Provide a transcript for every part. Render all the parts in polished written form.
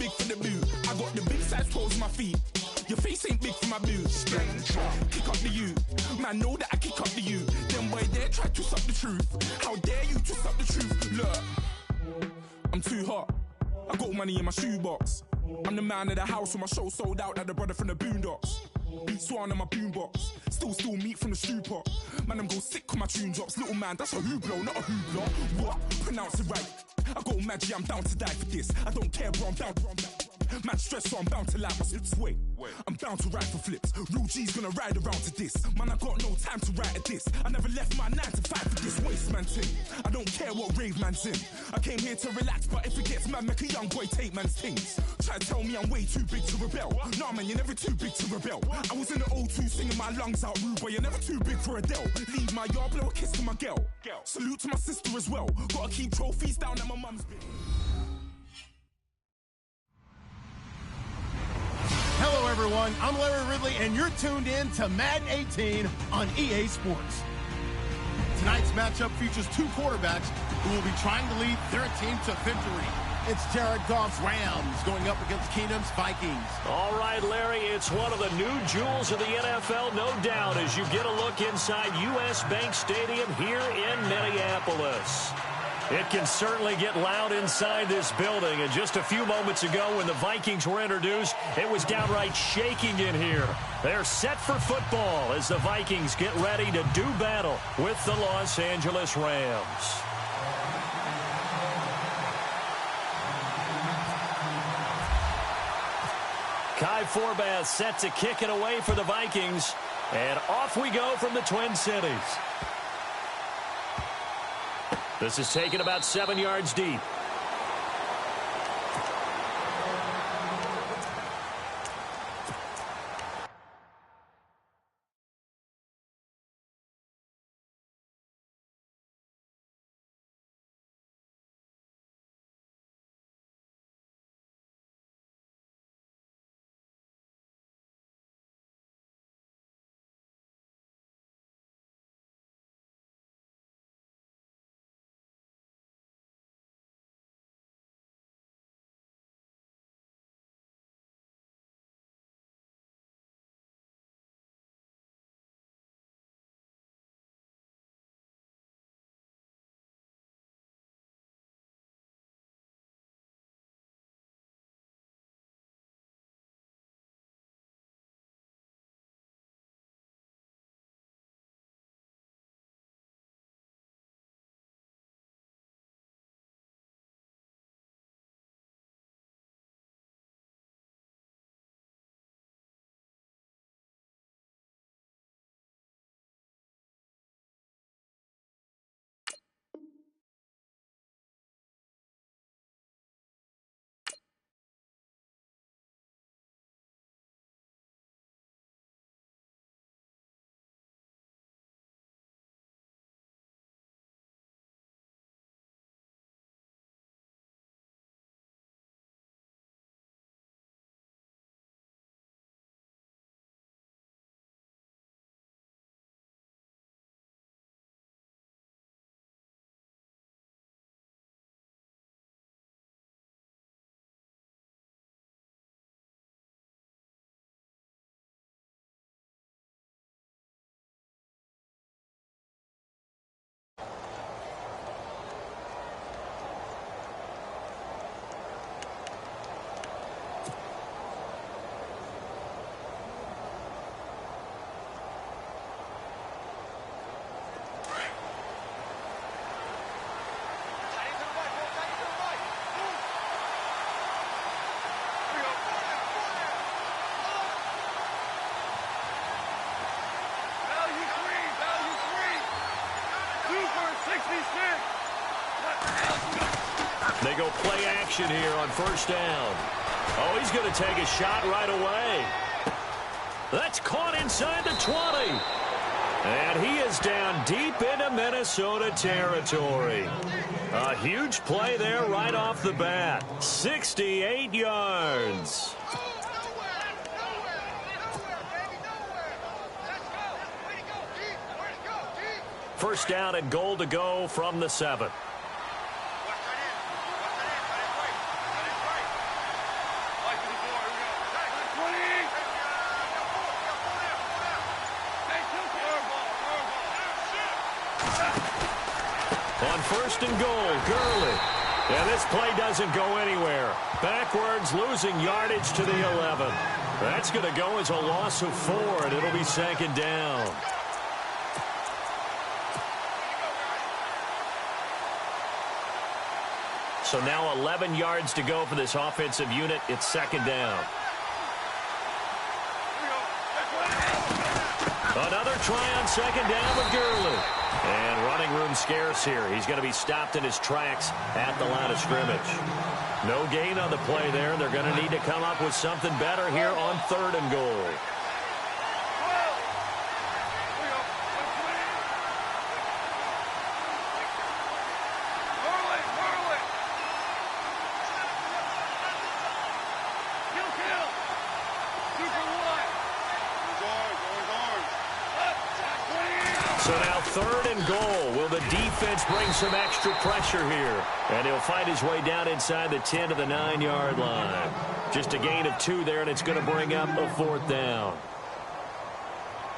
big for the boot. I got the big size toes on my feet. Your face ain't big for my boots. Kick up the you. Man, know that I kick up the you. Them boy there try to twist up the truth. How dare you twist up the truth? Look, I'm too hot. I got money in my shoebox. I'm the man of the house when my show sold out like the brother from the Boondocks. Beat Swan in my boombox. Still meat from the stew pot. Man, I'm go sick when my tune drops. Little man, that's a hooplo, not a hoopla. What? Pronounce it right. I got magic, I'm down to die for this. I don't care, bro, I'm down. Man stressed, so I'm bound to lie my slips. Wait, I'm bound to ride for flips. Real G's gonna ride around to this. Man, I got no time to write at this. I never left my 9 to 5 for this waste man thing. I don't care what rave man's in. I came here to relax, but if it gets mad, make a young boy take man's things. Try to tell me I'm way too big to rebel. Nah, man, you're never too big to rebel. I was in the O2 singing my lungs out, rude boy, you're never too big for Adele. Leave my yard, blow a kiss to my girl. Salute to my sister as well. Gotta keep trophies down at my mum's bit. Hello, everyone. I'm Larry Ridley, and you're tuned in to Madden 18 on EA Sports. Tonight's matchup features two quarterbacks who will be trying to lead their team to victory. It's Jared Goff's Rams going up against Keenum's Vikings. All right, Larry, it's one of the new jewels of the NFL, no doubt, as you get a look inside U.S. Bank Stadium here in Minneapolis. It can certainly get loud inside this building. And just a few moments ago when the Vikings were introduced, it was downright shaking in here. They're set for football as the Vikings get ready to do battle with the Los Angeles Rams. Kai Forbath set to kick it away for the Vikings. And off we go from the Twin Cities. This is taken about 7 yards deep. They go play action here on first down. Oh, he's going to take a shot right away. That's caught inside the 20. And he is down deep into Minnesota territory. A huge play there right off the bat. 68 yards. First down and goal to go from the 7. on 1st and goal, Gurley. And this play doesn't go anywhere. Backwards, losing yardage to the 11. That's going to go as a loss of 4, and it'll be 2nd down. So now 11 yards to go for this offensive unit. It's 2nd down. Another try on 2nd down with Gurley. And running room scarce here. He's going to be stopped in his tracks at the line of scrimmage. No gain on the play there. They're going to need to come up with something better here on 3rd and goal. So now 3rd and goal. Will the defense bring some extra pressure here? And he'll fight his way down inside the 10 to the 9-yard line. Just a gain of 2 there, and it's going to bring up a 4th down.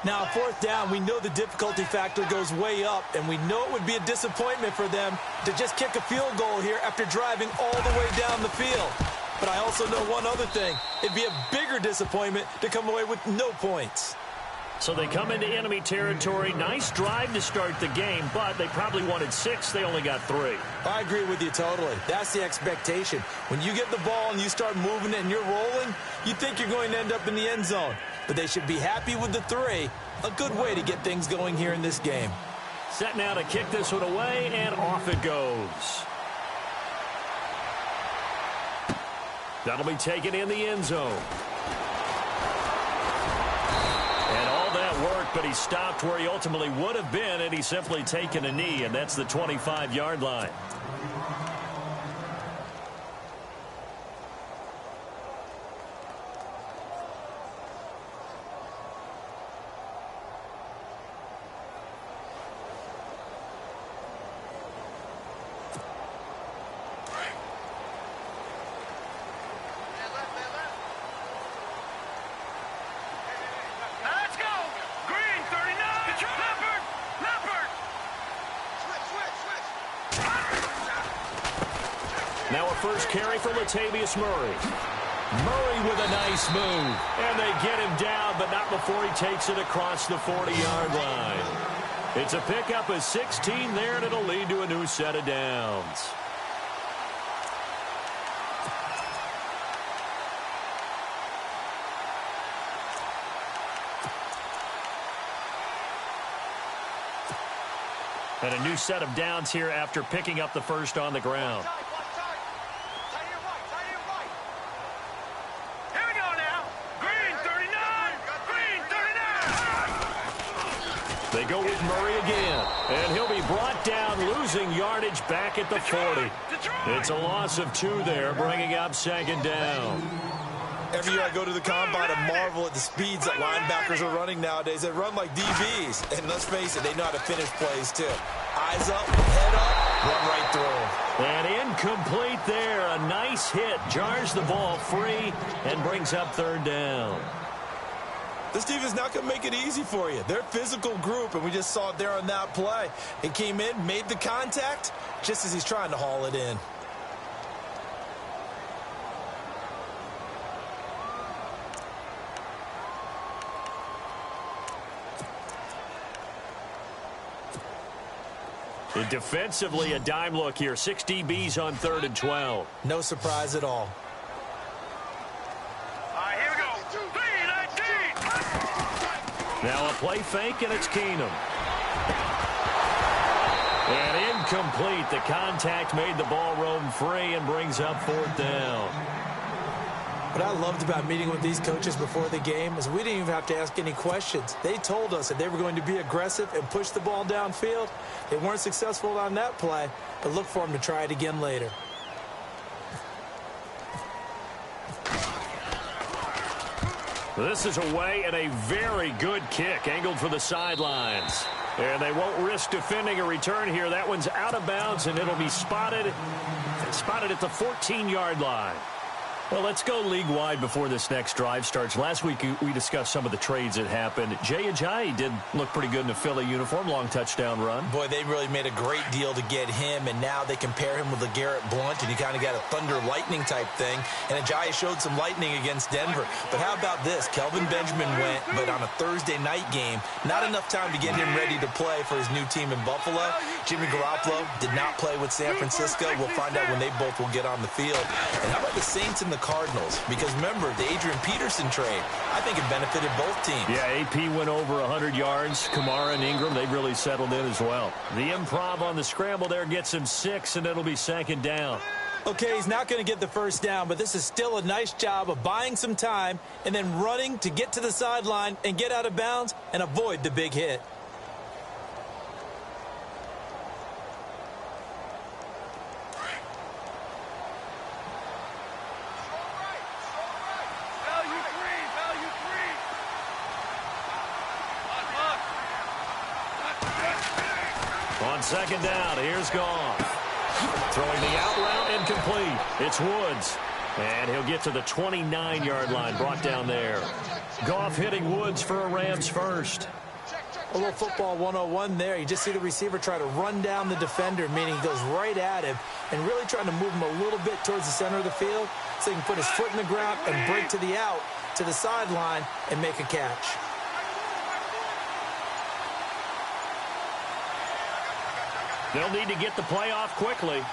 Now, 4th down, we know the difficulty factor goes way up, and we know it would be a disappointment for them to just kick a field goal here after driving all the way down the field. But I also know one other thing. It'd be a bigger disappointment to come away with no points. So they come into enemy territory. Nice drive to start the game, but they probably wanted 6. They only got 3. I agree with you totally. That's the expectation. When you get the ball and you start moving it and you're rolling, you think you're going to end up in the end zone. But they should be happy with the 3. A good way to get things going here in this game. Set now to kick this one away, and off it goes. That'll be taken in the end zone. Work, but he stopped where he ultimately would have been, and he's simply taken a knee, and that's the 25-yard line. Now a first carry for Latavius Murray. Murray with a nice move. And they get him down, but not before he takes it across the 40-yard line. It's a pickup of 16 there, and it'll lead to a new set of downs. And a new set of downs here after picking up the first on the ground. Here we go now. Green 39. Green 39. They go with Murray again. And he'll be brought down, losing yardage back at the 40. It's a loss of 2 there, bringing up 2nd down. Every year I go to the combine and marvel at the speeds that linebackers are running nowadays. They run like DBs. And let's face it, they know how to finish plays too. Eyes up, head up, run right through. And incomplete there. A nice hit. Jars the ball free and brings up 3rd down. This defense not going to make it easy for you. They're a physical group, and we just saw it there on that play. He came in, made the contact, just as he's trying to haul it in. Defensively, a dime look here. 6 DBs on 3rd and 12. No surprise at all. Here we go. Green 19. Now a play fake, and it's Keenum. And incomplete. The contact made the ball roam free and brings up 4th down. What I loved about meeting with these coaches before the game is we didn't even have to ask any questions. They told us that they were going to be aggressive and push the ball downfield. They weren't successful on that play, but look for them to try it again later. This is away and a very good kick, angled for the sidelines. And they won't risk defending a return here. That one's out of bounds, and it'll be spotted at the 14-yard line. Well, let's go league-wide before this next drive starts. Last week, we discussed some of the trades that happened. Jay Ajayi did look pretty good in a Philly uniform, long touchdown run. Boy, they really made a great deal to get him, and now they compare him with LeGarrette Blount, and you kind of got a thunder-lightning type thing. And Ajayi showed some lightning against Denver. But how about this? Kelvin Benjamin went, but on a Thursday night game, not enough time to get him ready to play for his new team in Buffalo. Jimmy Garoppolo did not play with San Francisco. We'll find out when they both will get on the field. And how about the Saints and the Cardinals? Because remember, the Adrian Peterson trade, I think it benefited both teams. Yeah, AP went over 100 yards. Kamara and Ingram, they've really settled in as well. The improv on the scramble there gets him 6, and it'll be second down. Okay, he's not going to get the first down, but this is still a nice job of buying some time and then running to get to the sideline and get out of bounds and avoid the big hit. On second down, here's Goff. Throwing the out route incomplete. It's Woods. And he'll get to the 29-yard line, brought down there. Goff hitting Woods for a Rams first. A little football 101 there. You just see the receiver try to run down the defender, meaning he goes right at him and really trying to move him a little bit towards the center of the field so he can put his foot in the ground and break to the out, to the sideline, and make a catch. They'll need to get the play off quickly.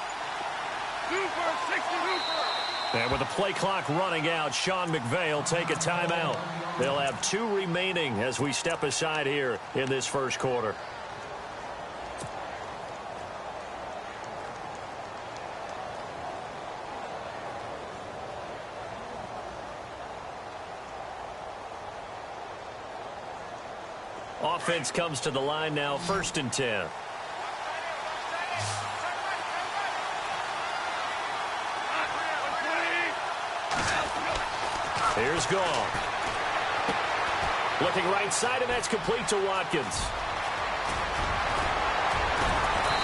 And with the play clock running out, Sean McVay will take a timeout. They'll have 2 remaining as we step aside here in this first quarter. Offense comes to the line now, 1st and 10. Here's Goff. Looking right side, and that's complete to Watkins.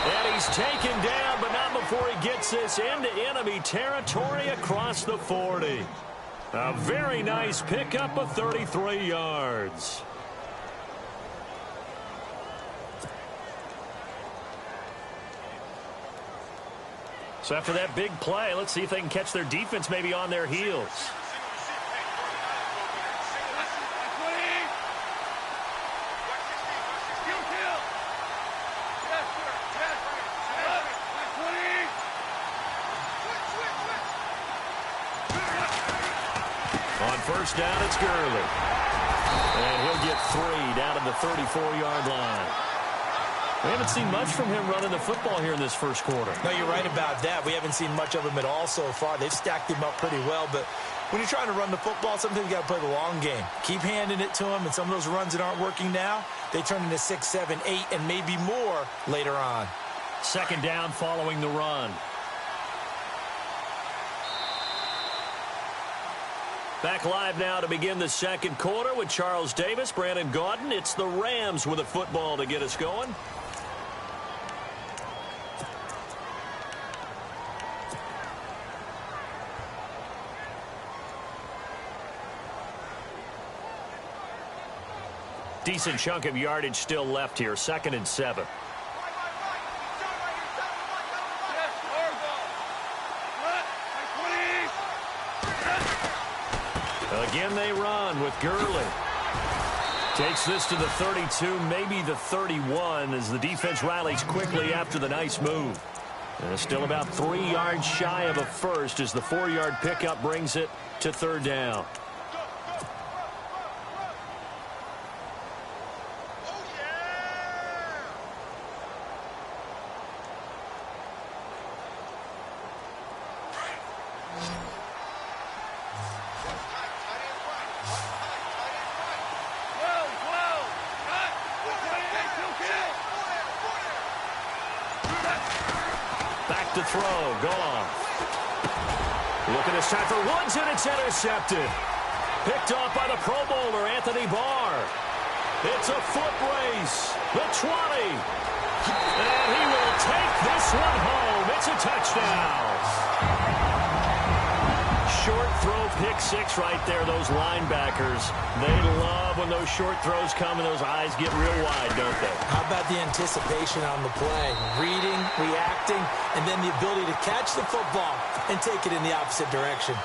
And he's taken down, but not before he gets this into enemy territory across the 40. A very nice pickup of 33 yards. So after that big play, let's see if they can catch their defense maybe on their heels. On first down, it's Gurley. And he'll get 3 down to the 34-yard line. We haven't seen much from him running the football here in this first quarter. No, you're right about that. We haven't seen much of him at all so far. They've stacked him up pretty well, but when you're trying to run the football, sometimes you got to play the long game. Keep handing it to him, and some of those runs that aren't working now, they turn into 6, 7, 8, and maybe more later on. Second down following the run. Back live now to begin the second quarter with Charles Davis, Brandon Gaudin. It's the Rams with a football to get us going. Decent chunk of yardage still left here. 2nd and 7. Again they run with Gurley. Takes this to the 32, maybe the 31, as the defense rallies quickly after the nice move. And it's still about 3 yards shy of a first as the 4-yard pickup brings it to 3rd down. Back to throw. Goff. Looking this time for Woods, and it's intercepted. Picked off by the Pro Bowler, Anthony Barr. It's a foot race. The 20. And he will take this one home. It's a touchdown. short throw pick six right there, those linebackers. They love when those short throws come and those eyes get real wide, don't they? How about the anticipation on the play? Reading, reacting, and then the ability to catch the football and take it in the opposite direction.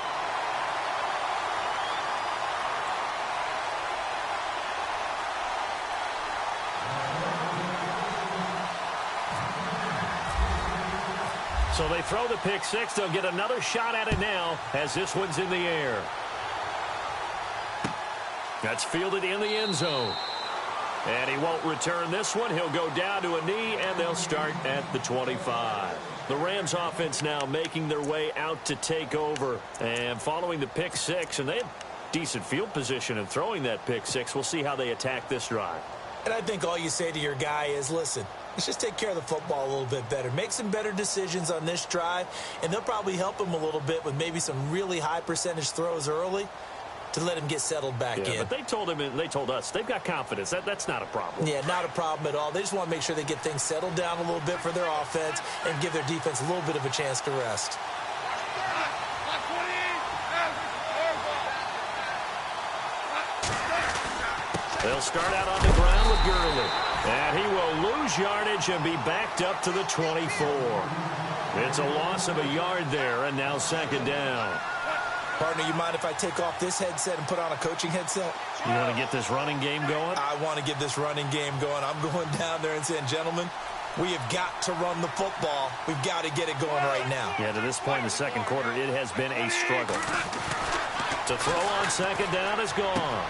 So they throw the pick six. They'll get another shot at it now as this one's in the air. That's fielded in the end zone. And he won't return this one. He'll go down to a knee, and they'll start at the 25. The Rams offense now making their way out to take over. And following the pick six, and they had decent field position in throwing that pick six. We'll see how they attack this drive. And I think all you say to your guy is, listen, let's just take care of the football a little bit better. Make some better decisions on this drive, and they'll probably help him a little bit with maybe some really high percentage throws early to let him get settled back in. But they told him, and they told us, they've got confidence. That's not a problem. Yeah, not a problem at all. They just want to make sure they get things settled down a little bit for their offense and give their defense a little bit of a chance to rest. They'll start out on the ground with Gurley. And he will lose yardage and be backed up to the 24. It's a loss of a yard there, and now second down. Partner, you mind if I take off this headset and put on a coaching headset? You want to get this running game going? I want to get this running game going. I'm going down there and saying, gentlemen, we have got to run the football. We've got to get it going right now. Yeah, to this point in the second quarter, it has been a struggle. To throw on second down is gone.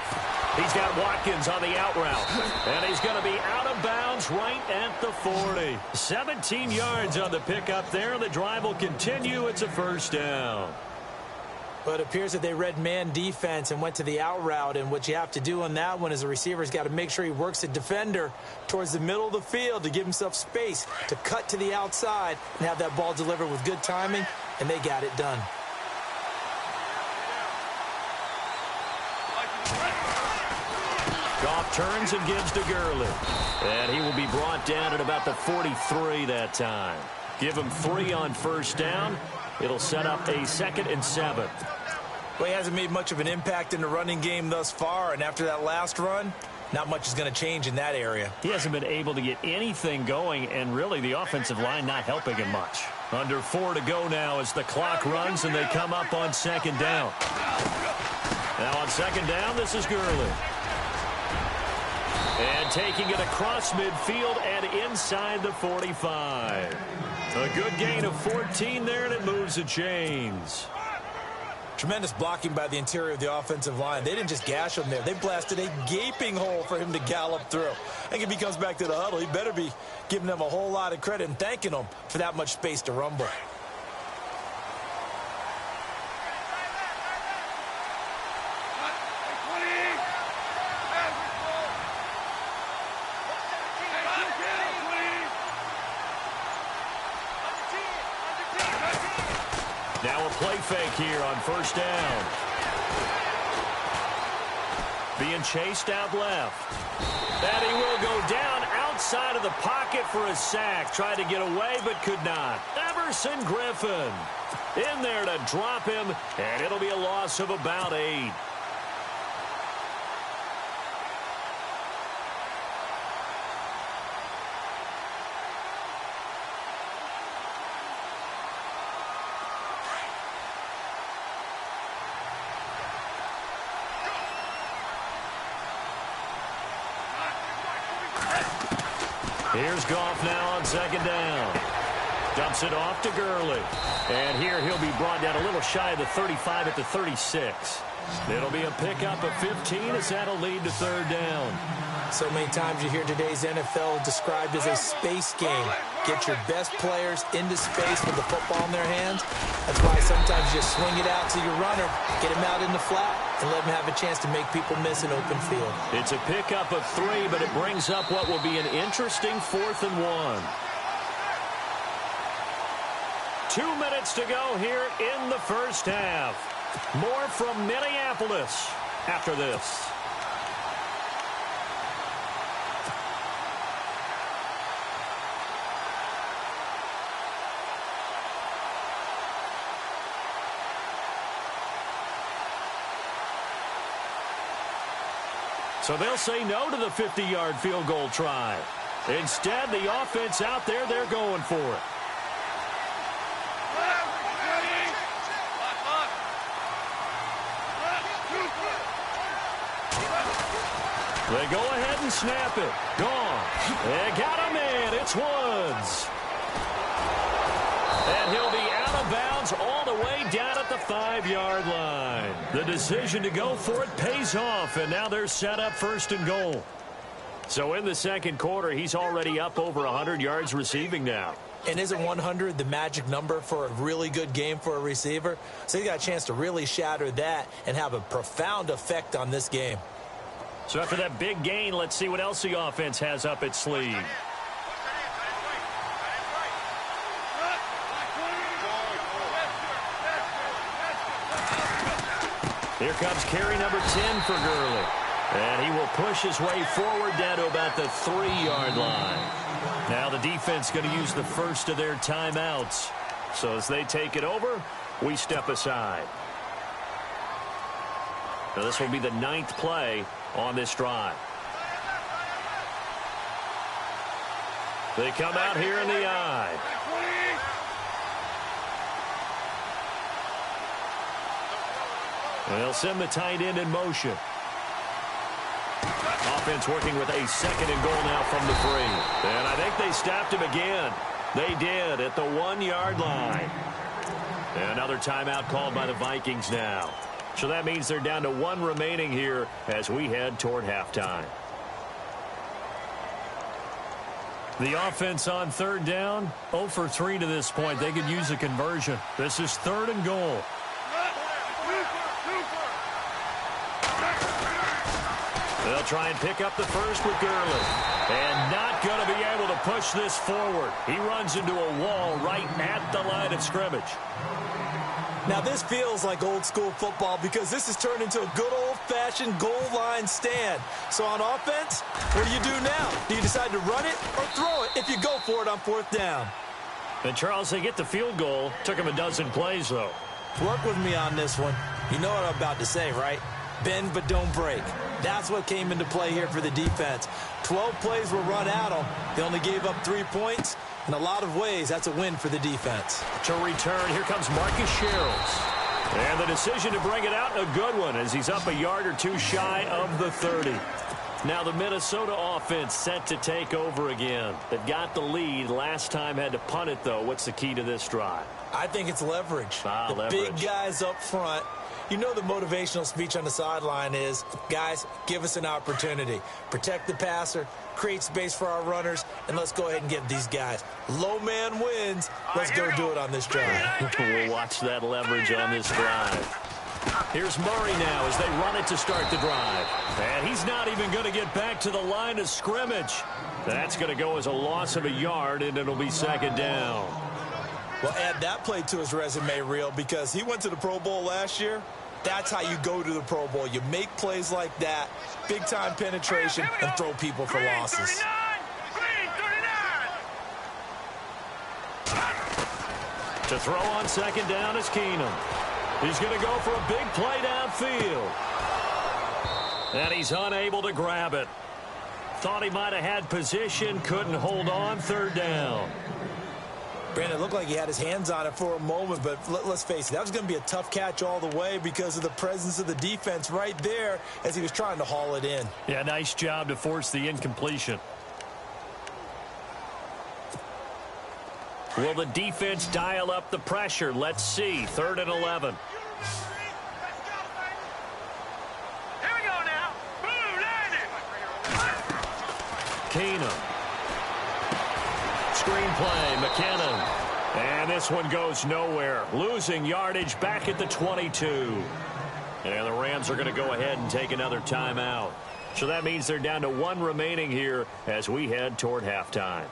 He's got Watkins on the out route, and he's going to be out of bounds right at the 40. 17 yards on the pickup there. The drive will continue. It's a first down. But it appears that they read man defense and went to the out route, and what you have to do on that one is a receiver's got to make sure he works a defender towards the middle of the field to give himself space to cut to the outside and have that ball delivered with good timing, and they got it done. Goff turns and gives to Gurley. And he will be brought down at about the 43 that time. Give him 3 on first down. It'll set up a 2nd and 7. Well, he hasn't made much of an impact in the running game thus far, and after that last run, not much is going to change in that area. He hasn't been able to get anything going, and really the offensive line not helping him much. Under 4 to go now as the clock runs, and they come up on second down. Now on second down, this is Gurley. And taking it across midfield and inside the 45. A good gain of 14 there, and it moves the chains. Tremendous blocking by the interior of the offensive line. They didn't just gash him there. They blasted a gaping hole for him to gallop through. I think if he comes back to the huddle, he better be giving them a whole lot of credit and thanking them for that much space to rumble. Now a play fake here on first down. Being chased out left. And he will go down outside of the pocket for a sack. Tried to get away but could not. Everson Griffin in there to drop him, and it'll be a loss of about 8. Here's Goff now on second down. Dumps it off to Gurley. And here he'll be brought down a little shy of the 35 at the 36. It'll be a pickup of 15 as that'll lead to third down. So many times you hear today's NFL described as a space game. Get your best players into space with the football in their hands. That's why sometimes you just swing it out to your runner, get him out in the flat, and let him have a chance to make people miss an open field. It's a pickup of 3, but it brings up what will be an interesting 4th and 1. 2 minutes to go here in the first half. More from Minneapolis after this. So they'll say no to the 50-yard field goal try. Instead, the offense out there, they're going for it. They go ahead and snap it. Gone. They got him in. It's Woods. And he'll be out of bounds all the way down at the 5-yard line. The decision to go for it pays off, and now they're set up 1st and goal. So in the second quarter, he's already up over 100 yards receiving now. And isn't 100 the magic number for a really good game for a receiver? So he got a chance to really shatter that and have a profound effect on this game. So after that big gain, let's see what else the offense has up its sleeve. Here comes carry number 10 for Gurley. And he will push his way forward down to about the 3-yard line. Now the defense going to use the first of their timeouts. So as they take it over, we step aside. Now this will be the 9th play on this drive. They come out here in the eye. They'll send the tight end in motion. Offense working with a 2nd and goal now from the 3. And I think they stopped him again. They did at the 1-yard line. And another timeout called by the Vikings now. So that means they're down to 1 remaining here as we head toward halftime. The offense on 3rd down, 0 for 3 to this point. They could use a conversion. This is 3rd and goal. They'll try and pick up the first with Gurley. And not going to be able to push this forward. He runs into a wall right at the line of scrimmage. Now this feels like old school football because this has turned into a good old-fashioned goal line stand. So on offense, what do you do now? Do you decide to run it or throw it if you go for it on 4th down? And Charles, they get the field goal. Took him a dozen plays, though. Work with me on this one. You know what I'm about to say, right? Bend but don't break. That's what came into play here for the defense. 12 plays were run at them. They only gave up 3 points. In a lot of ways, that's a win for the defense. To return, here comes Marcus Sherrills. And the decision to bring it out, a good one, as he's up a yard or 2 shy of the 30. Now the Minnesota offense set to take over again. They've got the lead. Last time had to punt it, though. What's the key to this drive? I think it's leverage. The big guys up front. You know the motivational speech on the sideline is, guys, give us an opportunity. Protect the passer, create space for our runners, and let's go ahead and get these guys. Low man wins. Let's go do it on this drive. We'll watch that leverage on this drive. Here's Murray now as they run it to start the drive. And he's not even going to get back to the line of scrimmage. That's going to go as a loss of a yard, and it'll be 2nd down. Well, add that play to his resume reel because he went to the Pro Bowl last year. That's how you go to the Pro Bowl. You make plays like that, big-time penetration, and throw people for losses. To throw on 2nd down is Keenum. He's going to go for a big play downfield. And he's unable to grab it. Thought he might have had position, couldn't hold on, 3rd down. Brandon, it looked like he had his hands on it for a moment, but let's face it, that was going to be a tough catch all the way because of the presence of the defense right there as he was trying to haul it in. Yeah, nice job to force the incompletion. Will the defense dial up the pressure? Let's see. 3rd and 11. Here we go now. Boom, Keenum. Screen play, McKinnon. And this one goes nowhere. Losing yardage back at the 22. And the Rams are going to go ahead and take another timeout. So that means they're down to 1 remaining here as we head toward halftime.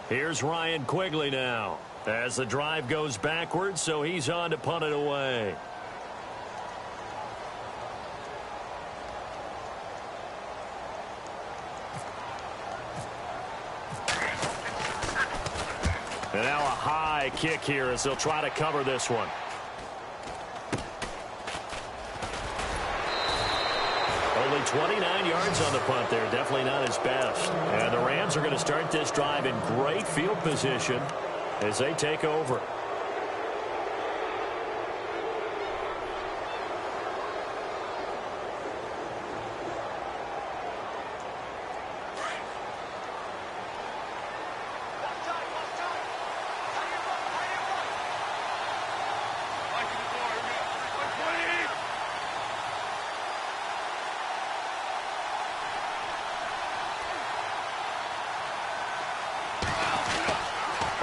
Here's Ryan Quigley now as the drive goes backwards, so he's on to punt it away. And now a high kick here as they'll try to cover this one. Only 29 yards on the punt there. Definitely not his best. And the Rams are going to start this drive in great field position as they take over.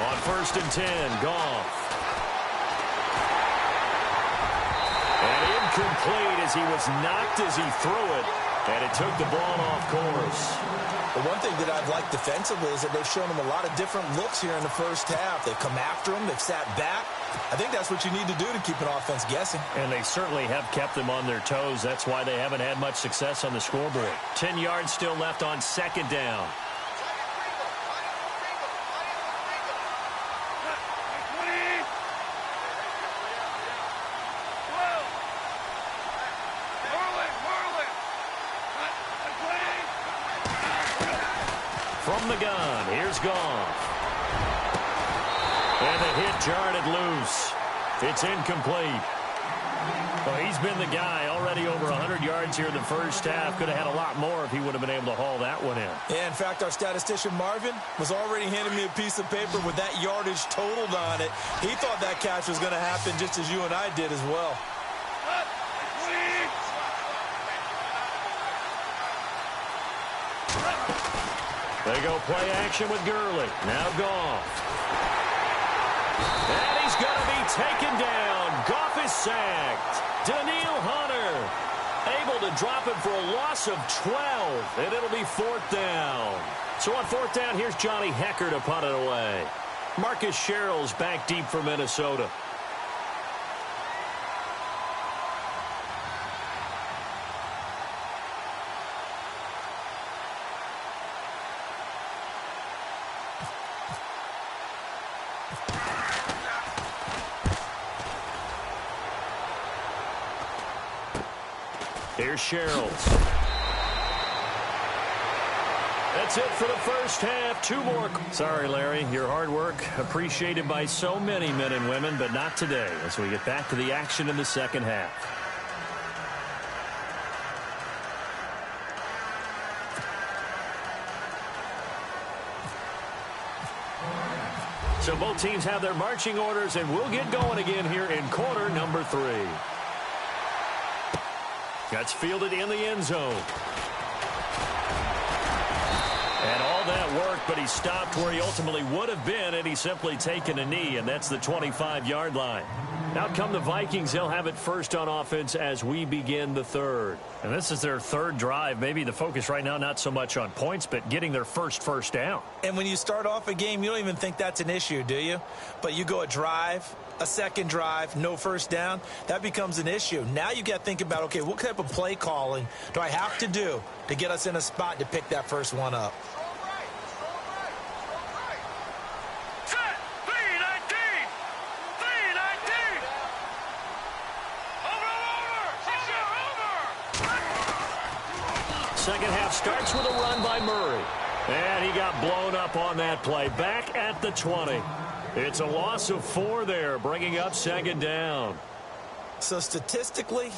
On 1st and 10, Goff. And incomplete as he was knocked as he threw it, and it took the ball off course. The one thing that I've liked defensively is that they've shown him a lot of different looks here in the first half. They've come after him. They've sat back. I think that's what you need to do to keep an offense guessing. And they certainly have kept them on their toes. That's why they haven't had much success on the scoreboard. 10 yards still left on 2nd down. From the gun, here's Goff. And the hit jarred it loose. It's incomplete. Well, he's been the guy already over 100 yards here in the first half. Could have had a lot more if he would have been able to haul that one in. Yeah, in fact, our statistician Marvin was already handing me a piece of paper with that yardage totaled on it. He thought that catch was going to happen just as you and I did as well. They go play action with Gurley. Now Goff. And he's going to be taken down. Goff is sacked. Daniil Hunter able to drop it for a loss of 12. And it'll be 4th down. So on 4th down, here's Johnny Hecker to punt it away. Marcus Sherrill's back deep for Minnesota. Here's Sherrills. That's it for the first half. 2 more. Sorry, Larry. Your hard work appreciated by so many men and women, but not today as we get back to the action in the second half. So both teams have their marching orders, and we'll get going again here in quarter number 3. That's fielded in the end zone. And all that work, but he stopped where he ultimately would have been had he simply taken a knee, and that's the 25-yard line. Out come the Vikings. They'll have it first on offense as we begin the third. And this is their 3rd drive. Maybe the focus right now not so much on points, but getting their first down. And when you start off a game, you don't even think that's an issue, do you? But you go a drive, a 2nd drive, no first down, that becomes an issue. Now you got to think about, okay, what type of play calling do I have to do to get us in a spot to pick that first one up? Second half starts with a run by Murray. And he got blown up on that play. Back at the 20. It's a loss of 4 there, bringing up 2nd down. So statistically,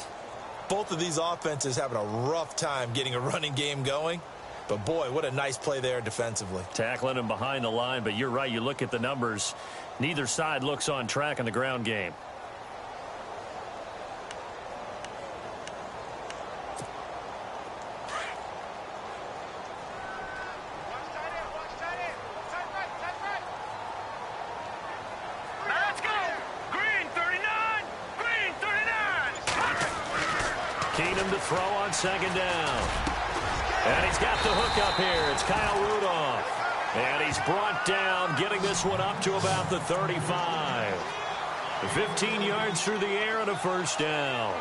both of these offenses having a rough time getting a running game going. But, boy, what a nice play there defensively. Tackling him behind the line, but you're right. You look at the numbers. Neither side looks on track in the ground game. To throw on 2nd down. And he's got the hook up here. It's Kyle Rudolph. And he's brought down, getting this one up to about the 35. 15 yards through the air and a first down.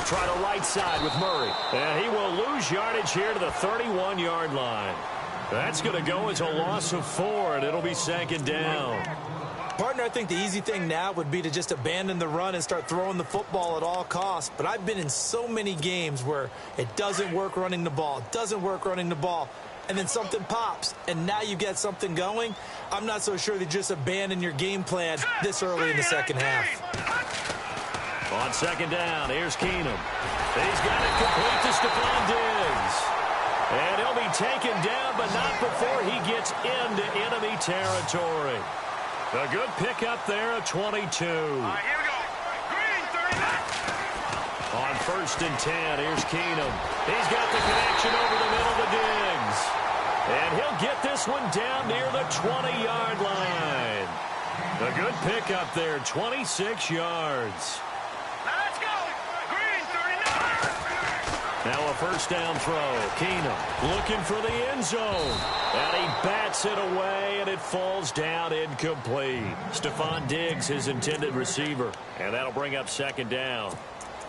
try the right side with Murray. And he will lose yardage here to the 31-yard line. That's going to go as a loss of 4, and it'll be 2nd down. Partner, I think the easy thing now would be to just abandon the run and start throwing the football at all costs. But I've been in so many games where it doesn't work running the ball, and then something pops, and now you get something going. I'm not so sure that just abandon your game plan this early in the second half. On 2nd down, here's Keenum. He's got it complete to Stephon Diggs. And he'll be taken down, but not before he gets into enemy territory. A good pickup there at 22. Here we go. Green, 39. On 1st and 10, here's Keenum. He's got the connection over the middle to Diggs. And he'll get this one down near the 20-yard line. A good pickup there, 26 yards. Let's go. Green, 39. Now a 1st down throw. Keenum looking for the end zone. And he bats it away, and it falls down incomplete. Stephon Diggs, his intended receiver. And that'll bring up 2nd down.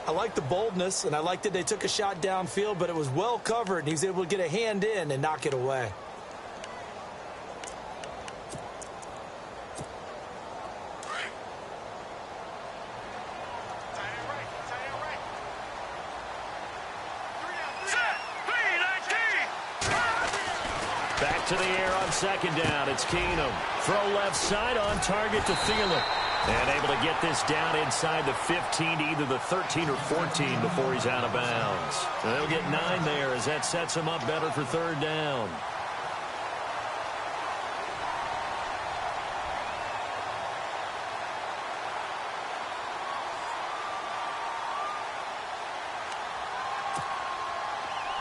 I like the boldness, and I like that they took a shot downfield, but it was well covered, and he was able to get a hand in and knock it away. Back to the air on 2nd down. It's Keenum. Throw left side on target to Thielen. And able to get this down inside the 15 to either the 13 or 14 before he's out of bounds. And they'll get 9 there as that sets him up better for 3rd down.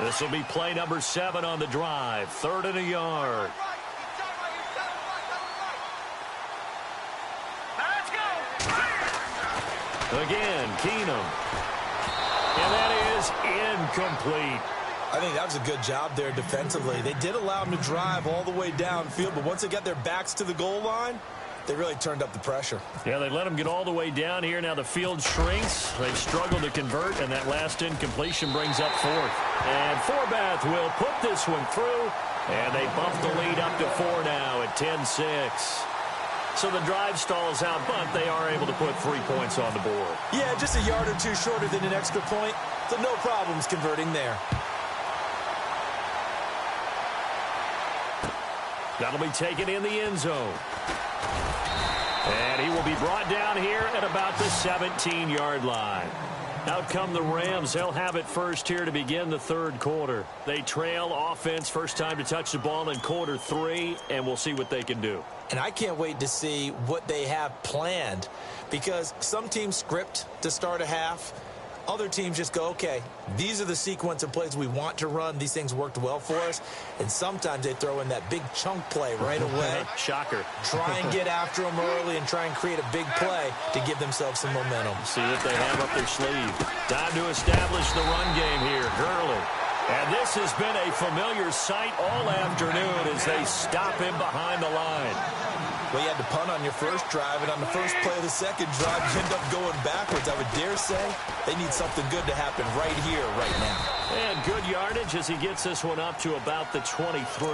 This will be play number 7 on the drive. 3rd and a yard. Let's go. Again, Keenum. And that is incomplete. I think that was a good job there defensively. They did allow him to drive all the way downfield, but once they got their backs to the goal line, they really turned up the pressure. Yeah, they let him get all the way down here. Now the field shrinks. They've struggled to convert, and that last incompletion brings up 4th. And Forbath will put this one through, and they bump the lead up to 4 now at 10-6. So the drive stalls out, but they are able to put 3 points on the board. Yeah, just a yard or 2 shorter than an extra point, so no problems converting there. That'll be taken in the end zone. And he will be brought down here at about the 17-yard line. Out come the Rams. They'll have it first here to begin the 3rd quarter. They trail offense, first time to touch the ball in quarter 3, and we'll see what they can do. And I can't wait to see what they have planned, because some teams script to start a half. Other teams just go, okay, these are the sequence of plays we want to run. These things worked well for us. And sometimes they throw in that big chunk play right away. Shocker. Try and get after them early and try and create a big play to give themselves some momentum. See what they have up their sleeve. Time to establish the run game here. Gurley. And this has been a familiar sight all afternoon as they stop him behind the line. Well, you had to punt on your first drive, and on the first play of the second drive, you end up going backwards. I would dare say they need something good to happen right here, right now. And good yardage as he gets this one up to about the 23.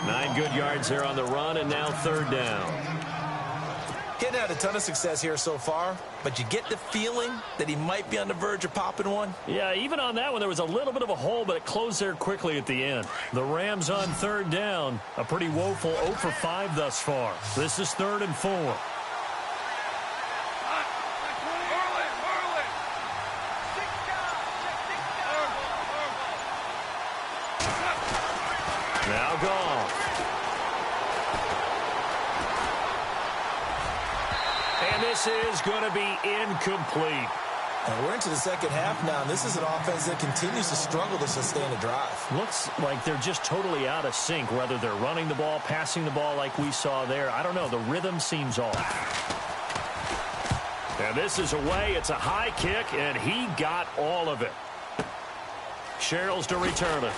9 good yards there on the run, and now 3rd down. Hadn't had a ton of success here so far, but you get the feeling that he might be on the verge of popping one. Yeah, even on that one, there was a little bit of a hole, but it closed there quickly at the end. The Rams on 3rd down. A pretty woeful 0 for 5 thus far. This is 3rd and 4. Now gone. And this is going to be incomplete. And we're into the second half now, and this is an offense that continues to struggle to sustain a drive. Looks like they're just totally out of sync, whether they're running the ball, passing the ball like we saw there. I don't know. The rhythm seems off. And this is away. It's a high kick, and he got all of it. Sherrills to return it.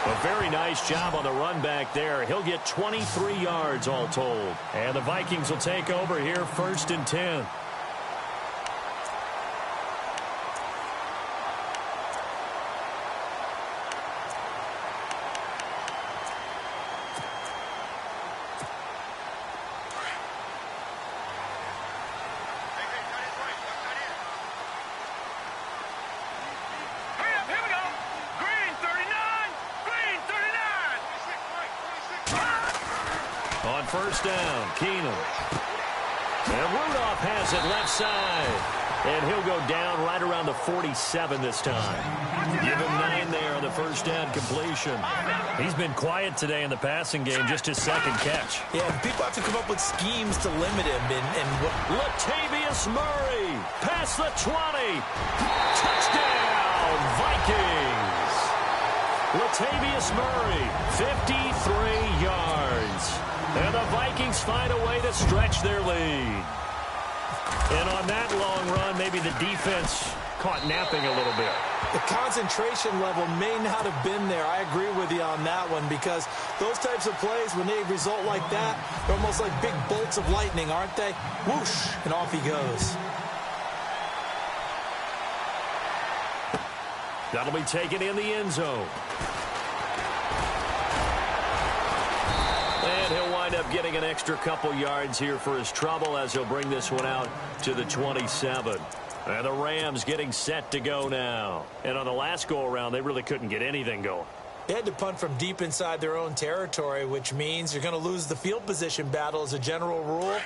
A A very nice job on the run back there. He'll get 23 yards all told. And the Vikings will take over here 1st and 10. On 1st down, Keenum. And Rudolph has it left side. And he'll go down right around the 47 this time. Give him 9 there on the 1st down completion. He's been quiet today in the passing game, just his 2nd catch. Yeah, people have to come up with schemes to limit him. Latavius Murray, past the 20. Touchdown, Vikings. Latavius Murray, 53 yards. And the Vikings find a way to stretch their lead. And on that long run, maybe the defense caught napping a little bit. The concentration level may not have been there. I agree with you on that one, because those types of plays, when they result like that, they're almost like big bolts of lightning, aren't they? Whoosh, and off he goes. That'll be taken in the end zone. And he'll wind up getting an extra couple yards here for his trouble as he'll bring this one out to the 27. And the Rams getting set to go now. And on the last go-around, they really couldn't get anything going. They had to punt from deep inside their own territory, which means you're going to lose the field position battle as a general rule.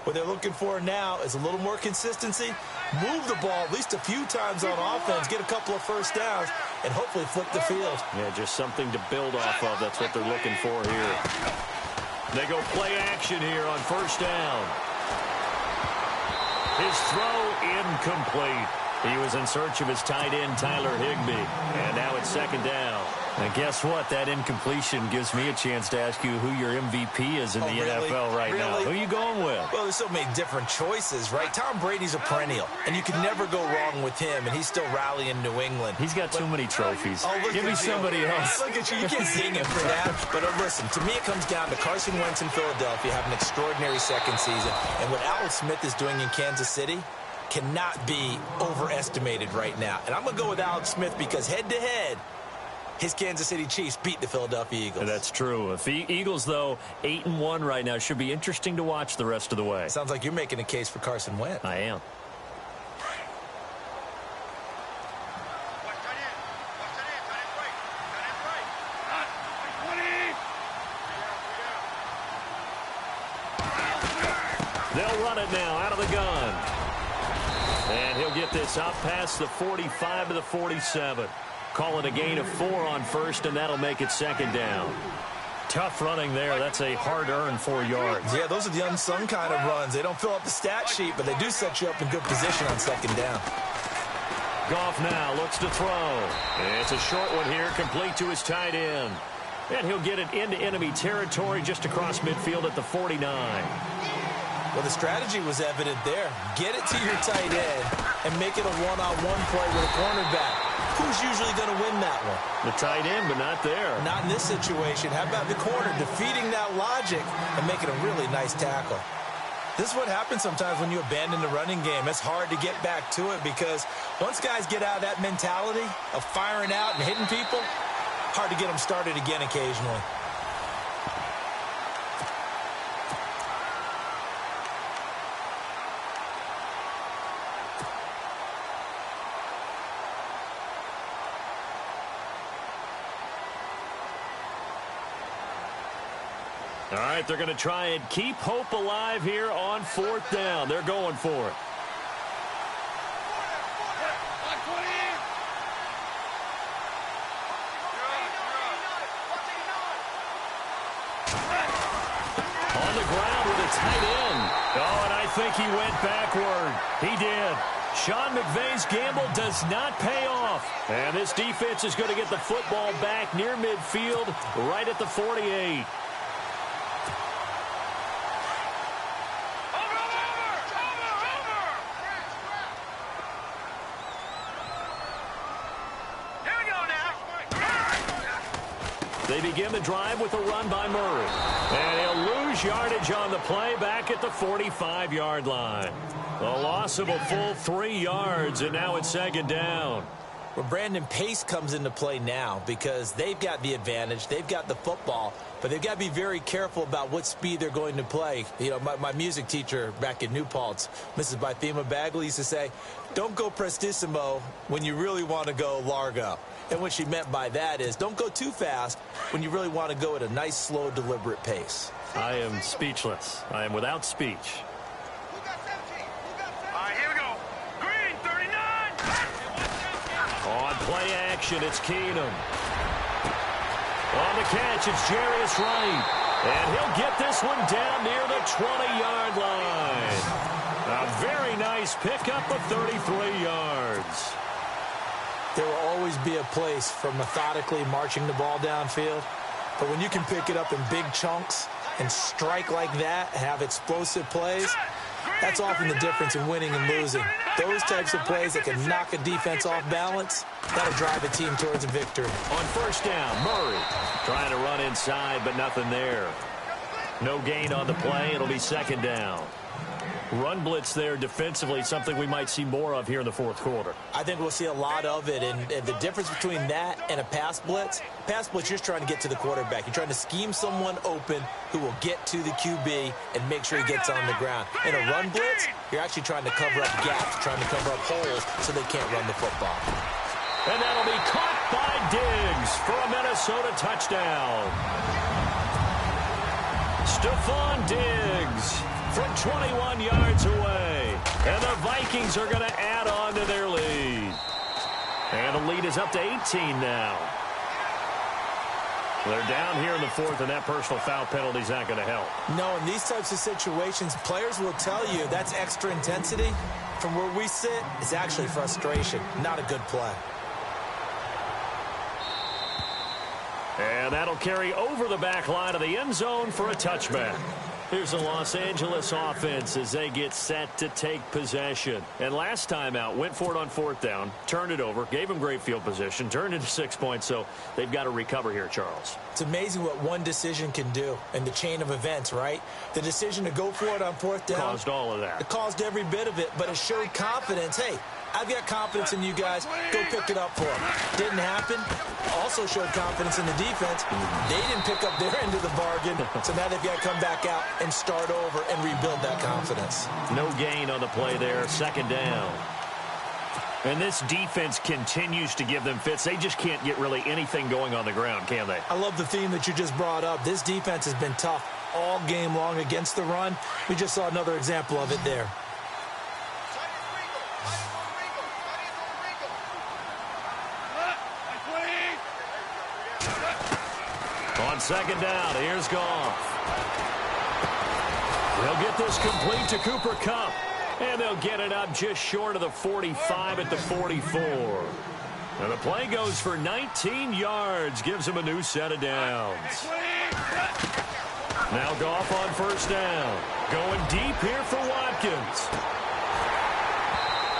What they're looking for now is a little more consistency, move the ball at least a few times on offense, get a couple of 1st downs, and hopefully flip the field. Yeah, just something to build off of. That's what they're looking for here. They go play action here on 1st down. His throw incomplete. He was in search of his tight end, Tyler Higbee. And now it's 2nd down. And guess what? That incompletion gives me a chance to ask you who your MVP is in the NFL right now. Who are you going with? Well, there's so many different choices, right? Tom Brady's a perennial, and you can never go wrong with him, and he's still rallying New England. He's got too many trophies. Give me you. somebody else. Look at you. You can't sing him for that. But listen, to me it comes down to Carson Wentz in Philadelphia having an extraordinary 2nd season, and what Alex Smith is doing in Kansas City cannot be overestimated right now. And I'm going to go with Alex Smith because head-to-head, his Kansas City Chiefs beat the Philadelphia Eagles. That's true. If the Eagles, though, 8-1 right now, should be interesting to watch the rest of the way. Sounds like you're making a case for Carson Wentz. I am. They'll run it now out of the gun. And he'll get this up past the 45 to the 47. Call it a gain of 4 on 1st, and that'll make it 2nd down. Tough running there. That's a hard-earned 4 yards. Yeah, those are the unsung kind of runs. They don't fill up the stat sheet, but they do set you up in good position on 2nd down. Goff now looks to throw. It's a short one here, complete to his tight end. And he'll get it into enemy territory just across midfield at the 49. Well, the strategy was evident there. Get it to your tight end and make it a one-on-one play with a cornerback. Who's usually going to win that one? The tight end, but not there. Not in this situation. How about the corner defeating that logic and making a really nice tackle? This is what happens sometimes when you abandon the running game. It's hard to get back to it because once guys get out of that mentality of firing out and hitting people, hard to get them started again occasionally. All right, they're going to try and keep hope alive here on 4th down. They're going for it. On the ground with a tight end. Oh, and I think he went backward. He did. Sean McVay's gamble does not pay off. And this defense is going to get the football back near midfield, right at the 48. They begin the drive with a run by Murray. And he'll lose yardage on the play back at the 45-yard line. A loss of a full 3 yards, and now it's second down. Well, Brandon, pace comes into play now because they've got the advantage. They've got the football, but they've got to be very careful about what speed they're going to play. You know, my music teacher back in New Paltz, Mrs. Bythema Bagley, used to say, don't go prestissimo when you really want to go largo. And what she meant by that is don't go too fast when you really want to go at a nice, slow, deliberate pace. I am speechless. I am without speech. On play action, it's Keenum. On the catch, it's Jarius Wright. And he'll get this one down near the 20-yard line. A very nice pickup of 33 yards. There will always be a place for methodically marching the ball downfield. But when you can pick it up in big chunks and strike like that, have explosive plays, that's often the difference in winning and losing. Those types of plays that can knock a defense off balance, that'll drive a team towards a victory. On first down, Murray trying to run inside, but nothing there. No gain on the play. It'll be second down. Run blitz there defensively, something we might see more of here in the fourth quarter. I think we'll see a lot of it, and the difference between that and a pass blitz, you're just trying to get to the quarterback. You're trying to scheme someone open who will get to the QB and make sure he gets on the ground. In a run blitz, you're actually trying to cover up gaps, trying to cover up holes so they can't run the football. And that'll be caught by Diggs for a Minnesota touchdown. Stephon Diggs from 21 yards away. And the Vikings are going to add on to their lead. And the lead is up to 18 now. They're down here in the fourth, and that personal foul penalty is not going to help. No, in these types of situations, players will tell you that's extra intensity. From where we sit, it's actually frustration, not a good play. And that'll carry over the back line of the end zone for a touchback. Here's the Los Angeles offense as they get set to take possession. And last time out, went for it on fourth down, turned it over, gave them great field position, turned into 6 points, so they've got to recover here, Charles. It's amazing what one decision can do in the chain of events, right? The decision to go for it on fourth down. Caused all of that. It caused every bit of it, but it showed confidence. Hey, I've got confidence in you guys. Go pick it up for them. Didn't happen. Also showed confidence in the defense. They didn't pick up their end of the bargain, so now they've got to come back out and start over and rebuild that confidence. No gain on the play there. Second down. And this defense continues to give them fits. They just can't get really anything going on the ground, can they? I love the theme that you just brought up. This defense has been tough all game long against the run. We just saw another example of it there. On second down, here's Goff. They'll get this complete to Cooper Kupp. And they'll get it up just short of the 45 at the 44. And the play goes for 19 yards, gives them a new set of downs. Now Goff on first down. Going deep here for Watkins.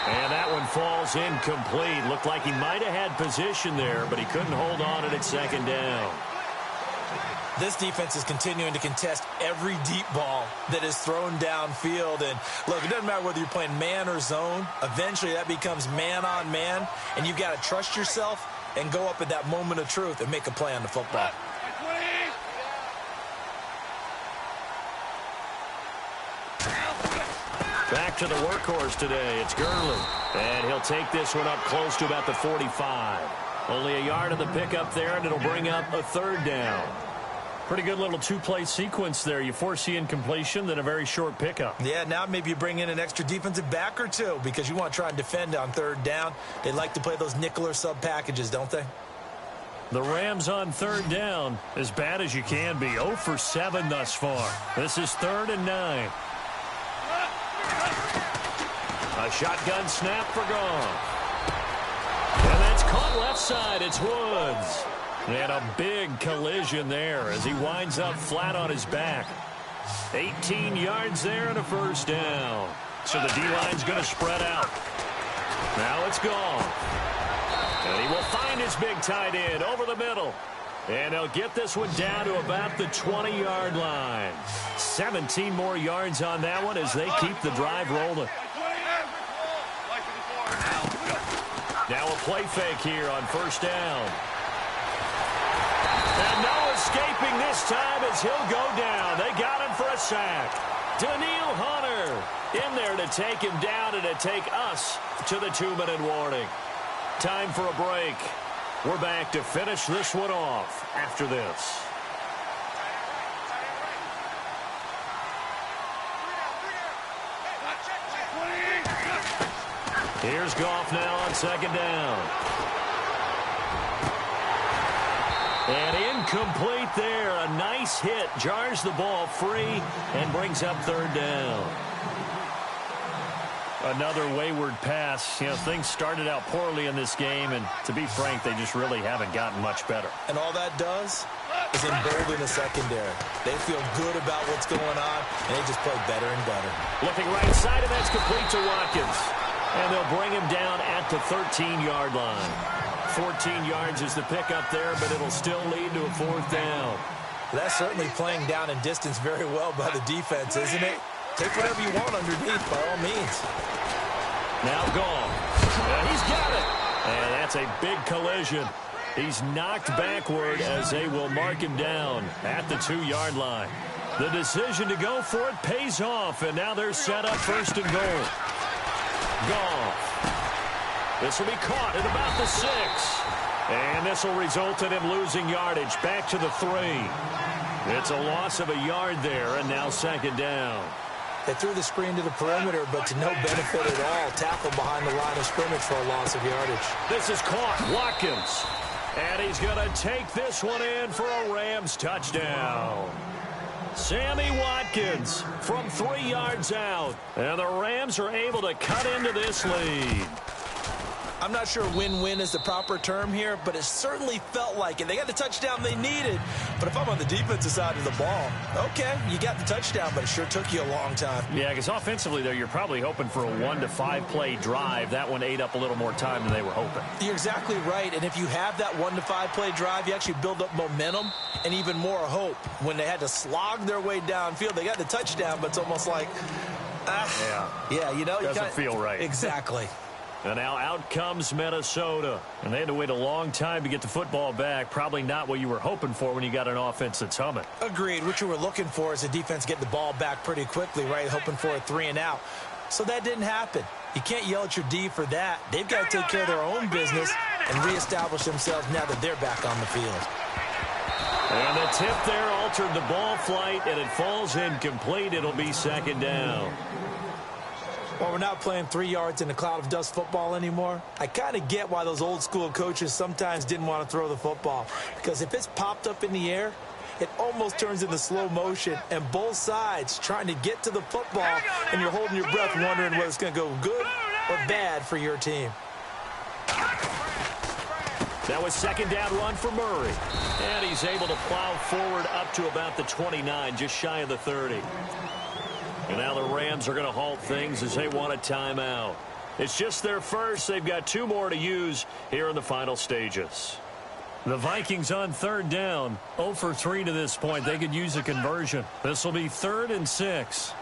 And that one falls incomplete. Looked like he might have had position there, but he couldn't hold on at second down. This defense is continuing to contest every deep ball that is thrown downfield. And, look, it doesn't matter whether you're playing man or zone. Eventually, that becomes man on man, and you've got to trust yourself and go up at that moment of truth and make a play on the football. Back to the workhorse today. It's Gurley. And he'll take this one up close to about the 45. Only a yard of the pickup there, and it'll bring up a third down. Pretty good little two-play sequence there. You foresee incompletion, then a very short pickup. Yeah, now maybe you bring in an extra defensive back or two because you want to try and defend on third down. They like to play those nickel or sub packages, don't they? The Rams on third down, as bad as you can be. 0 for 7 thus far. This is 3rd and 9. A shotgun snap for Goff. And that's caught left side. It's Woods. And a big collision there as he winds up flat on his back. 18 yards there and a first down. So the D-line's going to spread out. Now it's Goff. And he will find his big tight end over the middle. And they'll get this one down to about the 20-yard line. 17 more yards on that one as they keep the drive rolling. Now a play fake here on first down. And no escaping this time as he'll go down. They got him for a sack. Daniil Hunter in there to take him down and to take us to the 2-minute warning. Time for a break. We're back to finish this one off after this. Here's Goff now on second down. And incomplete there. A nice hit. Jars the ball free and brings up third down. Another wayward pass. You know, things started out poorly in this game, and to be frank, they just really haven't gotten much better. And all that does is embolden the secondary. They feel good about what's going on, and they just play better and better. Looking right side, and that's complete to Watkins. And they'll bring him down at the 13-yard line. 14 yards is the pickup there, but it'll still lead to a fourth down. That's certainly playing down in distance very well by the defense, isn't it? Take whatever you want underneath, by all means. Now gone. He's got it. And that's a big collision. He's knocked backward as they will mark him down at the 2-yard line. The decision to go for it pays off, and now they're set up first and goal. Goff. This will be caught at about the 6. And this will result in him losing yardage back to the 3. It's a loss of a yard there, and now second down. They threw the screen to the perimeter, but to no benefit at all. Tackle behind the line of scrimmage for a loss of yardage. This is caught. Watkins. And he's going to take this one in for a Rams touchdown. Sammy Watkins from 3 yards out. And the Rams are able to cut into this lead. I'm not sure win-win is the proper term here, but it certainly felt like it. They got the touchdown they needed. But if I'm on the defensive side of the ball, okay, you got the touchdown, but it sure took you a long time. Yeah, because offensively, though, you're probably hoping for a 1 to 5 play drive. That one ate up a little more time than they were hoping. You're exactly right. And if you have that 1 to 5 play drive, you actually build up momentum and even more hope. When they had to slog their way downfield, they got the touchdown, but it's almost like, yeah, you know. Doesn't feel right. Exactly. And now out comes Minnesota. And they had to wait a long time to get the football back. Probably not what you were hoping for when you got an offense that's humming. Agreed. What you were looking for is the defense getting the ball back pretty quickly, right? Hoping for a 3 and out. So that didn't happen. You can't yell at your D for that. They've got to take care of their own business and reestablish themselves now that they're back on the field. And the tip there altered the ball flight, and it falls incomplete. It'll be second down. Well, we're not playing 3 yards in a cloud of dust football anymore. I kind of get why those old school coaches sometimes didn't want to throw the football. Because if it's popped up in the air, it almost turns into slow motion. And both sides trying to get to the football, and you're holding your breath wondering whether it's going to go good or bad for your team. That was second down run for Murray. And he's able to plow forward up to about the 29, just shy of the 30. And now the Rams are going to halt things as they want a timeout. It's just their first. They've got 2 more to use here in the final stages. The Vikings on third down. 0 for 3 to this point. They could use a conversion. This will be 3rd and 6.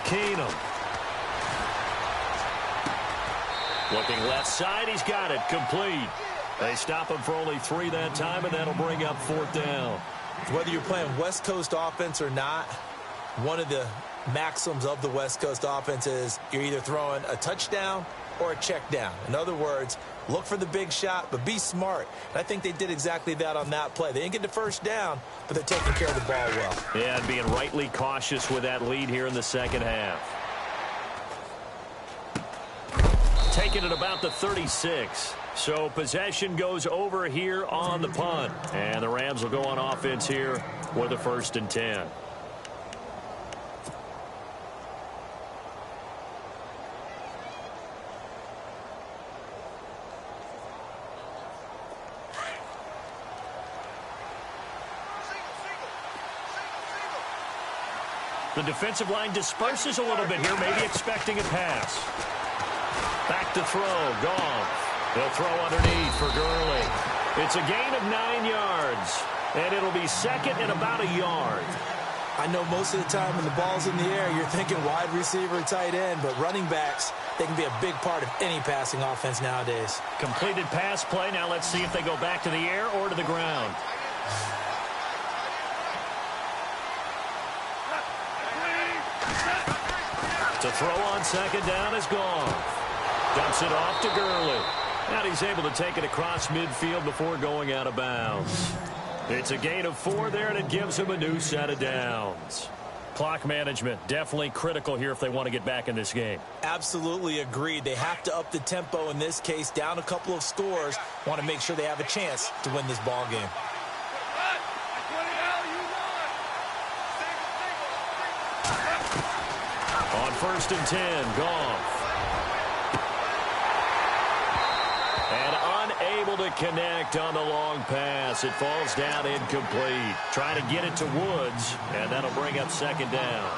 Keenum. Looking left side. He's got it. Complete. They stop him for only 3 that time, and that'll bring up 4th down. Whether you're playing West Coast offense or not, one of the maxims of the West Coast offense is you're either throwing a touchdown or a check down. In other words, look for the big shot, but be smart. And I think they did exactly that on that play. They didn't get the first down, but they're taking care of the ball well. Yeah, and being rightly cautious with that lead here in the second half. Taking it about the 36. So possession goes over here on the punt. And the Rams will go on offense here with a 1st and 10. The defensive line disperses a little bit here, maybe expecting a pass. Back to throw, Goff. They'll throw underneath for Gurley. It's a gain of 9 yards, and it'll be second and about a yard. I know most of the time when the ball's in the air, you're thinking wide receiver and tight end, but running backs, they can be a big part of any passing offense nowadays. Completed pass play. Now let's see if they go back to the air or to the ground. To throw on second down is gone. Dumps it off to Gurley. And he's able to take it across midfield before going out of bounds. It's a gain of 4 there, and it gives him a new set of downs. Clock management, definitely critical here if they want to get back in this game. Absolutely agreed. They have to up the tempo in this case, down a couple of scores. Want to make sure they have a chance to win this ball game. On 1st and 10, Goff. And unable to connect on the long pass. It falls down incomplete. Trying to get it to Woods, and that'll bring up second down.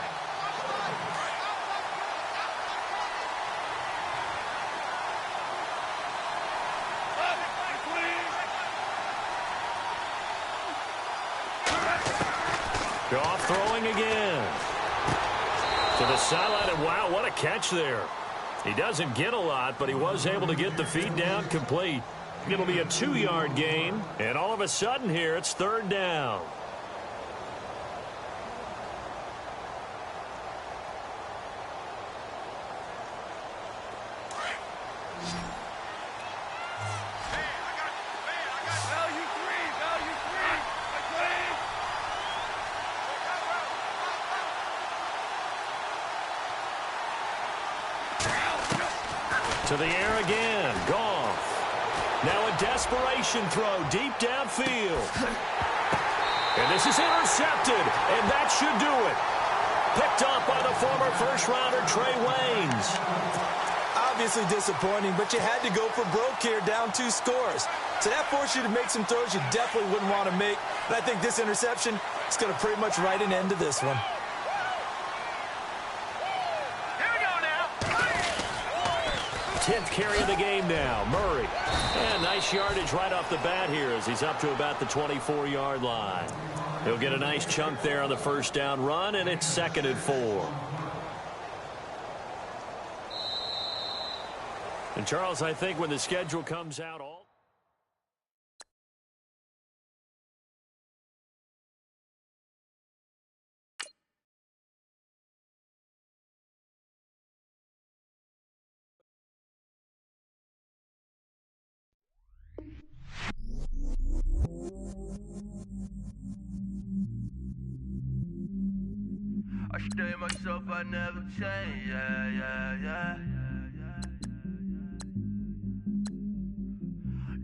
Goff throwing again. To the sideline, and wow, what a catch there. He doesn't get a lot, but he was able to get the feed down complete. It'll be a 2-yard gain, and all of a sudden here, it's 3rd down. To the air again, Goff. Now a desperation throw deep downfield. And this is intercepted, and that should do it. Picked up by the former first-rounder Trey Waynes. Obviously disappointing, but you had to go for broke here, down 2 scores. So that forced you to make some throws you definitely wouldn't want to make. But I think this interception is going to pretty much write an end to this one. 10th carry of the game now, Murray. And nice yardage right off the bat here as he's up to about the 24-yard line. He'll get a nice chunk there on the first down run, and it's 2nd and 4. And Charles, I think when the schedule comes out, I stay myself, I never change, yeah.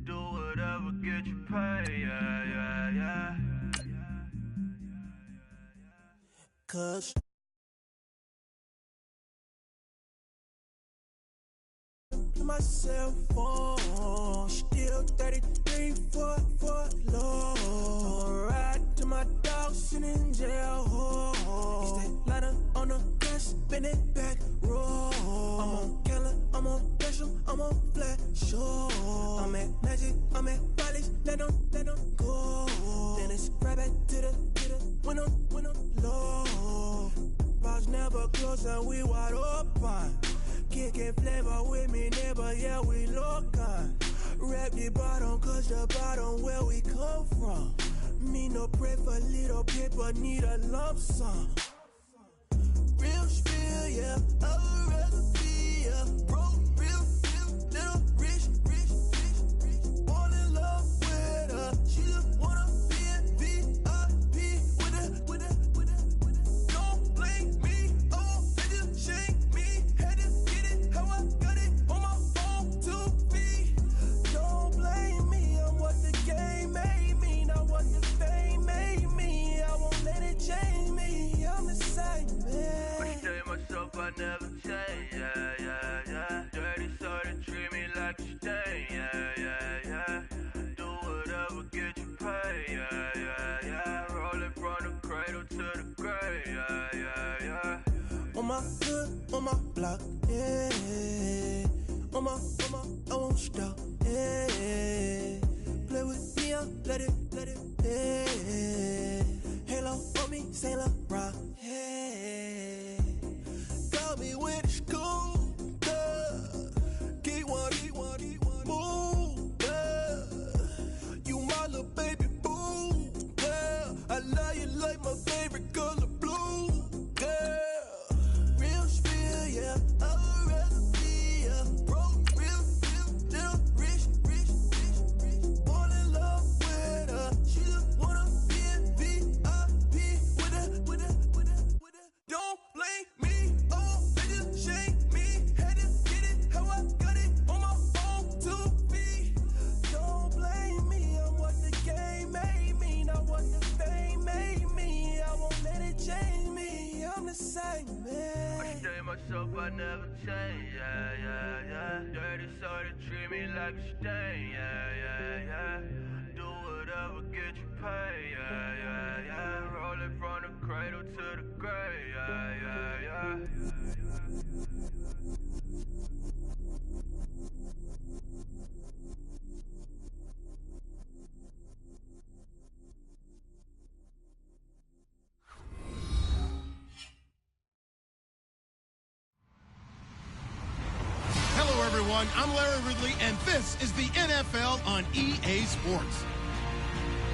Do whatever, get you paid, yeah. Cause my cell phone still 33 for low. Ride to my dog sitting in jail. It's that ladder on the grass, spin it back, roll. I'm on Keller, I'm on Gresham, I'm on Flat Shore. I'm at Magic, I'm at Bally's, let them go. Then it's right back to the when I'm low. Bars never close and we wide open. Kicking flavor with me, neighbor, yeah, we local. Rap the bottom, cause the bottom where we come from. Me no pray for little paper, need a lump sum. Real spill, yeah, I'd rather be, yeah. Broke, real, little rich. Fall in love with her, she just wanna be in VIP with it. Don't blame me, oh, they just shake me. Had to get it, how I got it, on my phone to be. Don't blame me, I'm what the game made me, not what the fame made me. I won't let it change me, I'm the same, man. I stay myself, I never change, yeah. Dirty so they treat me like a stain, yeah. Do whatever, get you paid, yeah. Rolling from the cradle to the grave, yeah. On my hood, on my block, yeah. On my, I won't stop, yeah. Hey, play with me, I'll let it. Hey, halo on me, Saint Laurent. Hey, got me with the school. Get one, move. You my little baby boo. Yeah, I love you like my favorite color blue. Yeah, real spill, yeah. I'd rather be a broke, real, little rich. Fall in love with her. She just wanna be a VIP with her. Don't blame me, oh, they just shame me. Had to get it how I got it on my own 2 feet. Don't blame me, I'm what the game made me, not what the fame made me. I won't let it change me, I'm the same man. I stay myself, I never change, yeah. Dirty soul to treat me like a stain, yeah. Do whatever, get you paid, yeah. Roll it from the cradle to the grave, yeah. Hello, everyone. I'm Larry Ridley, and this is the NFL on EA Sports.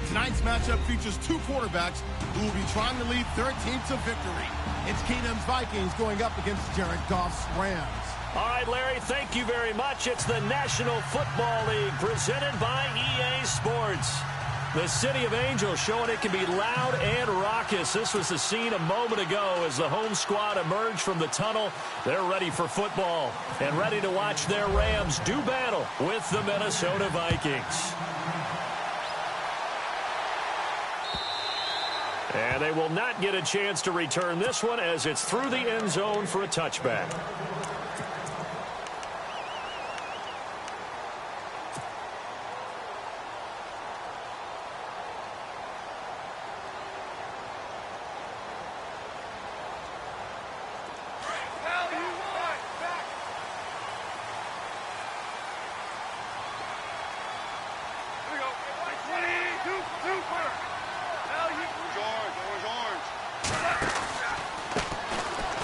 Tonight's matchup features two quarterbacks who will be trying to lead their team to victory. It's Keenum's Vikings going up against Jared Goff's Rams. All right, Larry, thank you very much. It's the National Football League presented by EA Sports. The City of Angels showing it can be loud and raucous. This was the scene a moment ago as the home squad emerged from the tunnel. They're ready for football and ready to watch their Rams do battle with the Minnesota Vikings. And they will not get a chance to return this one as it's through the end zone for a touchback.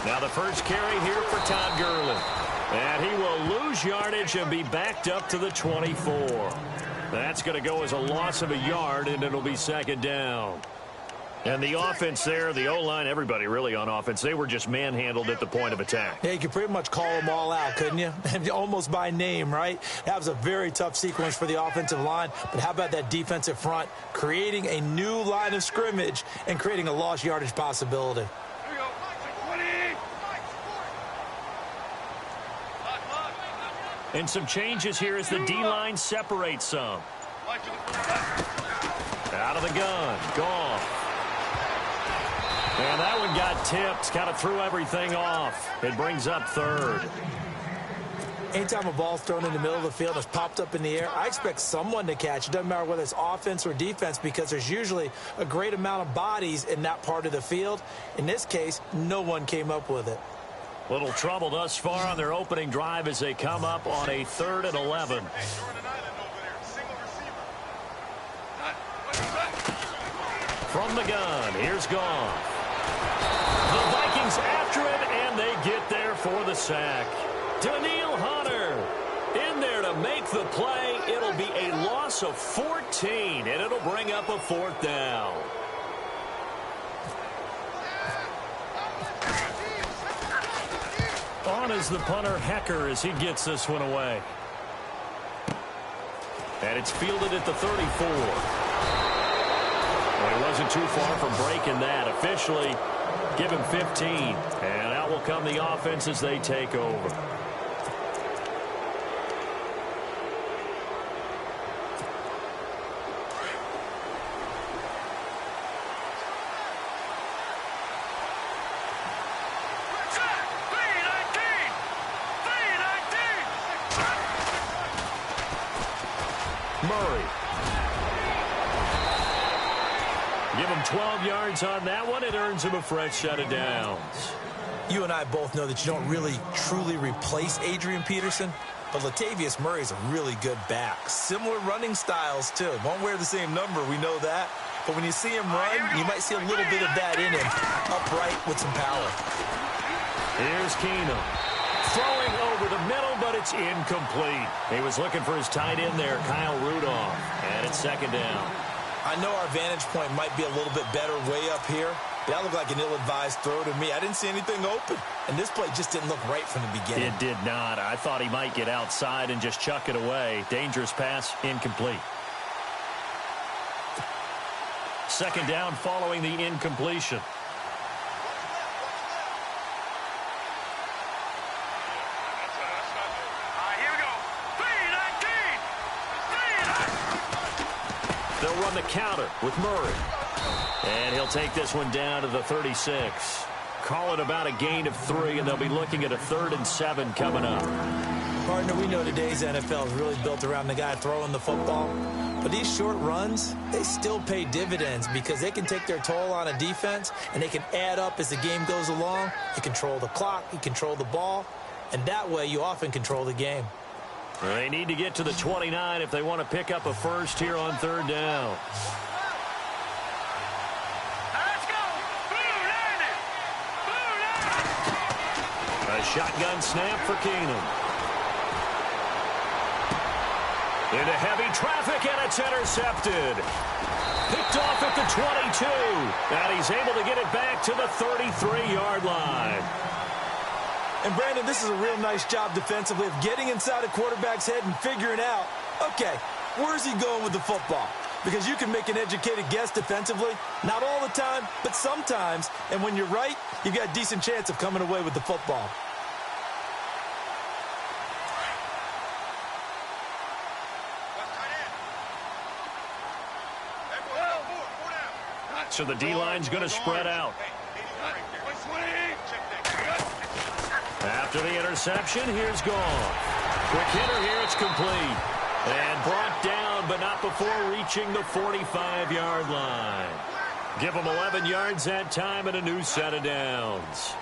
Now the first carry here for Todd Gurley. And he will lose yardage and be backed up to the 24. That's going to go as a loss of a yard, and it'll be second down. And the offense there, the O-line, everybody really on offense, they were just manhandled at the point of attack. Yeah, you could pretty much call them all out, couldn't you? Almost by name, right? That was a very tough sequence for the offensive line. But how about that defensive front, creating a new line of scrimmage and creating a lost yardage possibility? And some changes here as the D-line separates some. Out of the gun. Gone. And that one got tipped. Kind of threw everything off. It brings up third. Anytime a ball's thrown in the middle of the field and it's popped up in the air, I expect someone to catch. It doesn't matter whether it's offense or defense because there's usually a great amount of bodies in that part of the field. In this case, no one came up with it. Little trouble thus far on their opening drive as they come up on a 3rd and 11. From the gun, here's Goff. The Vikings after it, and they get there for the sack. Daniil Hunter in there to make the play. It'll be a loss of 14, and it'll bring up a 4th down. On is the punter, Hecker, as he gets this one away. And it's fielded at the 34. Well, he wasn't too far from breaking that. Officially, give him 15. And out will come the offense as they take over. Murray. Give him 12 yards on that one. It earns him a fresh set of downs. You and I both know that you don't really truly replace Adrian Peterson, but Latavius Murray is a really good back. Similar running styles, too. Won't wear the same number, we know that. But when you see him run, you might see a little bit of that in him, upright with some power. Here's Keenum. Throwing over the middle, but it's incomplete. He was looking for his tight end there, Kyle Rudolph. And it's second down. I know our vantage point might be a little bit better way up here. That looked like an ill-advised throw to me. I didn't see anything open. And this play just didn't look right from the beginning. It did not. I thought he might get outside and just chuck it away. Dangerous pass, incomplete. Second down following the incompletion. They'll run the counter with Murray. And he'll take this one down to the 36. Call it about a gain of 3, and they'll be looking at a 3rd and 7 coming up. Partner, we know today's NFL is really built around the guy throwing the football. But these short runs, they still pay dividends because they can take their toll on a defense, and they can add up as the game goes along. You control the clock, you control the ball, and that way you often control the game. They need to get to the 29 if they want to pick up a first here on 3rd down. Let's go! A shotgun snap for Keenum. Into heavy traffic, and it's intercepted. Picked off at the 22. And he's able to get it back to the 33-yard line. And, Brandon, this is a real nice job defensively of getting inside a quarterback's head and figuring out, okay, where's he going with the football? Because you can make an educated guess defensively, not all the time, but sometimes. And when you're right, you've got a decent chance of coming away with the football. So the D-line's going to spread out. After the interception, here's Gone. Quick hitter here, it's complete. And brought down, but not before reaching the 45-yard line. Give them 11 yards that time and a new set of downs.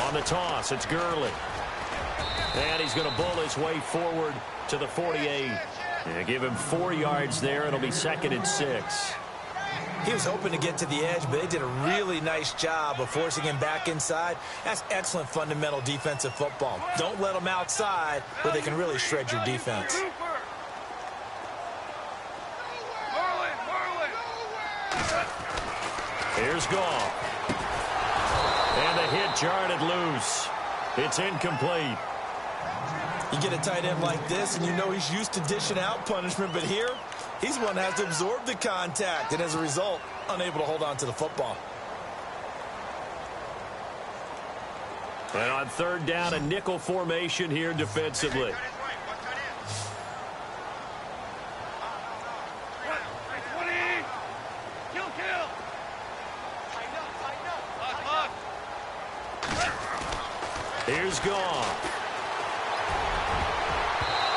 On the toss, it's Gurley. And he's going to bull his way forward to the 48. And give him 4 yards there. It'll be 2nd and 6. He was hoping to get to the edge, but they did a really nice job of forcing him back inside. That's excellent fundamental defensive football. Don't let them outside where they can really shred your defense. Here's Goff. And the hit jarred it loose. It's incomplete. You get a tight end like this, and you know he's used to dishing out punishment, but here, he's one that has to absorb the contact, and as a result, unable to hold on to the football. And on 3rd down, a nickel formation here defensively. Here's Goff.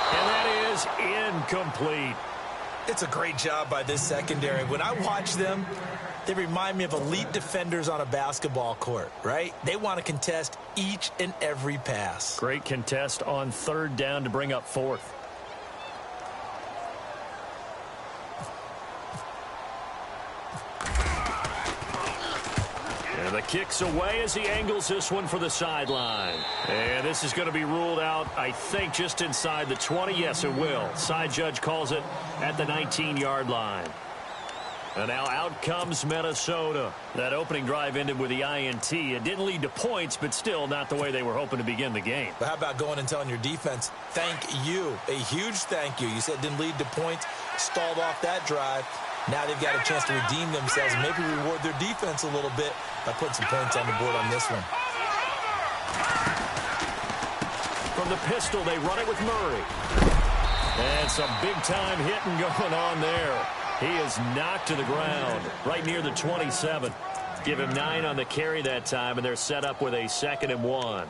And that is incomplete. It's a great job by this secondary. When I watch them, they remind me of elite defenders on a basketball court, right? They want to contest each and every pass. Great contest on 3rd down to bring up 4th. And the kick's away as he angles this one for the sideline. And this is going to be ruled out, I think, just inside the 20. Yes, it will. Side judge calls it at the 19-yard line. And now out comes Minnesota. That opening drive ended with the INT. It didn't lead to points, but still not the way they were hoping to begin the game. But how about going and telling your defense, thank you, a huge thank you. You said it didn't lead to points, stalled off that drive. Now they've got a chance to redeem themselves and maybe reward their defense a little bit by putting some points on the board on this one. From the pistol, they run it with Murray. And some big-time hitting going on there. He is knocked to the ground right near the 27. Give him 9 on the carry that time, and they're set up with a 2nd and 1.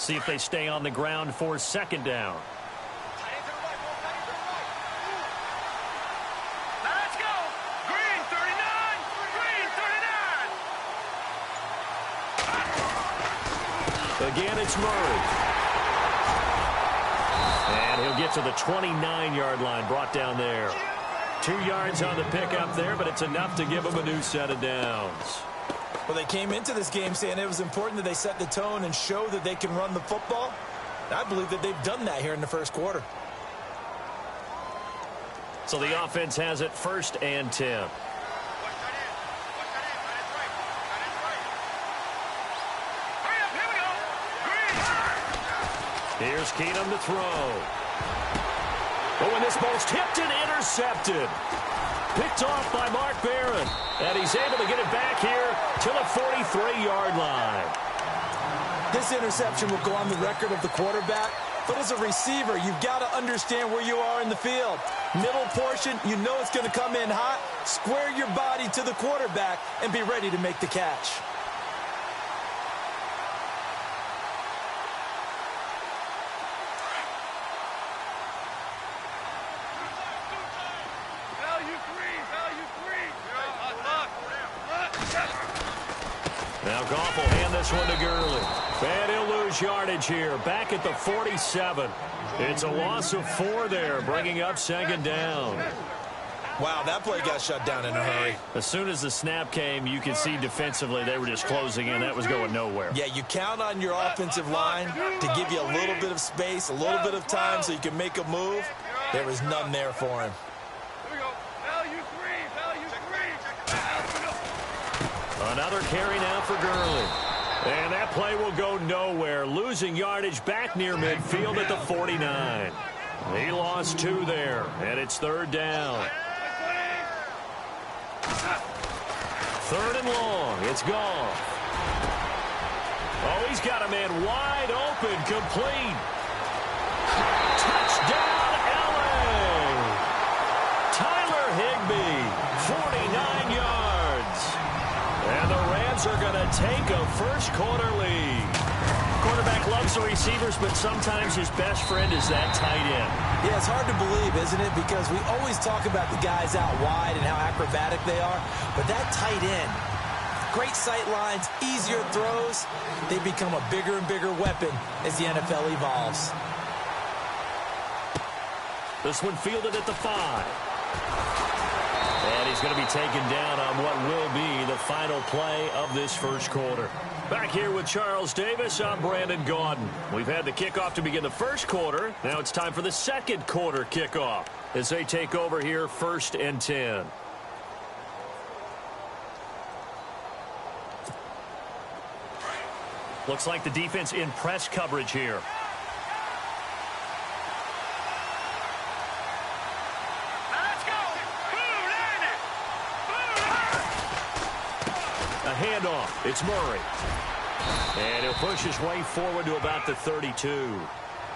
See if they stay on the ground for second down. Let's go! Green 39! Green 39! Again, it's Murray. And he'll get to the 29-yard line, brought down there. 2 yards on the pickup there, but it's enough to give them a new set of downs. Well, they came into this game saying it was important that they set the tone and show that they can run the football. I believe that they've done that here in the first quarter. So the offense has it 1st and 10. Here's Keenum to throw. Oh, and this ball's tipped and intercepted. Picked off by Mark Barron. And he's able to get it back here to the 43-yard line. This interception will go on the record of the quarterback. But as a receiver, you've got to understand where you are in the field. Middle portion, you know it's going to come in hot. Square your body to the quarterback and be ready to make the catch. Now Goff will hand this one to Gurley. And he'll lose yardage here. Back at the 47. It's a loss of 4 there, bringing up second down. Wow, that play got shut down in a hurry. As soon as the snap came, you could see defensively they were just closing in. That was going nowhere. Yeah, you count on your offensive line to give you a little bit of space, a little bit of time so you can make a move. There was none there for him. Another carry now for Gurley. And that play will go nowhere. Losing yardage back near midfield at the 49. He lost 2 there, and it's 3rd down. 3rd and long. It's Goff. Oh, he's got a man wide open, complete. Touchdown, LA! Tyler Higbee, 49 yards. And the Rams are going to take a first-quarter lead. Quarterback loves the receivers, but sometimes his best friend is that tight end. Yeah, it's hard to believe, isn't it? Because we always talk about the guys out wide and how acrobatic they are. But that tight end, great sight lines, easier throws, they become a bigger and bigger weapon as the NFL evolves. This one fielded at the 5. And he's going to be taken down on what will be the final play of this first quarter. Back here with Charles Davis, I'm Brandon Gaudin. We've had the kickoff to begin the first quarter. Now it's time for the second quarter kickoff as they take over here 1st and 10. Looks like the defense in press coverage here. Handoff. It's Murray. And he'll push his way forward to about the 32.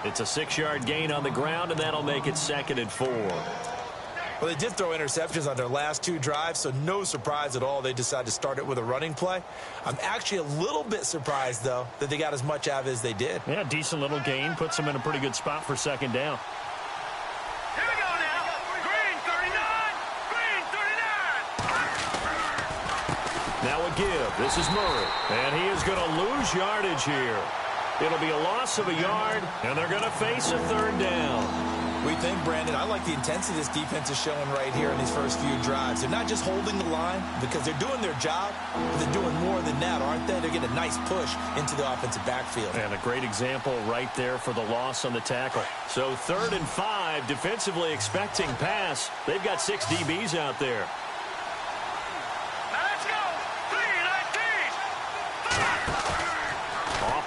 It's a 6-yard gain on the ground, and that'll make it 2nd and 4. Well, they did throw interceptions on their last 2 drives, so no surprise at all they decided to start it with a running play. I'm actually a little bit surprised, though, that they got as much out of it as they did. Yeah, decent little gain. Puts them in a pretty good spot for second down. Now a give. This is Murray. And he is going to lose yardage here. It'll be a loss of a yard, and they're going to face a 3rd down. We think, Brandon, I like the intensity this defense is showing right here in these first few drives. They're not just holding the line because they're doing their job, but they're doing more than that, aren't they? They're getting a nice push into the offensive backfield. And a great example right there for the loss on the tackle. So 3rd and 5, defensively expecting pass. They've got 6 DBs out there.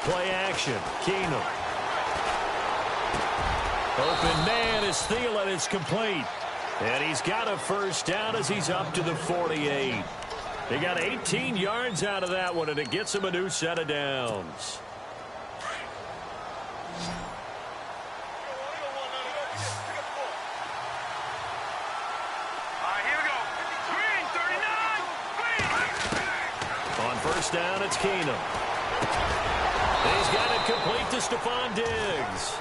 Play action. Keenum. Open man is Thielen. It's complete. And he's got a first down as he's up to the 48. They got 18 yards out of that one, and it gets him a new set of downs. Here we go. Green 39. Green. On first down, it's Keenum. He's got it complete to Stephon Diggs.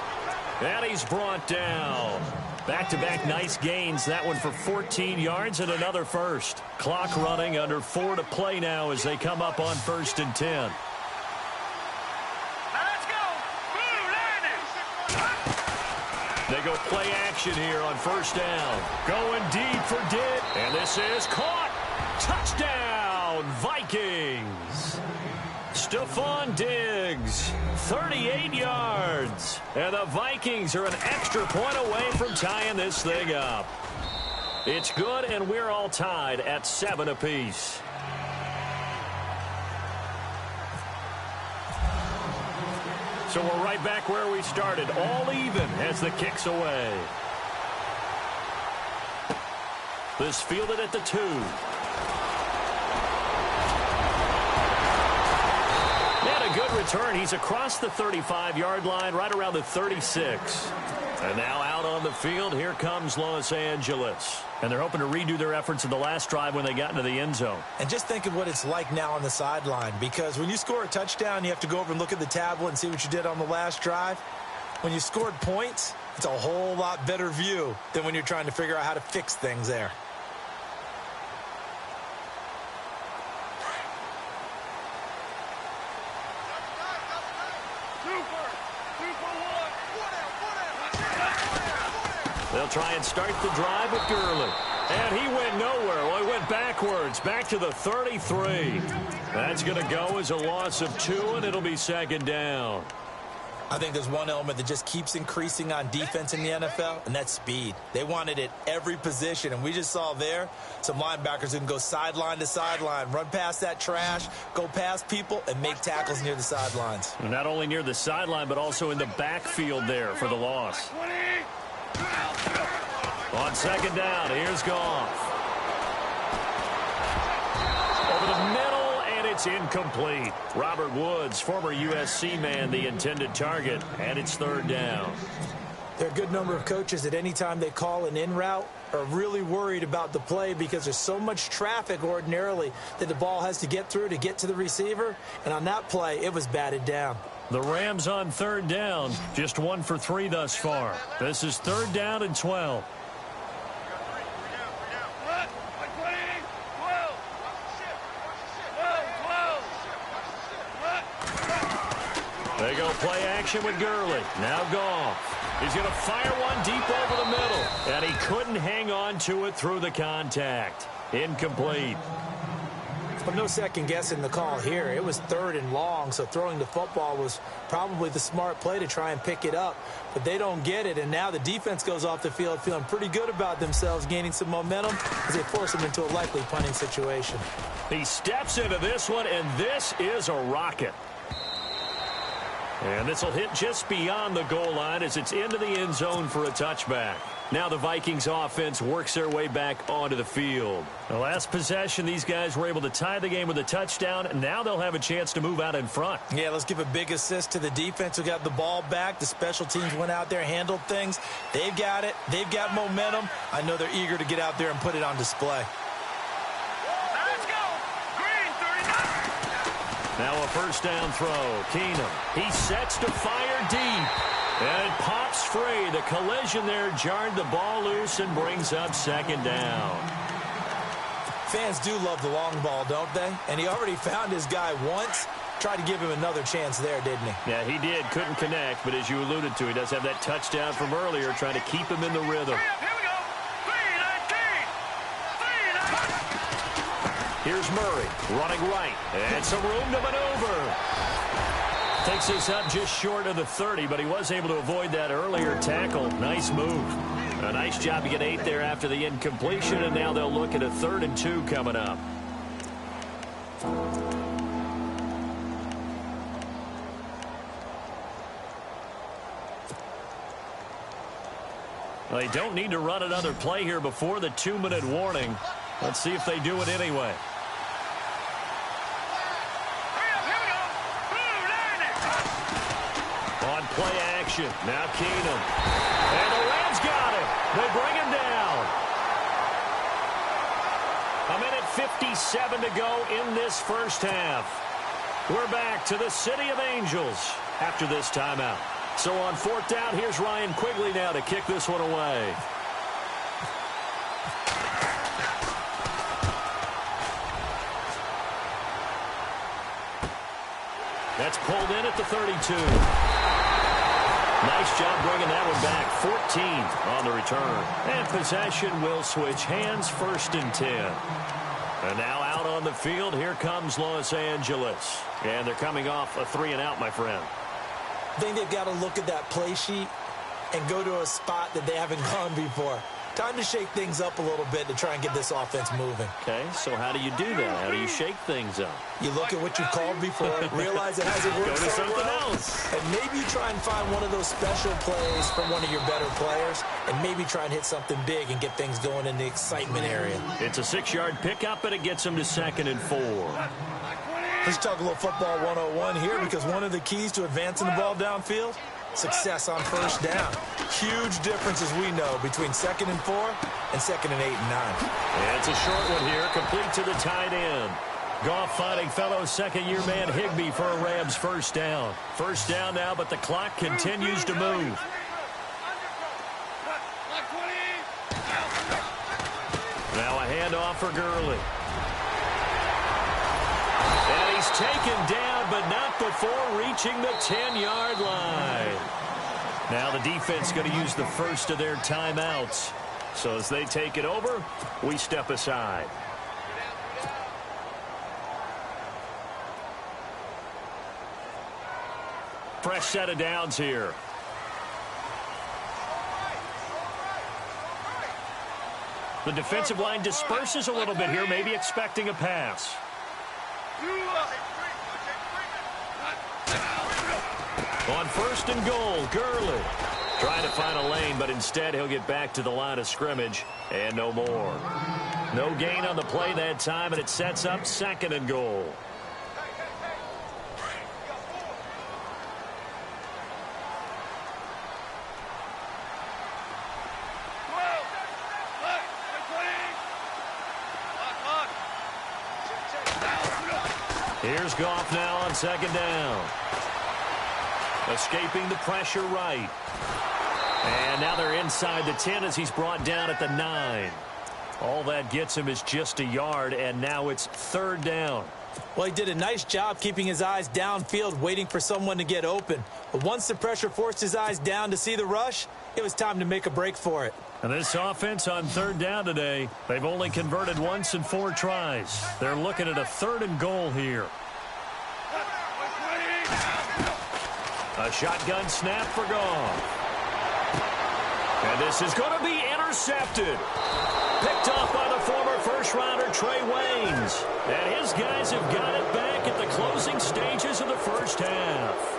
And he's brought down. Back-to-back nice gains. That one for 14 yards and another first. Clock running, under 4 to play now as they come up on 1st and 10. They go play action here on 1st down. Going deep for Diggs. And this is caught. Touchdown, Vikings. Stephon Diggs, 38 yards. And the Vikings are an extra point away from tying this thing up. It's good, and we're all tied at 7 apiece. So we're right back where we started, all even as the kick's away. This fielded at the 2. And a good return. He's across the 35-yard line, right around the 36. And now out on the field, here comes Los Angeles. And they're hoping to redo their efforts in the last drive when they got into the end zone. And just think of what it's like now on the sideline, because when you score a touchdown, you have to go over and look at the tablet and see what you did on the last drive. When you scored points, it's a whole lot better view than when you're trying to figure out how to fix things there. They'll try and start the drive with Gurley. And he went nowhere. Well, he went backwards, back to the 33. That's going to go as a loss of 2, and it'll be 2nd down. I think there's one element that just keeps increasing on defense in the NFL, and that's speed. They want it at every position, and we just saw there some linebackers who can go sideline to sideline, run past that trash, go past people, and make tackles near the sidelines. Not only near the sideline, but also in the backfield there for the loss. On 2nd down, here's Goff. Over the middle, and it's incomplete. Robert Woods, former USC man, the intended target, and it's 3rd down. There are a good number of coaches that any time they call an in route are really worried about the play because there's so much traffic ordinarily that the ball has to get through to get to the receiver. And on that play, it was batted down. The Rams on 3rd down, just 1 for 3 thus far. This is 3rd down and 12. They go play action with Gurley. Now Goff. He's going to fire one deep over the middle. And he couldn't hang on to it through the contact. Incomplete. But no second guessing the call here. It was 3rd and long, so throwing the football was probably the smart play to try and pick it up. But they don't get it, and now the defense goes off the field feeling pretty good about themselves, gaining some momentum as they force them into a likely punting situation. He steps into this one, and this is a rocket. And this will hit just beyond the goal line as it's into the end zone for a touchback. Now the Vikings offense works their way back onto the field. The last possession, these guys were able to tie the game with a touchdown, and now they'll have a chance to move out in front. Yeah, let's give a big assist to the defense who got the ball back. The special teams went out there, handled things. They've got it. They've got momentum. I know they're eager to get out there and put it on display. Now a 1st down throw. Keenum. He sets to fire deep. And it pops free. The collision there jarred the ball loose and brings up 2nd down. Fans do love the long ball, don't they? And he already found his guy once. Tried to give him another chance there, didn't he? Yeah, he did. Couldn't connect. But as you alluded to, he does have that touchdown from earlier, trying to keep him in the rhythm. Here's Murray running right. And some room to maneuver. Takes this up just short of the 30, but he was able to avoid that earlier tackle. Nice move. A nice job to get 8 there after the incompletion, and now they'll look at a 3rd and 2 coming up. Well, they don't need to run another play here before the 2-minute warning. Let's see if they do it anyway. On play action. Now Keenum. And the Rams got it. They bring him down. 1:57 to go in this 1st half. We're back to the City of Angels after this timeout. So on 4th down, here's Ryan Quigley now to kick this one away. That's pulled in at the 32. Nice job bringing that one back. 14 on the return. And possession will switch hands, 1st and 10. And now out on the field, here comes Los Angeles. And they're coming off a 3-and-out, my friend. I think they've got to look at that play sheet and go to a spot that they haven't gone before. Time to shake things up a little bit to try and get this offense moving. Okay, so how do you do that? How do you shake things up? You look at what you've called before, realize it hasn't worked Go to so something well, else. and maybe you try and find one of those special plays from one of your better players, and maybe try and hit something big and get things going in the excitement area. It's a 6-yard pickup, and it gets them to 2nd and 4. Let's talk a little football 101 here, because one of the keys to advancing the ball downfield, success on 1st down. Huge difference, as we know, between 2nd and 4 and 2nd and 8 and 9. And it's a short one here, complete to the tight end. Goff finding fellow 2nd-year man Higbee for a Rams 1st down. 1st down now, but the clock continues to move. Now a handoff for Gurley. And he's taken down, but not before reaching the 10-yard line. Now the defense going to use the first of their timeouts. So as they take it over, we step aside. Fresh set of downs here. The defensive line disperses a little bit here, maybe expecting a pass. On 1st and goal, Gurley trying to find a lane, but instead he'll get back to the line of scrimmage and no more. No gain on the play that time, and it sets up 2nd and goal. Here's Goff now on 2nd down. Escaping the pressure right. And now they're inside the 10 as he's brought down at the 9. All that gets him is just a yard, and now it's 3rd down. Well, he did a nice job keeping his eyes downfield, waiting for someone to get open. But once the pressure forced his eyes down to see the rush, it was time to make a break for it. And this offense on 3rd down today, they've only converted once in 4 tries. They're looking at a 3rd and goal here. A shotgun snap for Goff. And this is going to be intercepted. Picked off by the former first-rounder Trey Waynes. And his guys have got it back at the closing stages of the 1st half.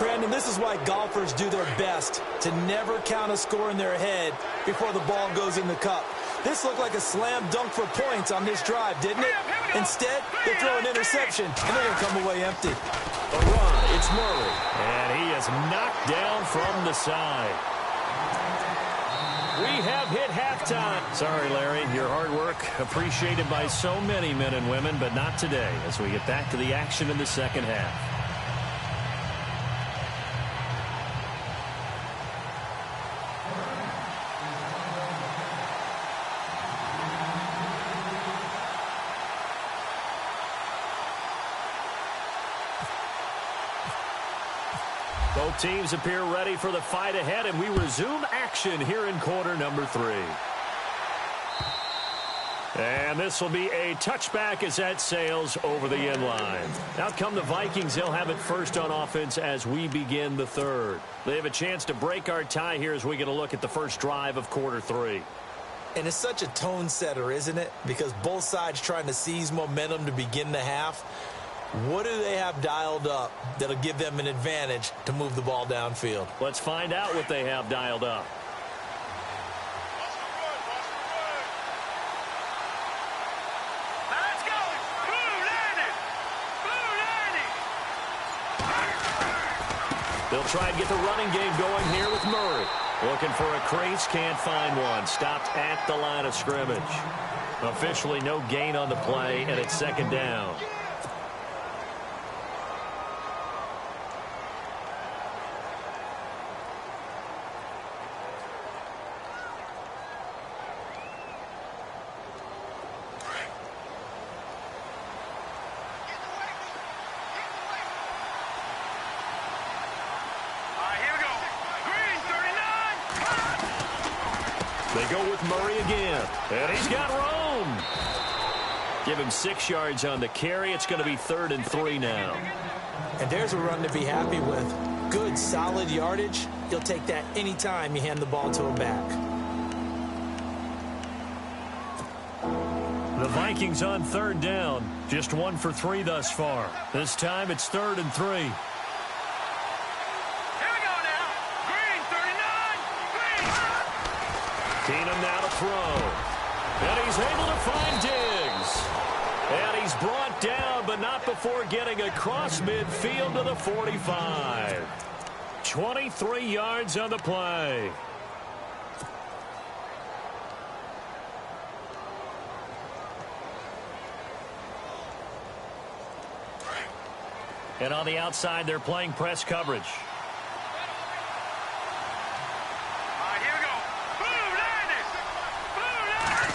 Brandon, this is why golfers do their best to never count a score in their head before the ball goes in the cup. This looked like a slam dunk for points on this drive, didn't it? Instead, they throw an interception, and they're going to come away empty. A run, it's Murray. And he is knocked down from the side. We have hit halftime. Sorry, Larry, your hard work appreciated by so many men and women, but not today as we get back to the action in the 2nd half. Both teams appear ready for the fight ahead, and we resume action here in quarter number 3. And this will be a touchback as that sails over the end line. Out come the Vikings. They'll have it first on offense as we begin the 3rd. They have a chance to break our tie here as we get a look at the first drive of quarter 3. And it's such a tone setter, isn't it? Because both sides trying to seize momentum to begin the half. What do they have dialed up that'll give them an advantage to move the ball downfield? Let's find out what they have dialed up. Let's go! They'll try and get the running game going here with Murray. Looking for a crease, can't find one. Stopped at the line of scrimmage. Officially no gain on the play, and it's 2nd down. go with Murray again. And he's got room. Give him 6 yards on the carry. It's going to be 3rd and 3 now. And there's a run to be happy with. Good, solid yardage. You'll take that anytime you hand the ball to him back. The Vikings on 3rd down. Just 1 for 3 thus far. This time it's 3rd and 3. Here we go now. Green, 39. Green. Keenum now to throw. And he's able to find Diggs. And he's brought down, but not before getting across midfield to the 45. 23 yards on the play. And on the outside, they're playing press coverage. Here we go. Boom, Landis. Boom, Landis.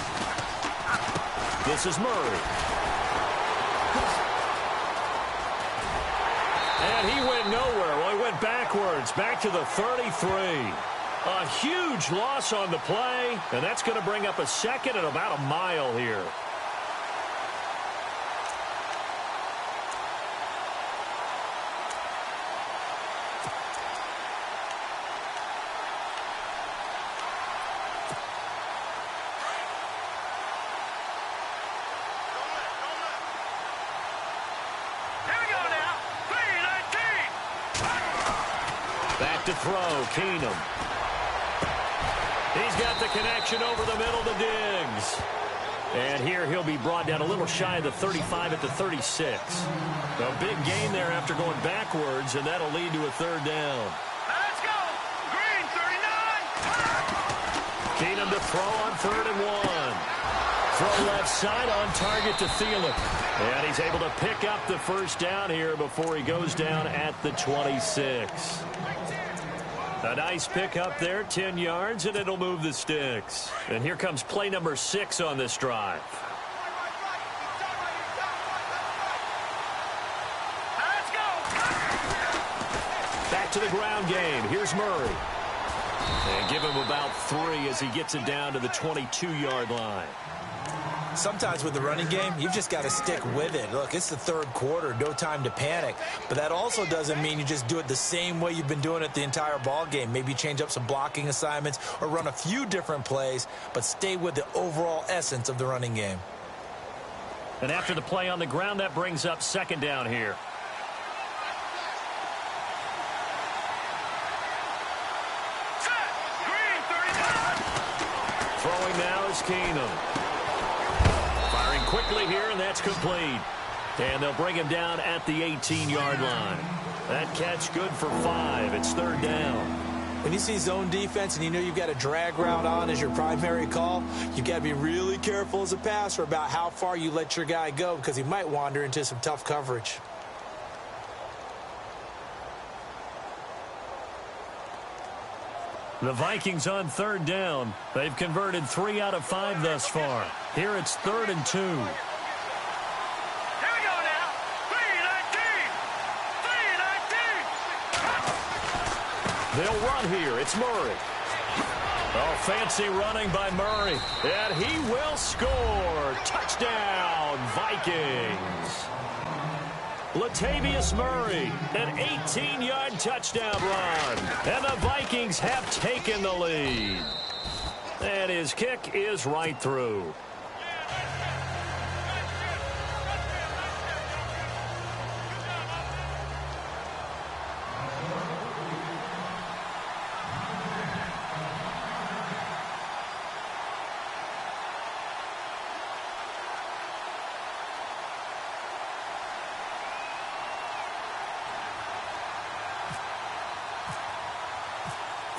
This is Murray. And he went nowhere. Well, he went backwards, back to the 33. A huge loss on the play, and that's going to bring up a 2nd and about a mile here. To throw, Keenum. He's got the connection over the middle to Diggs. And here he'll be brought down a little shy of the 35 at the 36. A big gain there after going backwards, and that'll lead to a 3rd down. Let's go. Green, 39. Keenum to throw on 3rd and 1. Throw left side on target to Thielen. And he's able to pick up the 1st down here before he goes down at the 26. A nice pick up there, 10 yards, and it'll move the sticks. And here comes play number 6 on this drive. Let's go. Back to the ground game. Here's Murray. And give him about 3 as he gets it down to the 22-yard line. Sometimes with the running game, you've just got to stick with it. Look, it's the 3rd quarter, no time to panic. But that also doesn't mean you just do it the same way you've been doing it the entire ball game. Maybe change up some blocking assignments or run a few different plays, but stay with the overall essence of the running game. And after the play on the ground, that brings up 2nd down here. Set. Green, 39. Throwing now is Keenum. Firing quickly here, and that's complete. And they'll bring him down at the 18-yard line. That catch good for 5. It's 3rd down. When you see zone defense and you know you've got a drag route on as your primary call, you've got to be really careful as a passer about how far you let your guy go because he might wander into some tough coverage. The Vikings on 3rd down. They've converted 3 out of 5 thus far. Here it's 3rd and 2. Here we go now. 3-19. 3-19. They'll run here. It's Murray. Oh, fancy running by Murray. And he will score. Touchdown, Vikings. Latavius Murray, an 18-yard touchdown run. And the Vikings have taken the lead. And his kick is right through.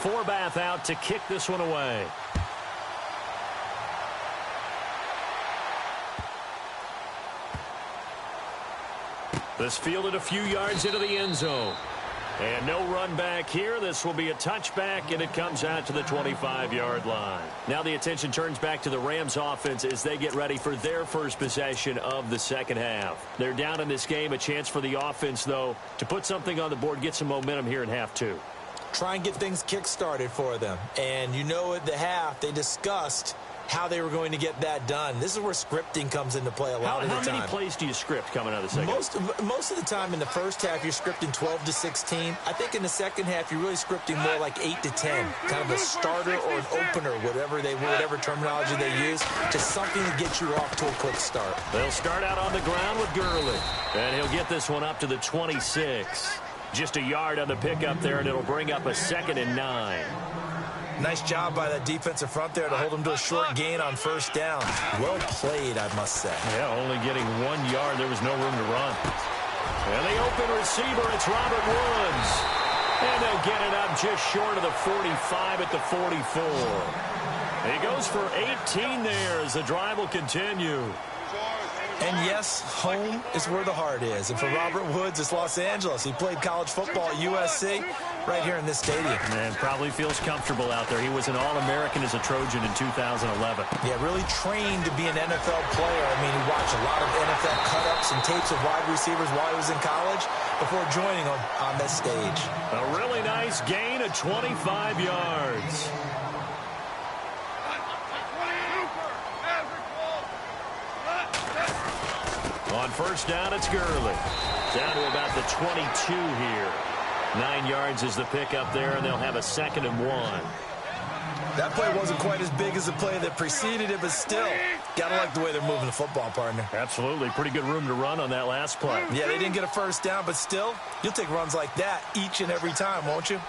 Forbath out to kick this one away. This fielded a few yards into the end zone. And no run back here. This will be a touchback, and it comes out to the 25-yard line. Now the attention turns back to the Rams offense as they get ready for their first possession of the 2nd half. They're down in this game. A chance for the offense, though, to put something on the board, get some momentum here in half 2. try and get things kick-started for them. And you know at the half, they discussed how they were going to get that done. This is where scripting comes into play a lot of the time. How many plays do you script coming out of the second? Most of the time in the first half, you're scripting 12 to 16. I think in the second half, you're really scripting more like 8 to 10. Kind of a starter or an opener, whatever terminology they use, just something to get you off to a quick start. They'll start out on the ground with Gurley. And he'll get this one up to the 26. Just a yard on the pickup there, and it'll bring up a 2nd and 9. Nice job by that defensive front there to hold him to a short gain on first down. Well played, I must say. Yeah, only getting 1 yard. There was no room to run. And the open receiver, it's Robert Woods. And they'll get it up just short of the 45 at the 44. He goes for 18 there as the drive will continue. And yes, home is where the heart is. And for Robert Woods, it's Los Angeles. He played college football at USC right here in this stadium. And probably feels comfortable out there. He was an All-American as a Trojan in 2011. Yeah, really trained to be an NFL player. I mean, he watched a lot of NFL cut-ups and tapes of wide receivers while he was in college before joining on this stage. A really nice gain of 25 yards. On first down, it's Gurley. Down to about the 22 here. 9 yards is the pickup there, and they'll have a 2nd and 1. That play wasn't quite as big as the play that preceded it, but still, gotta like the way they're moving the football, partner. Absolutely. Pretty good room to run on that last play. Yeah, they didn't get a first down, but still, you'll take runs like that each and every time, won't you?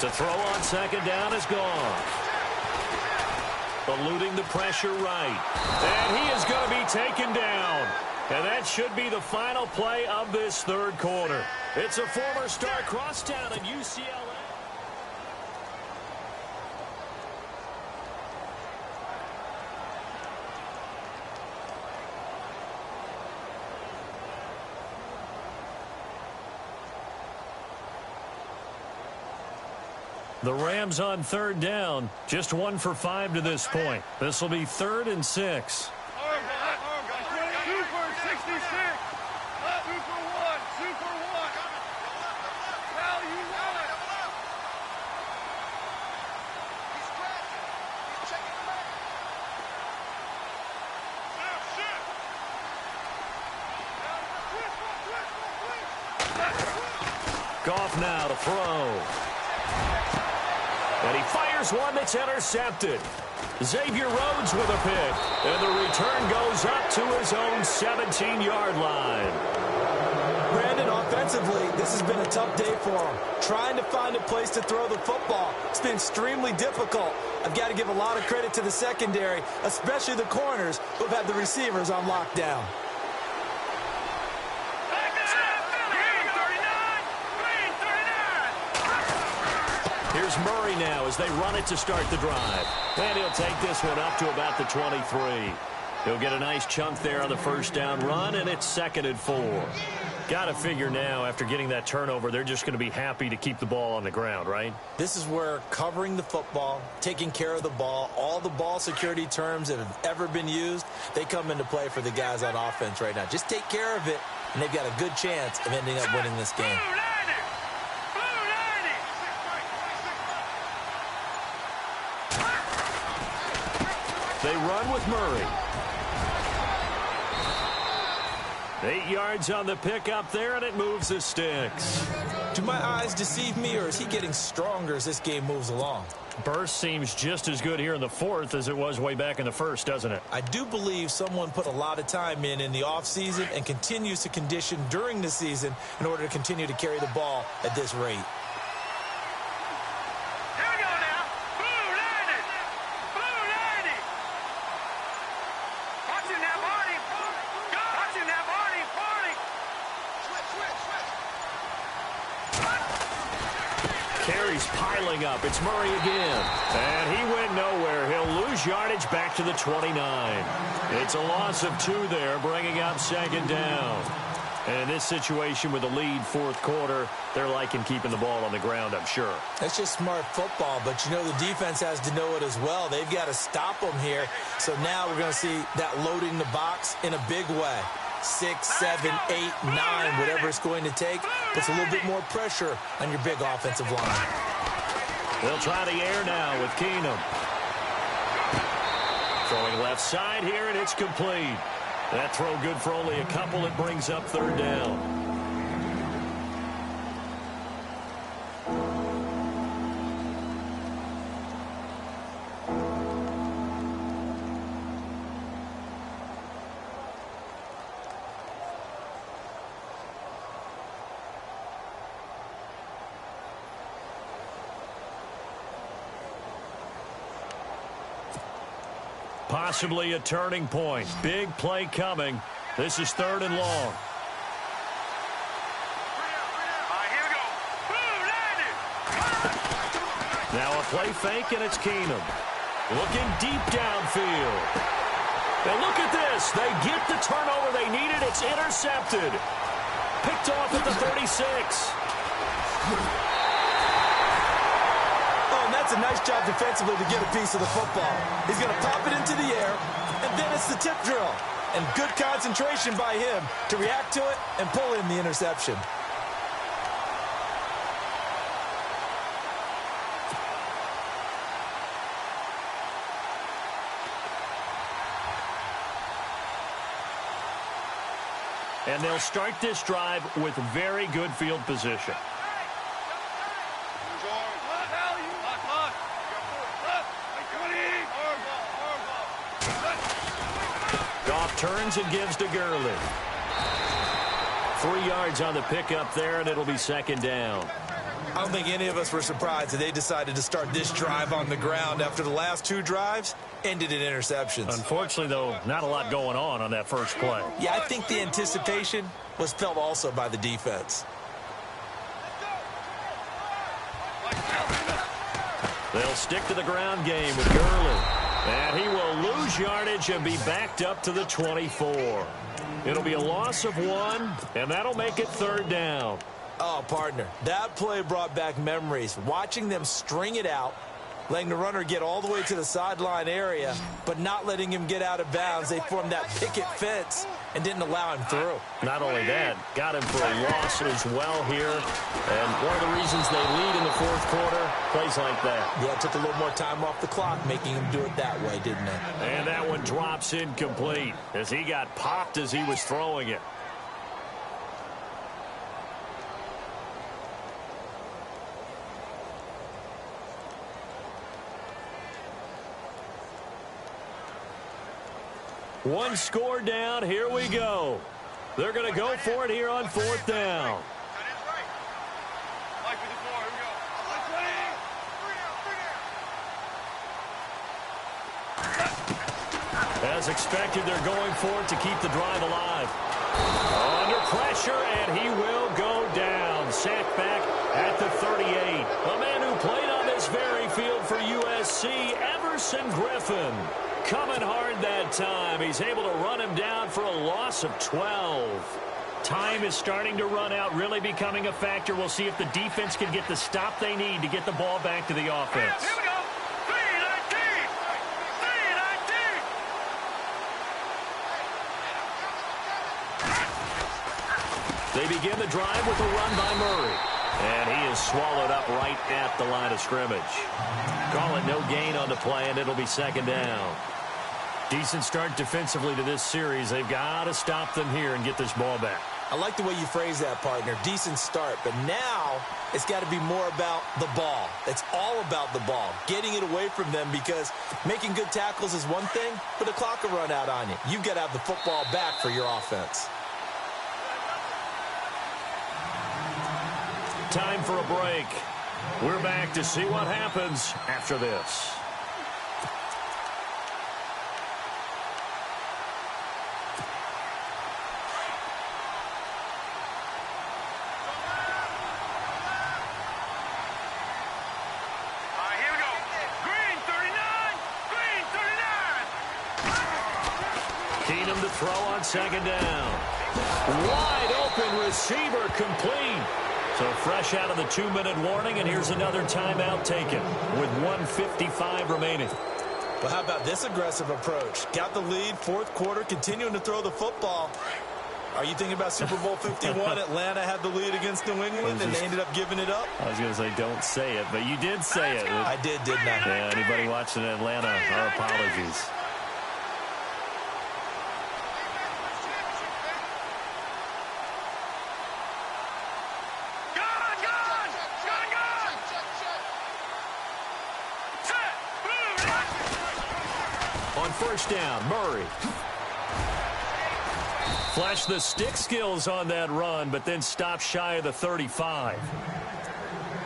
To throw on 2nd down is gone. Eluding the pressure right. And he is going to be taken down. And that should be the final play of this third quarter. It's a former star crosstown at UCLA. The Rams on 3rd down, just 1 for 5 to this point. This will be 3rd and 6. Goff now to throw. And he fires one that's intercepted. Xavier Rhodes with a pick. And the return goes up to his own 17-yard line. Brandon, offensively, this has been a tough day for him. Trying to find a place to throw the football. It's been extremely difficult. I've got to give a lot of credit to the secondary, especially the corners who've had the receivers on lockdown. Here's Murray now as they run it to start the drive. And he'll take this one up to about the 23. He'll get a nice chunk there on the first down run, and it's 2nd and 4. Got to figure now, after getting that turnover, they're just going to be happy to keep the ball on the ground, right? This is where covering the football, taking care of the ball, all the ball security terms that have ever been used, they come into play for the guys on offense right now. Just take care of it, and they've got a good chance of ending up winning this game. They run with Murray. 8 yards on the pickup there, and it moves the sticks. Do my eyes deceive me, or is he getting stronger as this game moves along? Burst seems just as good here in the 4th as it was way back in the 1st, doesn't it? I do believe someone put a lot of time in the offseason and continues to condition during the season in order to continue to carry the ball at this rate. Carries piling up. It's Murray again. And he went nowhere. He'll lose yardage back to the 29. It's a loss of 2 there, bringing up 2nd down. And in this situation with the lead 4th quarter, they're liking keeping the ball on the ground, I'm sure. That's just smart football, but you know the defense has to know it as well. They've got to stop them here. So now we're going to see that loading the box in a big way. 6, 7, 8, 9, whatever it's going to take, puts a little bit more pressure on your big offensive line. They'll try the air now with Keenum. Throwing left side here, and it's complete. That throw good for only a couple. It brings up third down. Possibly a turning point. Big play coming. This is third and long. Now a play fake, and it's Keenum. Looking deep downfield. And look at this. They get the turnover they needed. It's intercepted. Picked off at the 36. That's a nice job defensively to get a piece of the football. He's going to pop it into the air, and then it's the tip drill. And good concentration by him to react to it and pull in the interception. And they'll start this drive with very good field position. Turns and gives to Gurley. 3 yards on the pickup there, and it'll be second down. I don't think any of us were surprised that they decided to start this drive on the ground after the last 2 drives ended in interceptions. Unfortunately, though, not a lot going on that first play. Yeah, I think the anticipation was felt also by the defense. They'll stick to the ground game with Gurley. And he will lose yardage and be backed up to the 24. It'll be a loss of 1, and that'll make it third down. Oh, partner, that play brought back memories. Watching them string it out, letting the runner get all the way to the sideline area, but not letting him get out of bounds. They formed that picket fence and didn't allow him through. Not only that, got him for a loss as well here. And one of the reasons they lead in the fourth quarter, plays like that. Yeah, it took a little more time off the clock, making him do it that way, didn't it? And that one drops incomplete as he got popped as he was throwing it. One score down. Here we go. They're going to go for it here on fourth down. As expected, they're going for it to keep the drive alive. Under pressure, and he will go down. Sacked back at the 38. A man who played on this very field for USC, Everson Griffin. Coming hard that time. He's able to run him down for a loss of 12. Time is starting to run out, really becoming a factor. We'll see if the defense can get the stop they need to get the ball back to the offense. Here we go. 3-19. 3-19. They begin the drive with a run by Murray. And he is swallowed up right at the line of scrimmage. Call it no gain on the play, and it'll be second down. Decent start defensively to this series. They've got to stop them here and get this ball back. I like the way you phrase that, partner. Decent start. But now it's got to be more about the ball. It's all about the ball. Getting it away from them, because making good tackles is one thing, but the clock will run out on you. You've got to have the football back for your offense. Time for a break. We're back to see what happens after this. Keenum to throw on second down. Wide open receiver, complete. So fresh out of the 2-minute warning, and here's another timeout taken with 1:55 remaining. Well, how about this aggressive approach? Got the lead, fourth quarter, continuing to throw the football. Are you thinking about Super Bowl 51? Atlanta had the lead against New England, and they ended up giving it up? I was going to say, don't say it, but you did say it. I didn't I? Yeah, anybody watching Atlanta, our apologies. On first down, Murray. Flashed the stick skills on that run, but then stopped shy of the 35.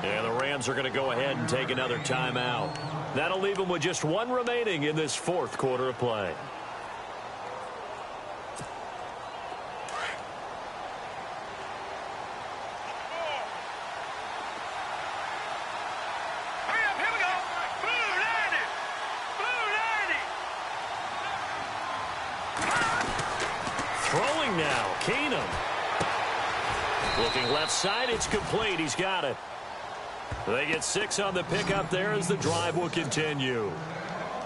And the Rams are going to go ahead and take another timeout. That'll leave them with just one remaining in this fourth quarter of play. Throwing now, Keenum. Looking left side, it's complete. He's got it. They get 6 on the pickup there as the drive will continue.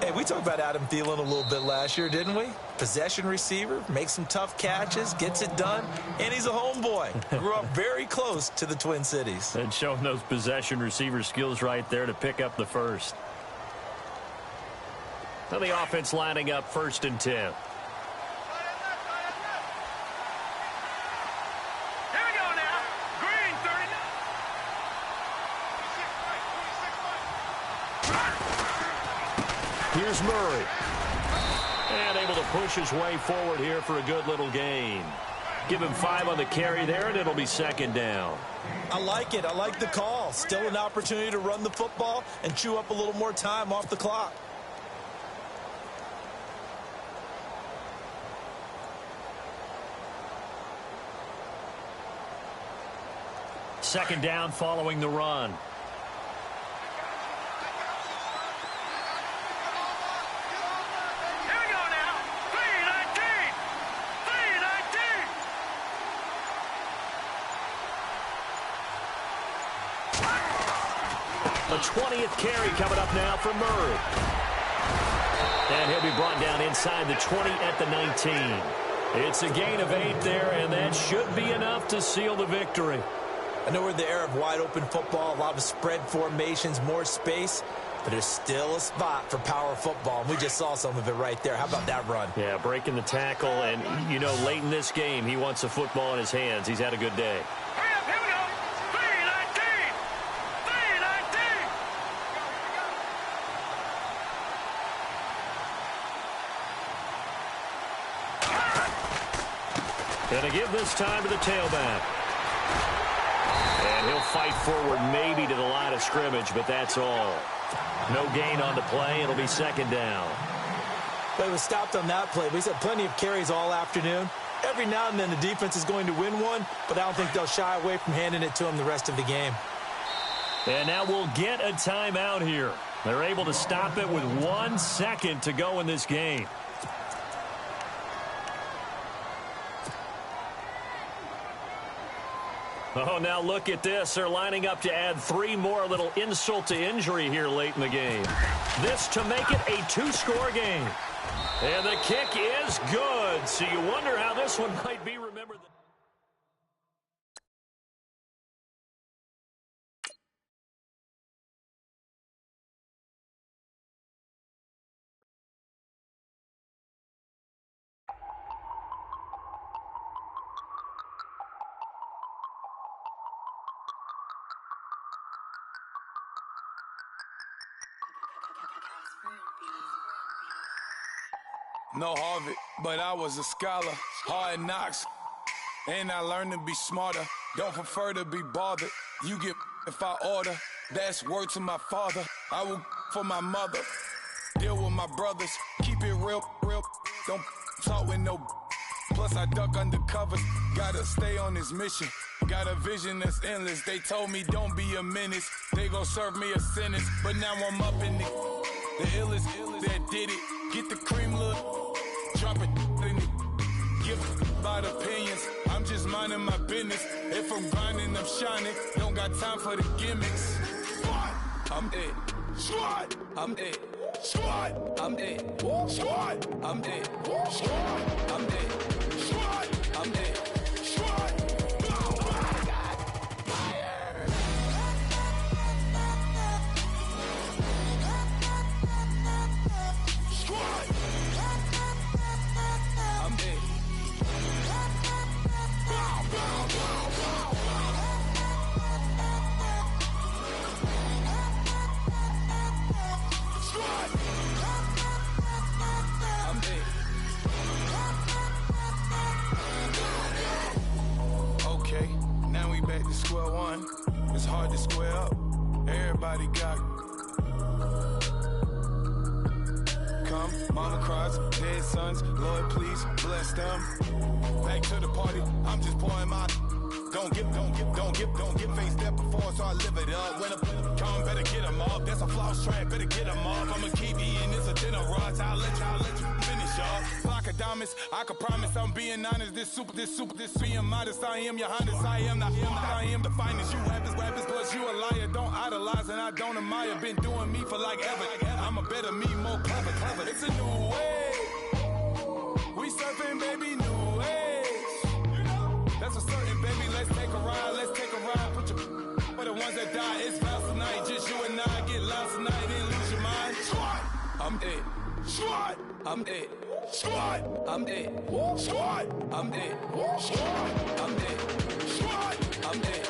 Hey, we talked about Adam Thielen a little bit last year, didn't we? Possession receiver, makes some tough catches, gets it done, and he's a homeboy. Grew up very close to the Twin Cities. And showing those possession receiver skills right there to pick up the first. So the offense lining up 1st and 10. Here's Murray. And able to push his way forward here for a good little gain. Give him 5 on the carry there, and it'll be 2nd down. I like it. I like the call. Still an opportunity to run the football and chew up a little more time off the clock. Second down following the run. The 20th carry coming up now for Murray. And he'll be brought down inside the 20 at the 19. It's a gain of 8 there, and that should be enough to seal the victory. I know we're in the era of wide-open football, a lot of spread formations, more space, but there's still a spot for power football, and we just saw some of it right there. How about that run? Yeah, breaking the tackle, and, you know, late in this game, he wants the football in his hands. He's had a good day. And to give this time to the tailback. And he'll fight forward maybe to the line of scrimmage, but that's all. No gain on the play. It'll be 2nd down. But he was stopped on that play. We've had plenty of carries all afternoon. Every now and then the defense is going to win one, but I don't think they'll shy away from handing it to him the rest of the game. And now we'll get a timeout here. They're able to stop it with 1 second to go in this game. Oh, now look at this. They're lining up to add 3 more, a little insult to injury here late in the game. This to make it a 2-score game. And the kick is good. So you wonder how this one might be remembered. No Harvard, but I was a scholar. Hard knocks, and I learned to be smarter. Don't prefer to be bothered. You get if I order. That's word to my father. I will for my mother. Deal with my brothers. Keep it real. Don't talk with no. Plus I duck undercovers. Gotta stay on this mission. Got a vision that's endless. They told me don't be a menace. They gon' serve me a sentence. But now I'm up in the illest that did it. Get the cream look. Drop it in it. Give about opinions. I'm just minding my business. If I'm grinding, I'm shining. Don't got time for the gimmicks. Squad, I'm dead. Squad, I'm dead. Squad, I'm dead. Squad, I'm dead. Squad, I'm dead. Squad, I'm dead. hard to square up. Everybody got come, mama cries, dead sons, Lord please bless them. Back to the party, I'm just pouring my. Don't get face that before, so I live it up. When a come, better get them up. That's a floss track, better get them up. I'ma keep eating, it's a dinner rush. I'll let you finish up. Flock of diamonds, I can promise I'm being honest. This being modest. I am your highness, I am the finest. You rappers, plus you a liar. Don't idolize and I don't admire. Been doing me for like ever. I'm a better me, more clever. It's a new way. We surfing, baby, new age. That's a certain, baby. Let's take a ride. Put your for the ones that die. It's vows tonight. Just you and I get lost tonight. Then lose your mind. I'm it. I'm it. I'm it. I'm it. I'm it. I'm it.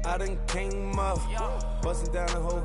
I done came up, bustin' down the whole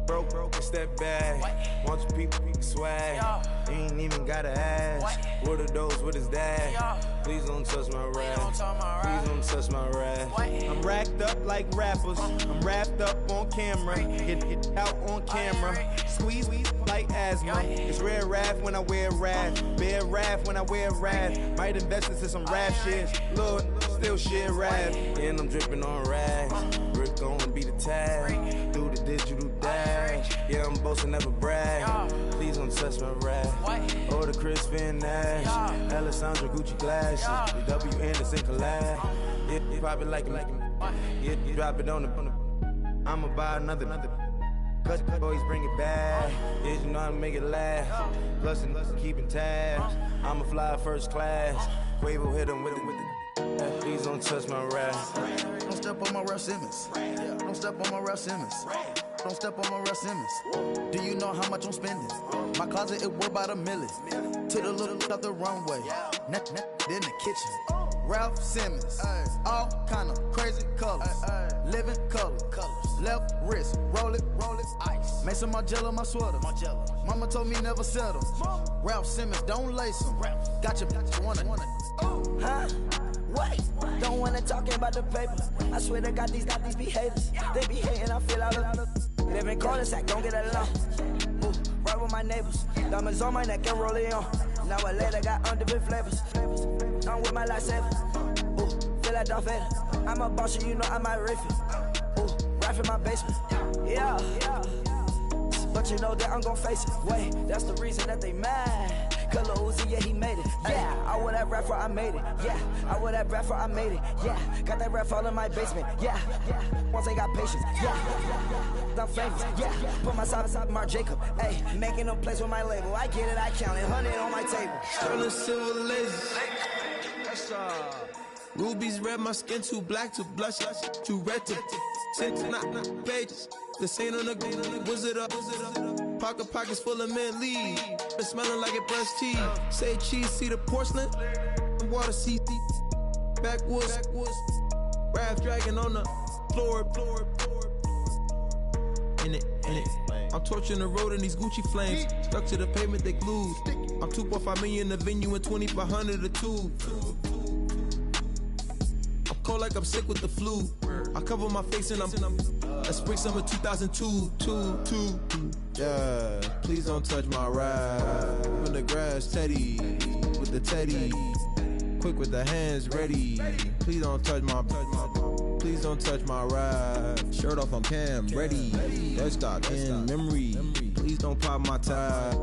broke, step back. Want your people swag, you ain't even gotta ask. What are those, what is that? Please don't touch my rap, please don't touch my rap. I'm racked up like rappers, I'm wrapped up on camera. Get out on camera, squeeze like asthma. It's rare wrath when I wear wrath, bare wrath when I wear wrath. Might invest into some rap shit, Lord, still shit rap. And I'm dripping on rags, Rick gonna be the tag. Do the digital dash, yeah, I'm boasting, never brag. Please don't touch my rap, or the Chris Finn Nash, Alessandra Gucci glasses, the W Anderson collab. Yeah, you pop it like it, yeah, you drop it on the. I'ma buy another. Cut, boys bring it back. Yeah, you know how to make it laugh. Plus and keeping tabs. I'ma fly first class. Quavo hit him with it. Please don't touch my rap. Don't step on my Ralph Simmons. Don't step on my Ralph Simmons. Don't step on my Ralph Simmons. Do you know how much I'm spending? My closet, it worth about $1 million. To the little up the runway. Then the kitchen. Ralph Simmons. All kind of crazy colors. Living colors. Left wrist, roll it, ice. Made some Margiela, my sweater. Mama told me never settle. Ralph Simmons, don't lace them. Got your wanna. Huh? What? Don't wanna talk about the paper. I swear to God, these behaviors. They be hating, I feel out of live in cul-de-sac, don't get along. Ooh, right with my neighbors. Diamonds on my neck and roll it on. Now I later got undefeated flavors. I'm with my lifesaver. Ooh, feel like Darth Vader. I'm a boss, you know I'm a riff. Ooh, right in my basement. Yeah. But you know that I'm gon' face it. Wait, that's the reason that they mad. Color Uzi, yeah, he made it. Yeah, I wear that rap for I made it. Yeah, I wear that rap for I made it. Yeah, got that rap all in my basement. Yeah, once I got patience. Yeah, I'm famous. Yeah, put my side beside Mark Jacob. Hey, making no place with my label. I get it, I count it. 100 on my table. Sterling silver lasers. Rubies red, my skin too black to blush, too red to six, not pages. This ain't on the wizard up. Pockets full of mint leaves. Been smelling like it brushed teeth. Say cheese, see the porcelain. Water, see backwoods. Wrath dragging on the floor. In it. I'm torching the road in these Gucci flames. Stuck to the pavement, they glued. I'm 2.5 million the venue and 2,500 a tube. cold like I'm sick with the flu. I cover my face and I'm a spring summer 2002. Yeah, please don't touch my ride. From the grass, Teddy, with the Teddy. Quick with the hands ready. Please don't touch my ride. Shirt off on cam, ready. Dead stock in memory. Please don't pop my tie.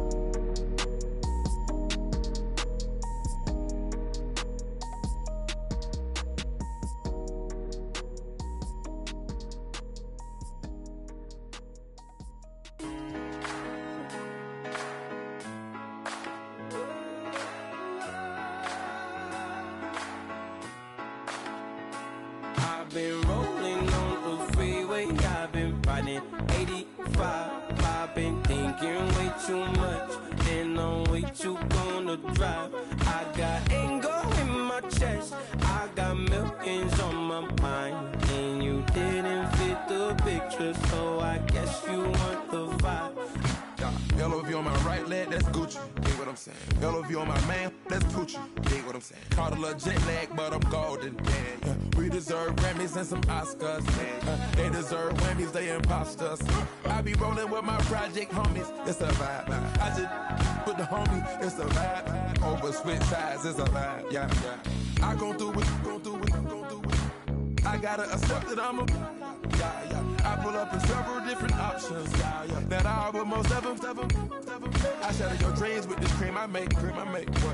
I've been rolling on the freeway, I've been riding 85. I've been thinking way too much, and I'm way too gonna drive. I got anger in my chest, I got millions on my mind, and you didn't fit the picture, so I guess you want the vibe. LOV on my right leg, that's Gucci. Dig what I'm saying. LOV on my man, that's Gucci. Dig what I'm saying. Caught a little jet lag, but I'm golden. Yeah. We deserve Grammys and some Oscars. They deserve Whammies, they imposters. I be rolling with my project homies. It's a vibe. I just put the homie. It's a vibe. Over switch sides, it's a vibe. Yeah. I gon' do it. I gotta accept that I'm a. Yeah. I pull up in several different options. That I will most ever. I shatter your dreams with this cream I make.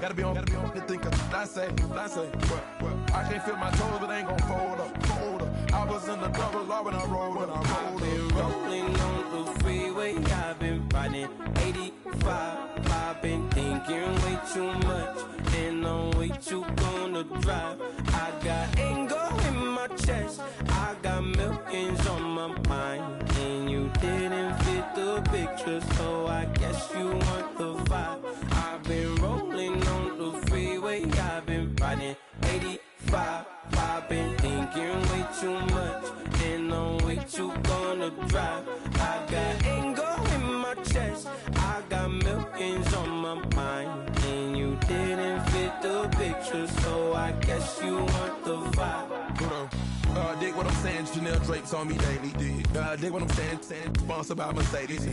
Gotta be on the thinker. I say. What? I can't feel my toes, but ain't gon' fold up. I was in the double law when I rolled up. I've been rolling on the freeway, I've been riding 85. I've been thinking way too much, and I'm way too gonna drive. I got anger in my chest, I got millions on my mind, and you didn't fit the picture, so I guess you want the vibe. I've been rolling on the freeway, I've been riding 85. I've been thinking way too much, and I'm way too gonna drive. I got anger in my chest, I got millions on my mind, and you didn't fit the picture, so I guess you want the vibe. Dig what I'm saying, Chanel drapes on me daily. Dig what I'm saying, sponsored by Mercedes.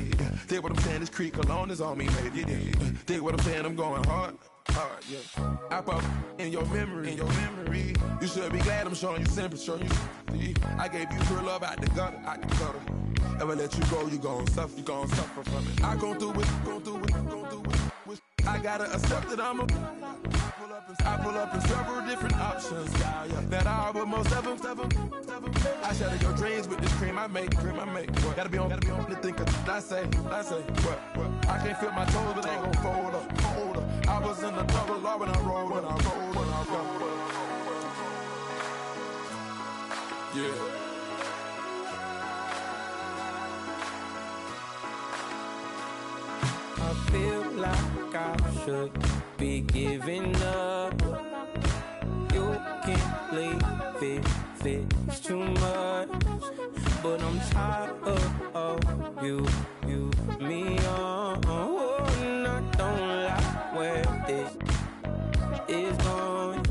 Dig what I'm saying, this Creek Cologne is on me, baby. Dig what I'm saying, I'm going hard, yeah. I pop in your memory. You should be glad I'm showing you sympathy. I gave you real love out the gutter. Ever let you go, you gon' suffer from it. I gon' do it. I gotta accept that I'm a. I pull up in several different options. That I will most ever. I shatter your dreams with this cream I make. Gotta be on the thinker. I say. What? I can't feel my toes, but ain't gon' fold up. I was in the double law when I rolled. Yeah. I feel like I should be giving up. You can't leave it's too much. But I'm tired of you, me on. And I don't like where this is going.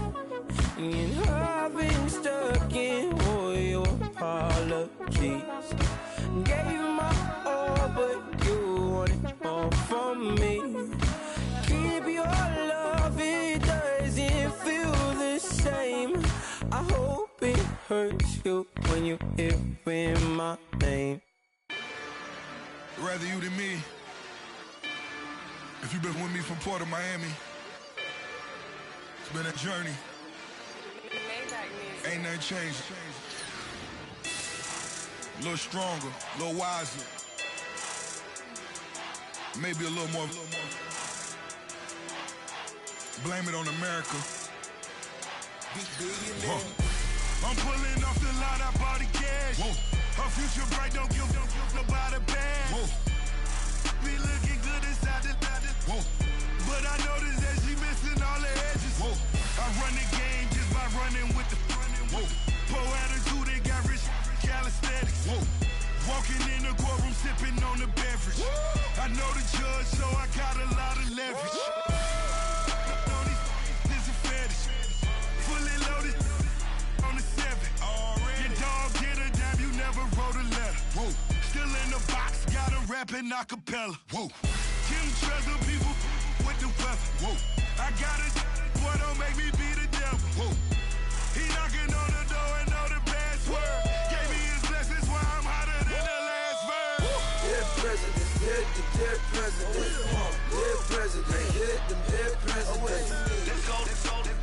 And I've been stuck in all your apologies. Gave my all, but you wanted more from me. Keep your love, it doesn't feel the same. I hope it hurts you when you hear my name. Rather you than me. If you've been with me from Port of Miami, it's been a journey. Ain't nothing changed. A little stronger, a little wiser. Maybe a little more. Blame it on America. I'm pulling off the lot, I bought the cash. Whoa. Her future bright, don't give nobody bad. Whoa. Be looking good inside the whoa. But I noticed that she missing all the edges. Whoa. I run the game just by running with the whoa. Poor attitude, they got rich calisthenics. Whoa. Walking in the courtroom, sipping on the beverage. Whoa. I know the judge, so I got a lot of leverage. This is fetish. Fully loaded on the 7. in acapella. Whoa. Kim Treasure people with the weapon. Whoa. I got it, boy, don't make me be the devil. Whoa. He knocking on the door and know the password. Gave me his blessings while I'm hotter than the last verse. Dead presidents, dead presidents. Dead presidents, dead presidents. Let's go,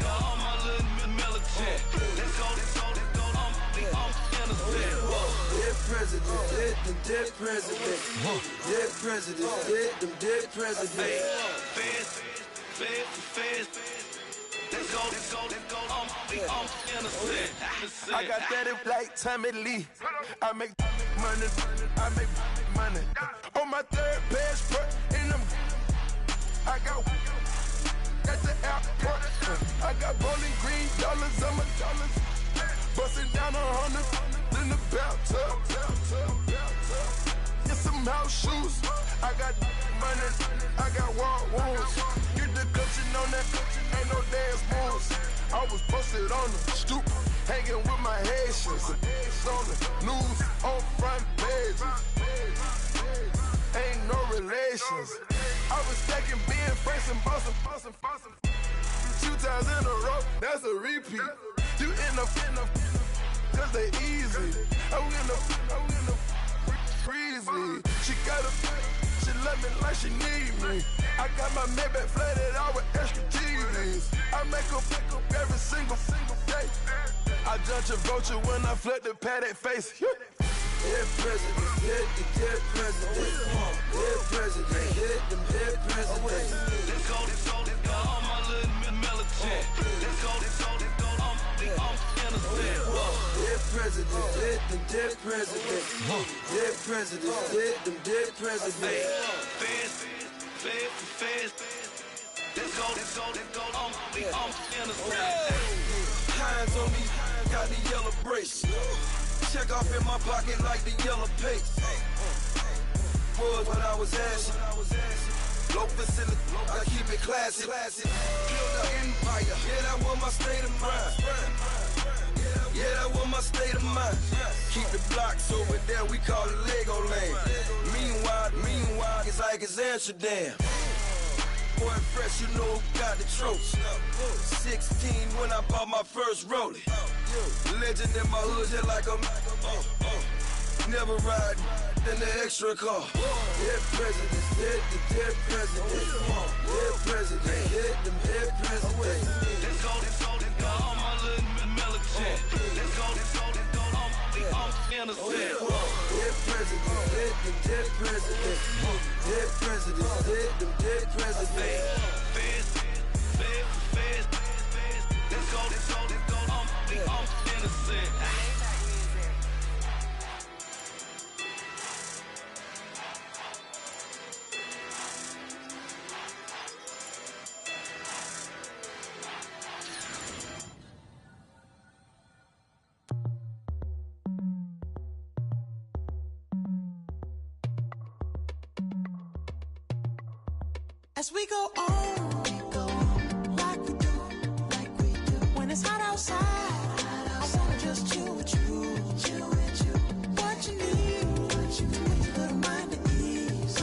all my little militant. Let's go, I'm innocent. Dead presidents, dead presidents. Dead presidents, dead presidents. Feds. Let's go, I'm innocent. I got that like Tommy Lee. I make money. On my third passport, and I got at the airport. I got bowling green dollars on my dollars. Busting down 100 in the bathtub. Get some house shoes. I got money. I got war wounds. Get the coaching on that. Ain't no dance moves. I was posted on the stoop, hanging with my Haitians. On the news, on front pages. Ain't no relations. I was stacking being Franks and Boston. 2 times in a row, that's a repeat. You end up, cause they easy. I'm in the freezy. She love me like she need me. I got my Maybach flooded out with extra TVs. I make up every single day. I judge a vulture when I flip the Paddock face. Dead presidents, dead presidents. Dead presidents, dead presidents. Let's go, all my little militant. Let's go, I'm innocent. Dead presidents, dead presidents. Dead presidents, dead presidents. Feds. Let's go, I'm innocent. Hands on me, got the yellow brace. Check off in my pocket like the yellow paste. Was what I was asking. Low facility, I keep it classy. Build an empire, yeah, that was my state of mind. Yeah, that was my state of mind. Keep the blocks over there, we call it Lego land. Meanwhile, it's like it's Amsterdam. Boy, fresh, you know who got the tropes. 16 when I bought my first rollie. Legend in my hood, just like a never ride in the extra car. Dead presidents, dead presidents. Dead presidents, dead presidents. Let's go, all my little militant. Let's go, I'm innocent. Dead presidents, dead presidents. Dead presidents, dead presidents. Feds. Let's go, I'm innocent. As we go on, like we do. When it's hot outside, I wanna just chill with you. What you need, a little mind at ease.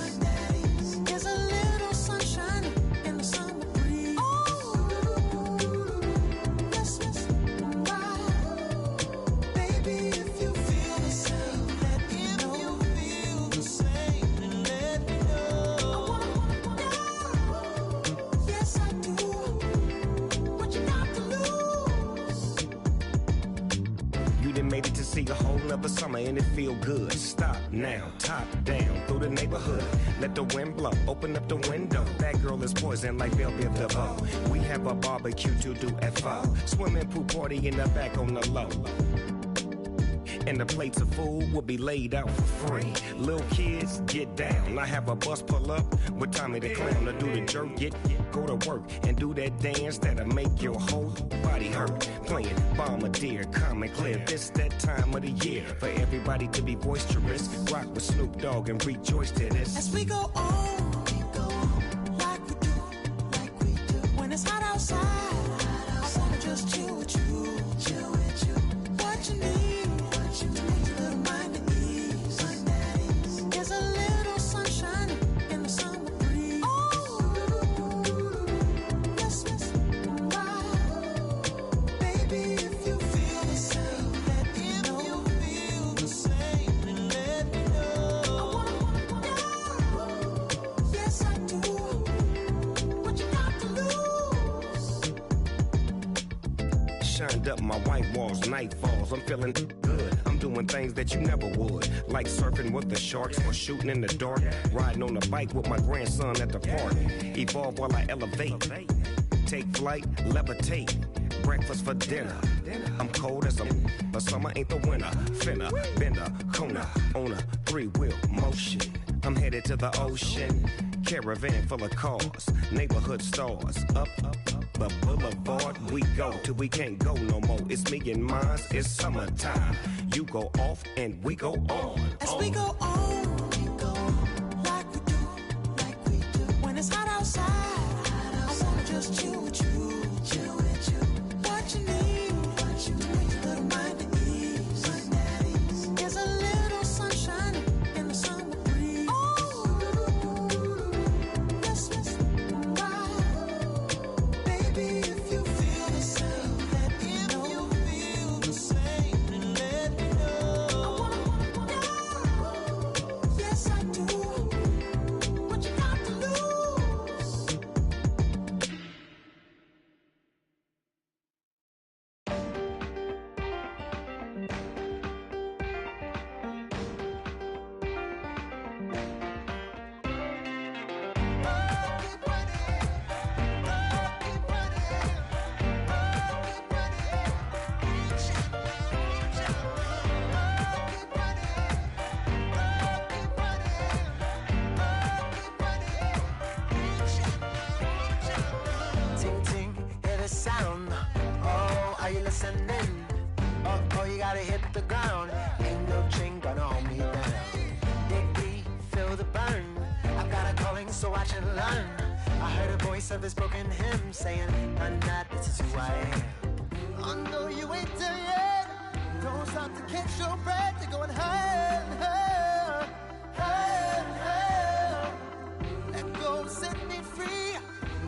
There's a little sunshine in the summer breeze. Yes, right. Baby, if you feel the same, let me know. Yes, I do. What you got to lose? You done made it to see a whole nother summer and it feel good. Stop now, top down through the neighborhood. Let the wind blow, open up the window. That girl is poison like Velvet DeVoe. We have a barbecue to do at 4. Swimming pool party in the back on the low. And the plates of food will be laid out for free. Little kids, get down. I have a bus pull up with Tommy the Clown to do the jerk. Go to work and do that dance that'll make your whole body hurt. Playing Bombardier, Common Clear. This that time of the year for everybody to be boisterous. Rock with Snoop Dogg and rejoice to this. As we go on, like we do. When it's hot outside, I wanna just chill with you. What you need, a little mind at ease. There's a little sunshine Shined up my white walls, night falls. I'm feeling good. I'm doing things that you never would. Like surfing with the sharks or shooting in the dark. Riding on a bike with my grandson at the park. Evolve while I elevate. Take flight, levitate. Breakfast for dinner. I'm cold as but summer ain't the winter. Finna, bender, Kona, on a 3-wheel motion. I'm headed to the ocean. Caravan full of cars, neighborhood stars. Up the boulevard we go till we can't go no more. It's me and mine, it's summertime. You go off and we go on. As we go on, like we do. When it's hot outside, I wanna just chill with you. What you need, a little mind at ease. There's a little sunshine in the summer breeze. Let's ride. Baby, if you feel the same, let me know. If you feel the same, then let me know. I wanna know. Yes, I do. What you got to lose? Ting ting, hear the sound. Oh, are you listening? Oh, you gotta hit the ground. Ain't no chain gonna hold me down. Dig deep, feel the burn. I've got a calling, so watch and learn. I heard a voice of this broken hymn saying, "None that this is who I am." I know you ain't there yet. Don't stop to catch your breath. You're going higher, higher, higher, higher. Let go, set me free.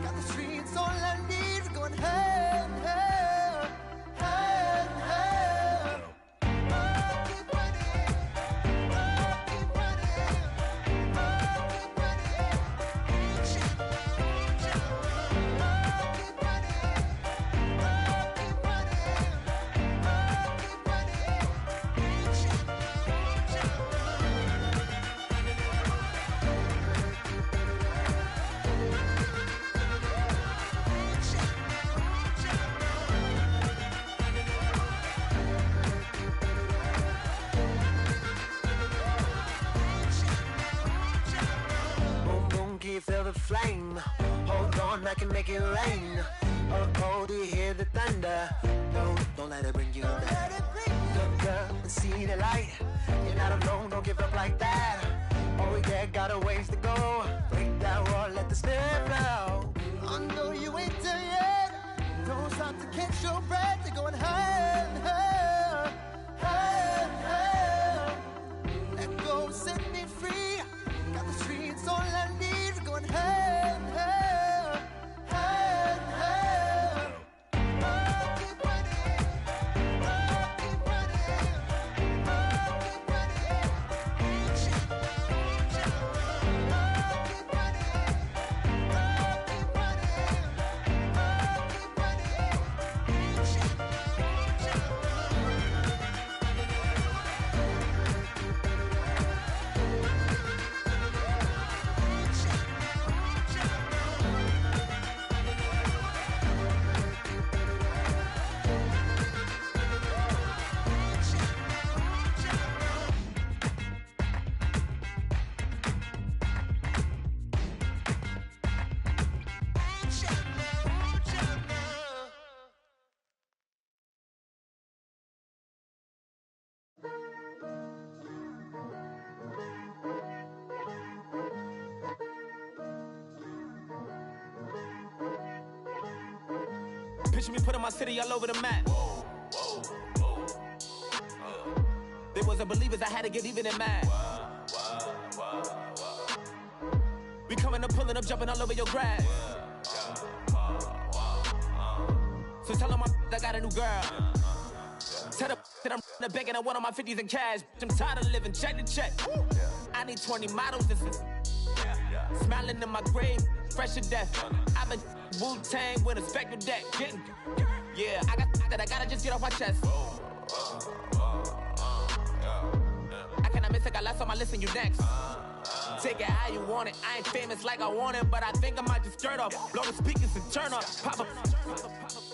Got the streets all I need. We're going higher, higher, higher, higher. Keep running, keep running, keep Boom, boom, can you feel the flame? Hold on, I can make it rain. Oh, do you hear the thunder? No, don't let it bring you down. Look up and see the light. You're not alone, don't give up like that. Oh yeah, got a ways to go. Break that wall, let the spirit flow. I know you ain't there yet. Don't stop to catch your breath. You're going higher, higher, higher, higher. Let go, set me free. Got the streets all I need. We're going higher, higher, higher, higher. Keep running, keep Picture me putting my city all over the map. They wasn't believers, I had to get even in mad. We coming up, pulling up, jumping all over your grass. So tell them I got a new girl. Tell them that I'm the bank and I want on my 50s in cash. I'm tired of living check to check. I need 20 models, this is smiling in my grave, fresh to death. I've been Wu-Tang with a spectral deck. Yeah, I got that I gotta just get off my chest. I cannot miss it, got last on my list and you next. Take it how you want it. I ain't famous like I want it, but I think I might just skirt off. Blow the speakers and turn up. Pop up.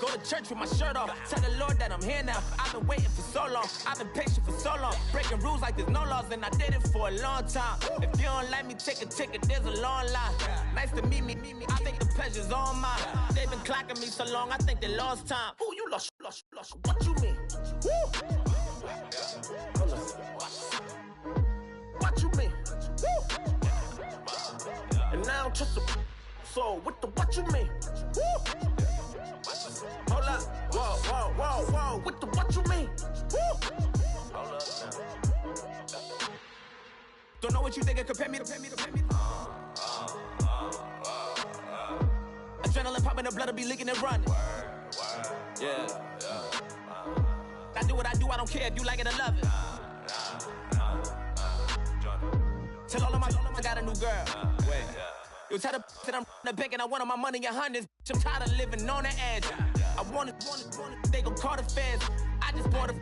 Go to church with my shirt off. Tell the Lord that I'm here now. I've been waiting for so long. I've been patient for so long. Breaking rules like there's no laws, and I did it for a long time. If you don't like me, take a ticket. There's a long line. Nice to meet me. I think the pleasure's all mine. They've been clocking me so long, I think they lost time. Ooh, you lost. What you mean? Woo! What you mean? Woo! And now I'm just a so with the what you mean? Woo! Hold up, whoa, with the what you mean? Woo! Hold up now. Don't know what you think it compare me to. Adrenaline popping, the blood'll be leaking and running. Yeah. I do what I do, I don't care if you like it or love it. Tell all of my I got a new girl. Wait. You tell the that I'm the bank and I want my money in hundreds. I'm tired of living on the edge. I want it, they gon' call the feds. I just bought it,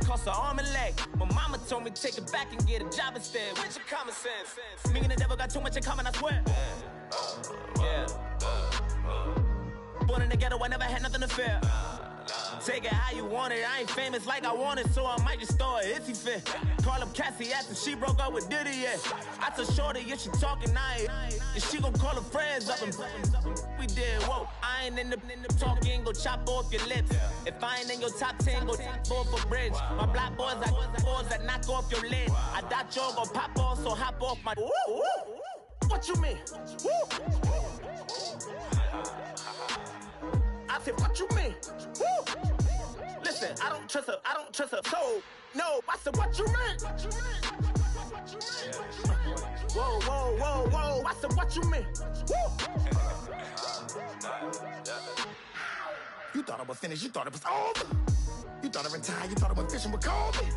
cost an arm and leg. My mama told me take it back and get a job instead. Where's your common sense? Me and the devil got too much in common, I swear. Yeah. Born in the ghetto, I never had nothing to fear. Take it how you want it. I ain't famous like I want it, so I might just throw a hissy fit. Call up Cassie after she broke up with Diddy, yeah. I told Shorty if she talking, and she gon' call her friends up and we did, whoa. I ain't in the talking, go chop off your lips. If I ain't in your top 10, go fall for bridge. My black boys, I got boys that knock off your lid. I thought y'all gon' pop off, so hop off my. What you mean? I said, what you mean? Woo! Listen, I don't trust her, so, no, I said, what you mean? Whoa, I said, what you mean? Woo! You thought I was finished, you thought it was over. You thought I retired, you thought I went fishing with Kobe.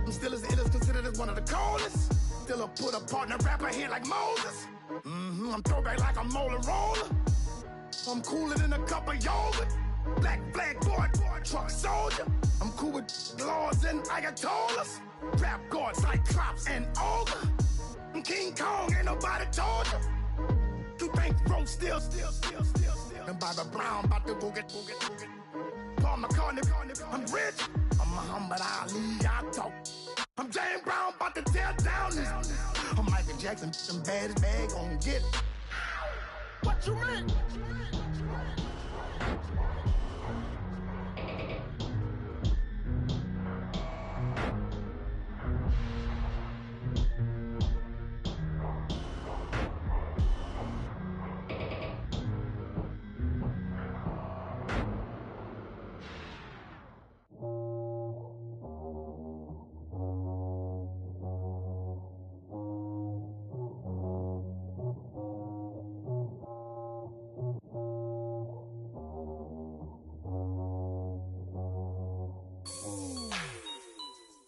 I'm still as ill as considered as one of the coldest. Still a put a partner rapper here like Moses. I'm throwback like a molar roller. I'm cooler than a cup of yogurt. Black flag boy, truck soldier. I'm cool with laws and Ayatollahs. Rap god, Cyclops and Ogre. I'm King Kong, ain't nobody told you. You think Rose still. And Bobby Brown about to go get. Paul McCartney, I'm rich. I'm Muhammad Ali, I talk. I'm James Brown, about to tear down this. I'm Michael Jackson, some bad as bag gon' get. What you mean?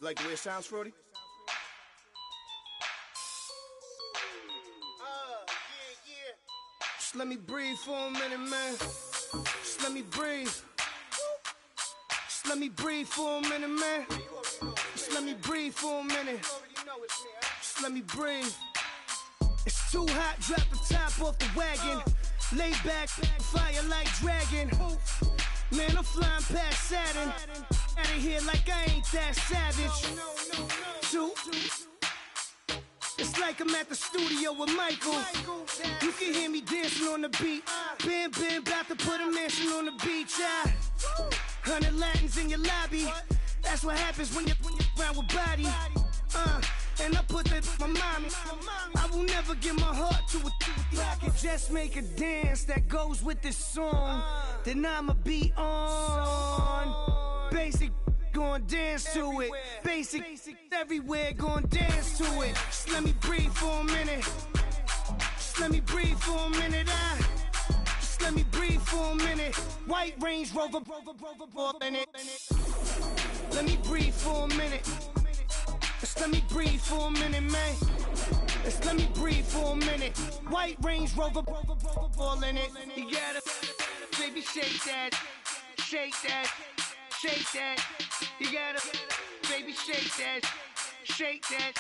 Like the way it sounds, Frody? Just let me breathe for a minute, man. Just let me breathe. Just let me breathe for a minute, man. Just let me breathe for a minute. Just let me breathe. It's too hot, drop the top off the wagon. Lay back, fire like dragon. Man, I'm flying past Saturn. Out of here like I ain't that savage. Two. It's like I'm at the studio with Michael. You can hear me dancing on the beat. Ben, about to put a mansion on the beach. 100 Latins in your lobby. That's what happens when you're around with body. And I put that my mommy. I will never give my heart to it. If I could just make a dance that goes with this song, then I'ma be on. Basic, gon' dance to it. Basic, everywhere, gon' dance to it. Just let me breathe for a minute. Just let me breathe for a minute. Just let me breathe for a minute. White Range Rover, in it. Let me breathe for a minute. Just let me breathe for a minute, man. Just let me breathe for a minute. White Range Rover, ball in it. You gotta, baby, shake that. shake that, shake that. You gotta, baby, shake that, shake that.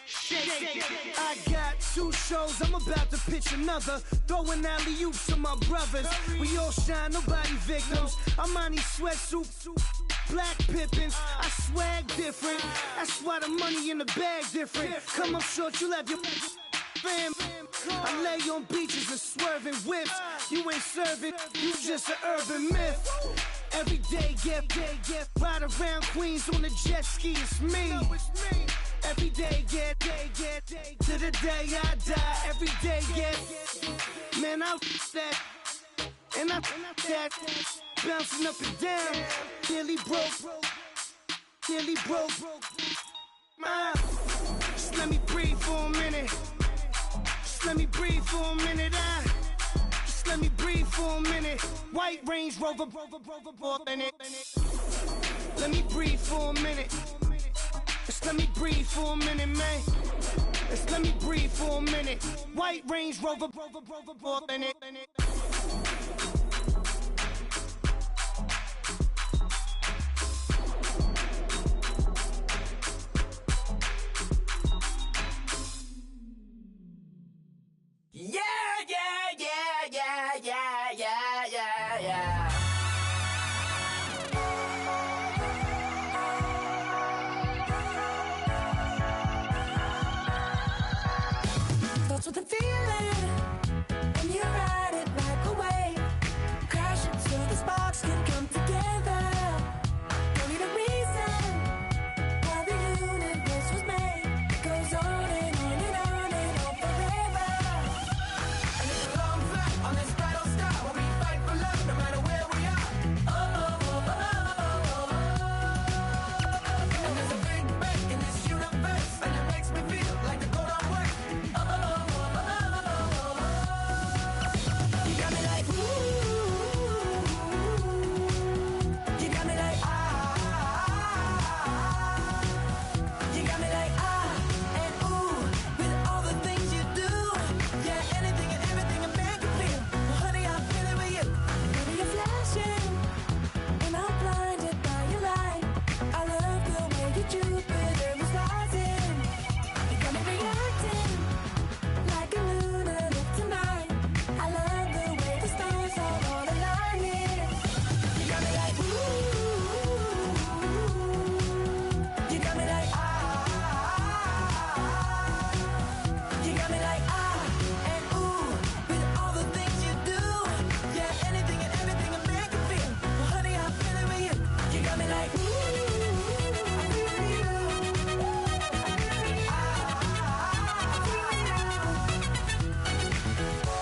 Shake it. I got 2 shows, I'm about to pitch another. Throwing alley-oops to my brothers. We all shine, nobody victims. I'm on these sweatsuits, black pippins. I swag different. That's why the money in the bag different. Come up short, you left your fam. I lay on beaches and swerving whips. You ain't serving, you just an urban myth. Every day, get ride around Queens on a jet ski, it's me. Every day, get to the day I die. Every day, get, man, I that, and I that, bouncing up and down, nearly broke. Just let me breathe for a minute. Just let me breathe for a minute. Just let me breathe for a minute. White Range Rover, in it. Let me breathe for a minute. Just let me breathe for a minute, man. Just let me breathe for a minute. White Range Rover, in it. Yeah. That's what the feeling when you ride it like a wave. Crash it so the sparks can come together. Don't need a reason why the universe was made. It goes on and on and on and on forever. And it's a long flight on this battle star where we fight for love no matter where we are. And there's a big bang in this universe, and it makes me feel like the go don't work. You got me like ooh, you got me like you got me like and ooh, with all the things you do, yeah, anything and everything a man can feel. Well, honey, I'm feeling with you. Baby, you're flashing, and I'm blinded by your light. I love the way you Jupiter is rising. You got me reacting like a lunatic tonight. I love the way the stars are all aligning. You got me like ooh, you got me like you got me like and ooh, with all the things you do, yeah, anything and everything a man can feel. Well, honey, I'm feeling with you. You got me like ooh, I'm feeling with you.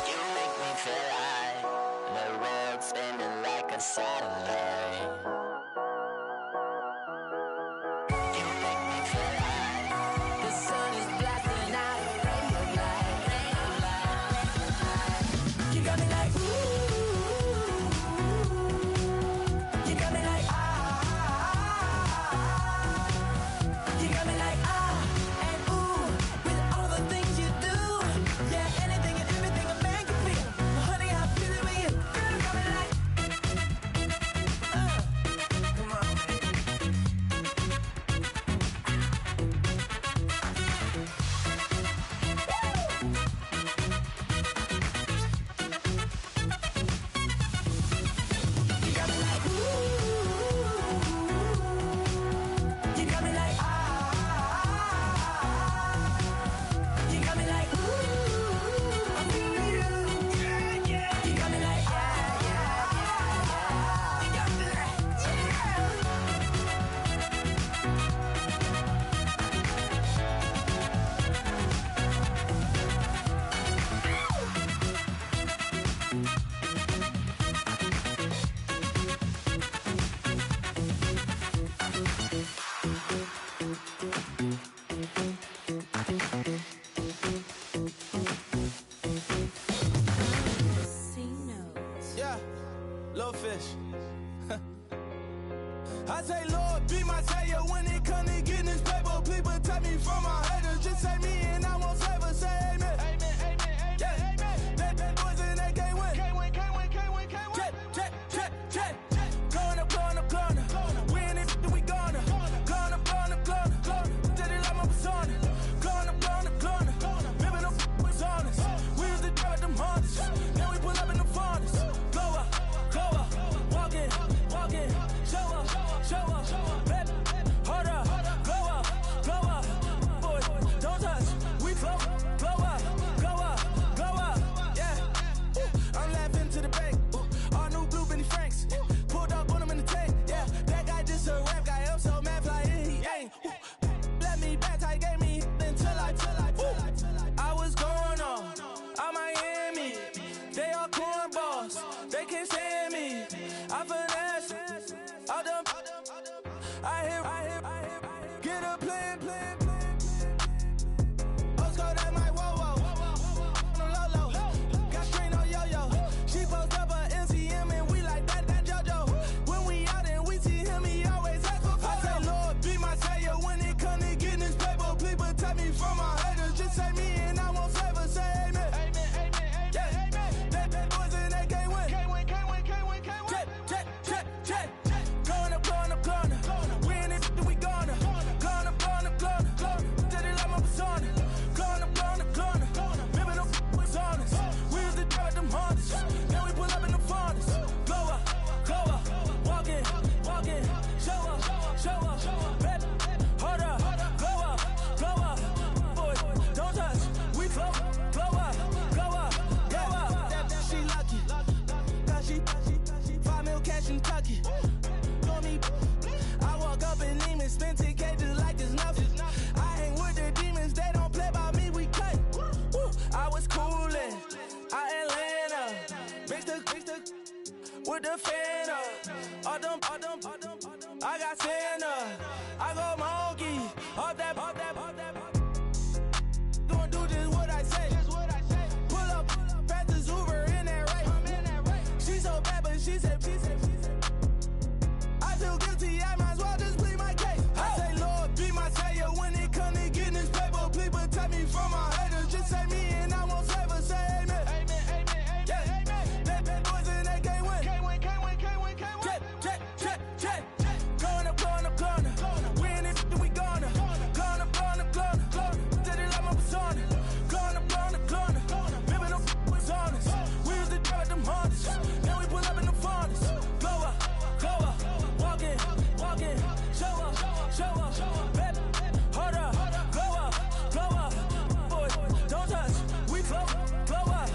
You make me feel like the world's spinning like a satellite. You make me feel like the sun is blasting out a ray of light. You got me like ooh, you got me like you got me like and ooh, with all the things you do, yeah, anything and everything a man can feel. Well, honey, I'm feeling with you. Girl, you got me like come on, you got me like ooh, you got me like you got me like ooh, I'm feeling you. Yeah. You got me like you got me like Yeah, little fish. I say, Lord, be my savior when it come to getting this paper. Please protect me from my haters. Just say me and I won't flavor. Say amen. Yeah. That boys and they can't win. Check. Going I hit, get a plan. Postcode at my whoa. Low. Got strain on yo-yo. She post up a MCM and we like that JoJo. When we out and we see him, he always ask for photo. I say, Lord, be my savior when it come to getting this paper. Please protect me from my haters. Just say me and I won't favor. Say amen. Yeah. That boys in that can't win. Check. Going up. We in it, we gonna. Going up. Did it like my persona. Going up. Remember them was honest. We used to drive them Hondas. Then we pull up in the Fondas. Glow up. Walking. Show up. Baby, hold up. Glow up. Boy, don't touch. We glow up. Yeah, she lucky. Cause she 5 mil cash in Kentucky. For me, I walk up and Neiman, spend 10K just like it's nothing. I hang with the demons, they don't play by me, we cut. Woo. I was coolin', Atlanta, mixed with the fan up. All them, I got Santa, I go monkey, all that. Don't do just what I say. Pull up, fast as Uber in that race. She so bad, but she said. I feel guilty, I might as well just plead my case. I say, Lord, be my savior when it come to getting this paper. Please protect me from my haters. Just say me and I won't favor. Say amen. Yeah. That boys in that can't win. Check. Going up. We in it, we gonna. Going up. Did it like my persona. Going up. Remember them was honest. We used to drive them Hondas. Then we pull up in the Fondas. Glow up. Walking. Show up. Baby, hold up. Glow up. Boy, don't touch. We glow up.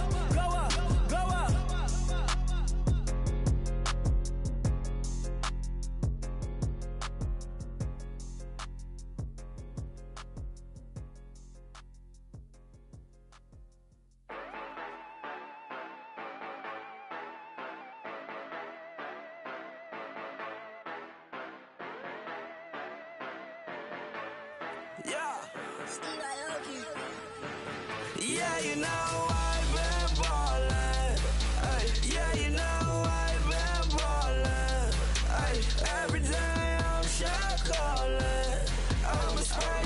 Yeah, you know I've been ballin'. Ay, yeah, you know I've been ballin'. Ay, every day I'm shot callin'. I'm a spray,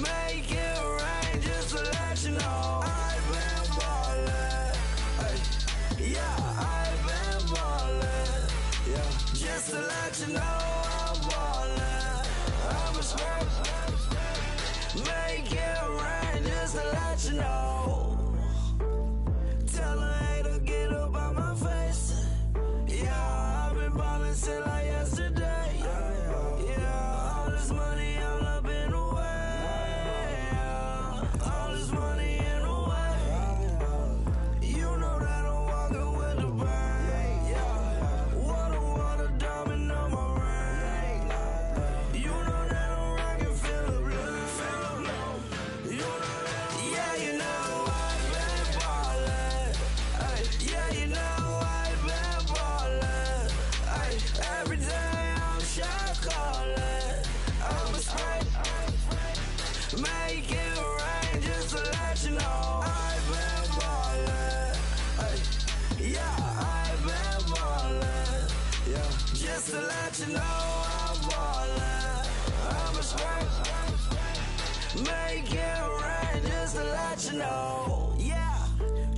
make it rain just to let you know I've been ballin'. Ay, yeah, I've been ballin'. Yeah, just to let you know I'm ballin'. I'm a spray, make it rain just to let you know. Tell a hater get up on my face. Yeah, I've been ballin' since like yesterday. Yeah, all this money all up in the way. All this money in the way. You know that I'm walking with the bang. Yeah, water, diamond on my ring. You know that I'm rockin', feel the blue. You know that, yeah, you know I've been ballin'. Ay, yeah, you know I've been ballin'. Ay, every day I'm shot callin'. I'm a spray, make it rain just to let you know I've been ballin'. Ay, yeah, I've been ballin'. Yeah, just to let you know I'm ballin'. I'm a spray, make it rain just to let you know. Yeah,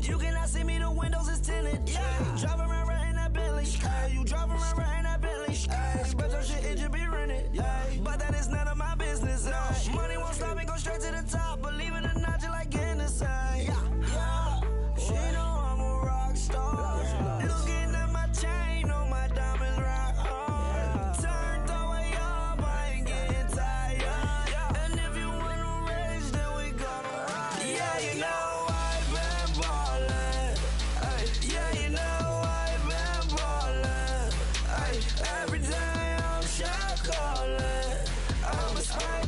you cannot see me, the windows is tinted. Yeah, driving around in that Bentley. Ay, you driving around in that Bentley. Ay, but your shit, it should be rented. Yeah, but that is none of my business. Ay, money won't stop me, go straight to the top. Believe it or not, you like getting the same. Yeah, she know I'm a rock star. Looking at my chain, on my diamonds rock hard. Turned the way up, I ain't getting tired. And if you wanna race, then we gonna ride. Yeah, you know I've been ballin'. Ay, yeah, you know I've been ballin'. Ay, every day I'm shot callin'. I'm a spray,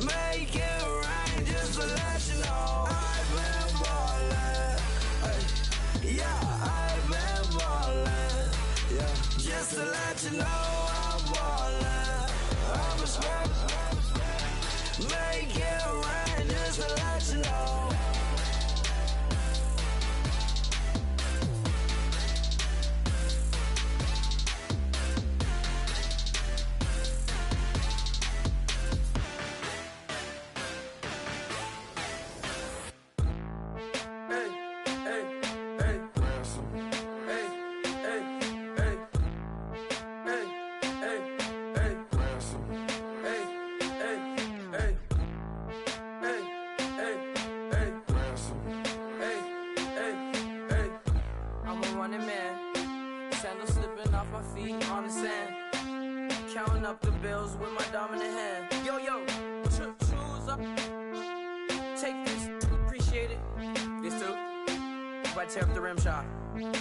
make it rain just to let you know I've been ballin'. Ay, yeah, I've been ballin'. Yeah, just to let you know smoke. Make it rain just to let you know. Tear up the rim shot. I'm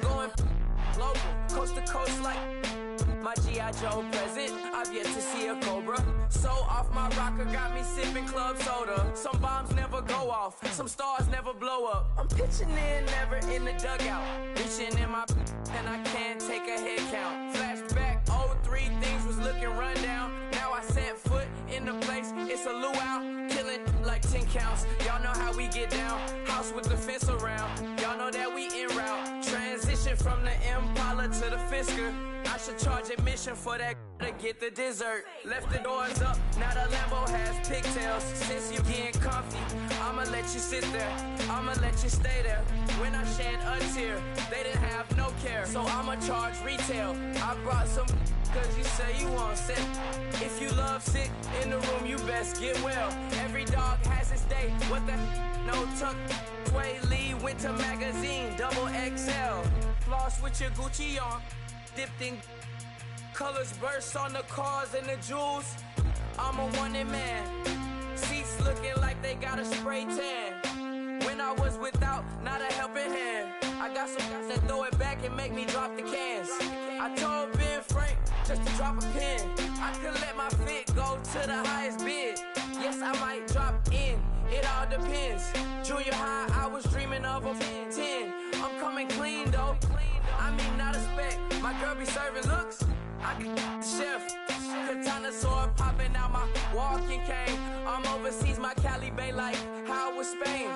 going local, coast to coast like my G.I. Joe present. I've yet to see a Cobra. So off my rocker got me sipping club soda. Some bombs never go off, some stars never blow up. I'm pitching in, never in the dugout. Reaching in my and I can't take a head count. Flashback 03, things was looking run down. Now I set foot in the place, it's a luau. Killing like 10 counts. Y'all know how we get down. House with the fence around. Y'all know that we en route. Transition from the Impala to the Fisker. I should charge admission for that to get the dessert. Left the doors up, now the Lambo has pigtails. Since you getting comfy, I'ma let you sit there. I'ma let you stay there. When I shed a tear, they didn't have no care. So I'ma charge retail. I brought some cause you say you want sick. If you love sick in the room, you best get well. Every dog has its day. What the no tuck. Sway Lee, Winter Magazine, double XL. Floss with your Gucci on. Dipped in colors burst on the cars and the jewels. I'm a wanted man. Seats looking like they got a spray tan. When I was without, not a helping hand. I got some guys that throw it back and make me drop the cans. I told Ben Frank just to drop a pin. I could let my fit go to the highest bid. Yes, I might drop in. It all depends. Junior high, I was dreaming of a 10. I'm coming clean though. I mean, not a spec. My girl be serving looks. I can the chef. Katana sword popping out my walking cane. I'm overseas, my Cali Bay like how was Spain.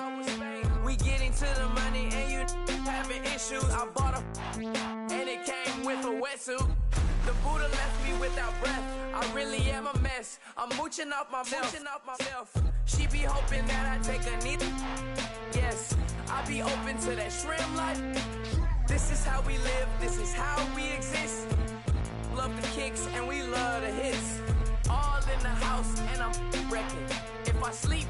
We getting to the money and you having issues. I bought a and it came with a wetsuit. The Buddha left me without breath. I really am a mess. I'm mooching off myself. She be hoping that I take a knee. Yes, I be open to that shrimp life. This is how we live. This is how we exist. Love the kicks and we love the hits. All in the house and I'm wrecking. If I sleep,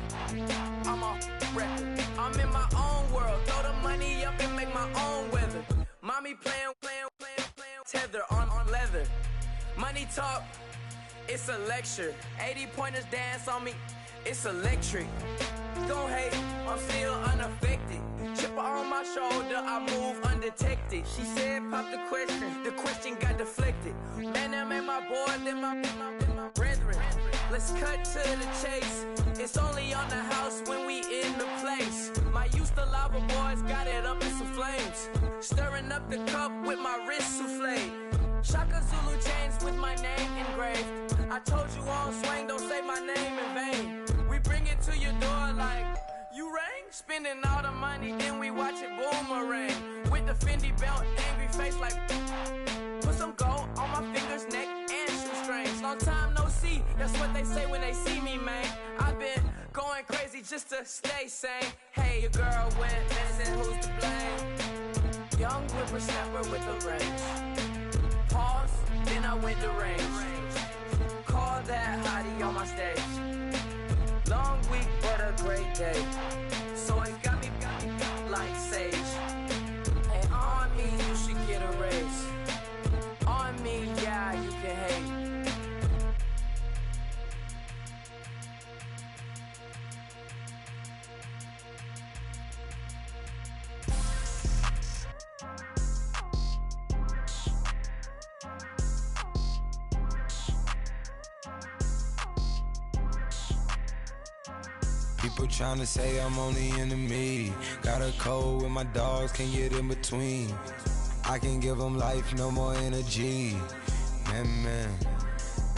I'm a record. I'm in my own world. Throw the money up and make my own weather. Mommy playing tether on leather. Money talk, it's a lecture. 80 pointers dance on me, it's electric. Don't hate, I'm still unaffected. Chipper on my shoulder, I move undetected. She said pop the question got deflected. Man, them ain't my boy, them my brethren. Let's cut to the chase. It's only on the house when we in the place. My used to lava boys got it up in some flames. Stirring up the cup with my wrist souffle. Shaka Zulu chains with my name engraved. I told you on swing, don't say my name in vain. We bring it to your door like, you rang? Spending all the money, then we watch it boomerang. With the Fendi belt, angry face like, put some gold on my fingers, neck, and shoestrings. Long time no see, that's what they say when they see me, man. I've been going crazy just to stay sane. Hey, your girl went missing, who's to blame? Young whippersnapper with the range. Pause, then I went to range. Call that hottie on my stage. Long week, but a great day. So it got me like sage. And on me, you should get a raise. On me, yeah, you can hate. People tryna say I'm on the enemy. Got a code with my dogs, can't get in between. I can give them life, no more energy. Man,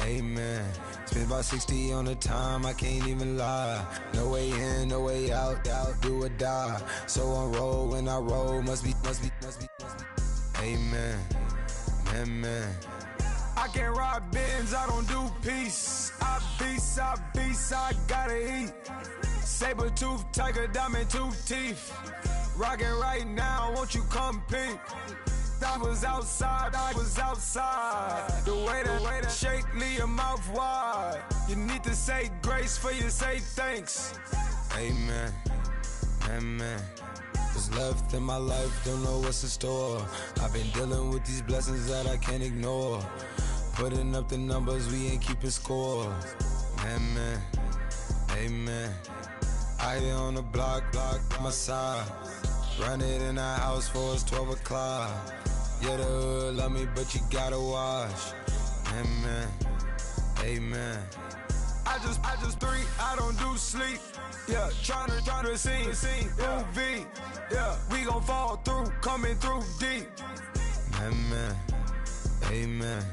Amen. Spent about 60 on the time, I can't even lie. No way in, no way out, do or die. So on roll when I roll, must be. Amen. Amen. I can't ride Benz, I don't do peace. I beast, I gotta eat. Saber tooth, tiger, diamond tooth teeth. Rockin' right now, won't you come peep? I was outside. The way to shake, leave your mouth wide. You need to say grace for you say thanks. Amen. Amen. What's left in my life, don't know what's in store. I've been dealing with these blessings that I can't ignore. Putting up the numbers, we ain't keeping score. Amen. Amen. I here on the block, my side. Run it in the house for us 12 o'clock. Yeah, the hood love me, but you gotta watch. Amen. Amen. I just three, I don't do sleep. Yeah, tryna sing, UV. Yeah, we gon' fall through, coming through deep. Amen. Amen.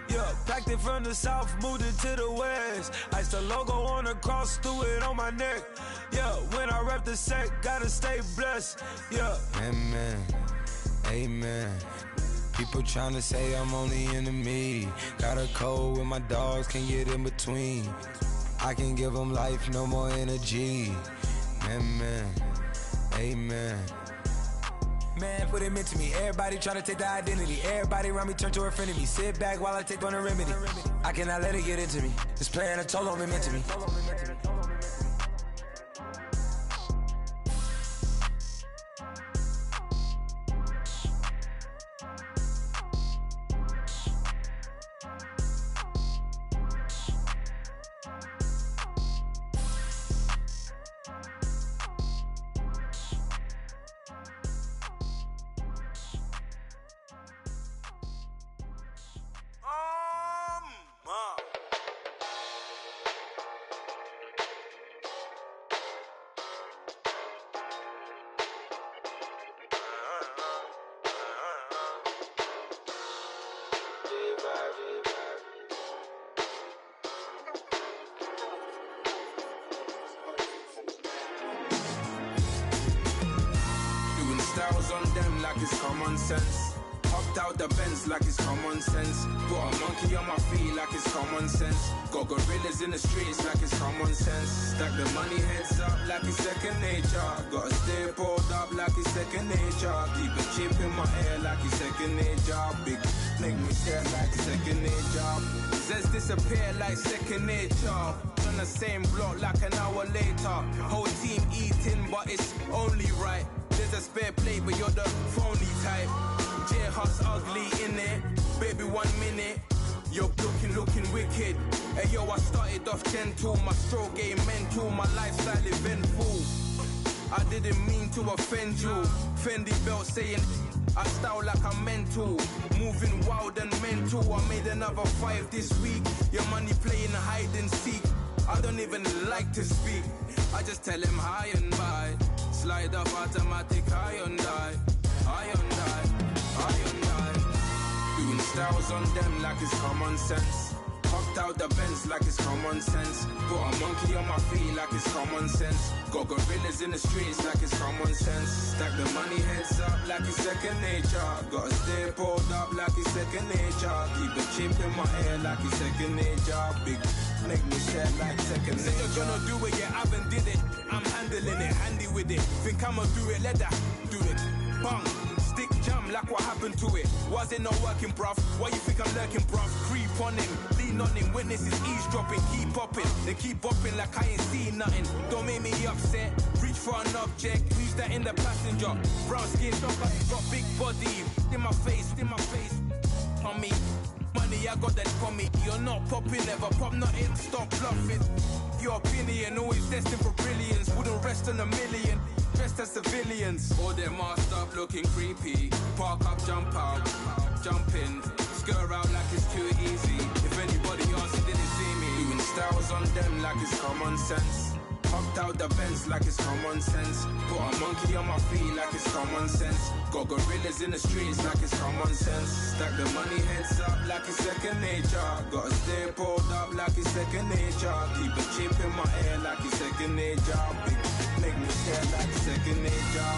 Yeah, packed it from the south, moved it to the west. Iced the logo on the cross, threw it on my neck. Yeah, when I rep the set, gotta stay blessed. Yeah. Amen. Amen. People tryna say I'm on the enemy. Got a code with my dogs, can't get in between. I can give them life, no more energy. Amen. Amen. Man, what it meant to me. Everybody try to take the identity. Everybody around me turn to a friend of me. Sit back while I take on a remedy. I cannot let it get into me. It's playing a toll on me, meant to me. Styles on them like it's common sense. Hopped out the Benz like it's common sense. Got a monkey on my feet like it's common sense. Got gorillas in the streets like it's common sense. Stack the money heads up like it's second nature. Gotta stay pulled up like it's second nature. Keep a chip in my ear like it's second nature. Big make me stare like second nature. Says disappear like second nature. On the same block like an hour later. Whole team eating but it's only right. There's a spare plate, but you're the phony type. J-Hut's ugly in it. Baby, 1 minute. You're looking wicked. Hey, yo, I started off gentle. My stroke game mental. My lifestyle eventful. I didn't mean to offend you. Fendi belt saying I style like I'm mental. Moving wild and mental. I made another 5 this week. Your money playing hide and seek. I don't even like to speak. I just tell him hi and bye. Slide up automatic, Hyundai. Doing styles on them like it's common sense. Hopped out the Benz like it's common sense. Got a monkey on my feet like it's common sense. Got gorillas in the streets like it's common sense. Stack the money heads up like it's second nature. Gotta stay pulled up like it's second nature. Keep a chip in my ear like it's second nature. Big make me sad like second nature. Said you're gonna do it, yeah, I haven't did it. I'm handling it, handy with it. Think I'ma do it, let that do it. Bang, stick jam like what happened to it. Was it not working, bruv? Why you think I'm lurking, bruv? Creep on him, lean on him, witnesses eavesdropping. Keep popping, they keep bopping like I ain't seen nothing. Don't make me upset, reach for an object. Who's that in the passenger? Brown skin, got big body. In my face, on me. Money, I got that for me. You're not popping, never pop nothing. Stop bluffing. Your opinion, always destined for brilliance. Wouldn't rest on a million, dressed as civilians. All them masked up looking creepy. Park up, jump out, jump in. Skirt out like it's too easy. If anybody else didn't see me. Doing styles on them like it's common sense. Hopped out the Benz like it's common sense. Put a monkey on my feet like it's common sense. Got gorillas in the streets like it's common sense. Stack the money heads up like it's second nature. Gotta stay pulled up like it's second nature. Keep a chip in my ear like it's second nature. Big make me stare like second nature.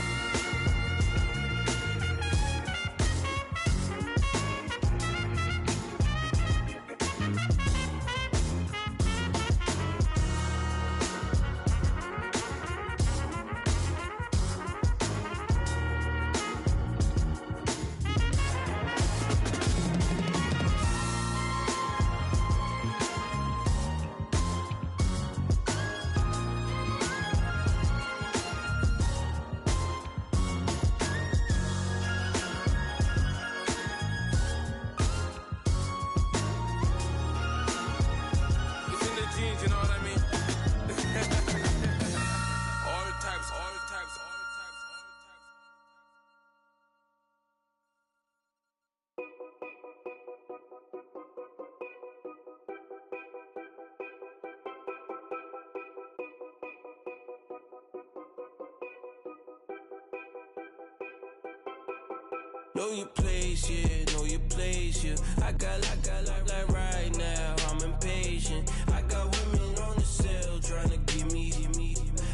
Know your place, yeah, know your place, yeah. I got like right now, I'm impatient. I got women on the cell trying to give me.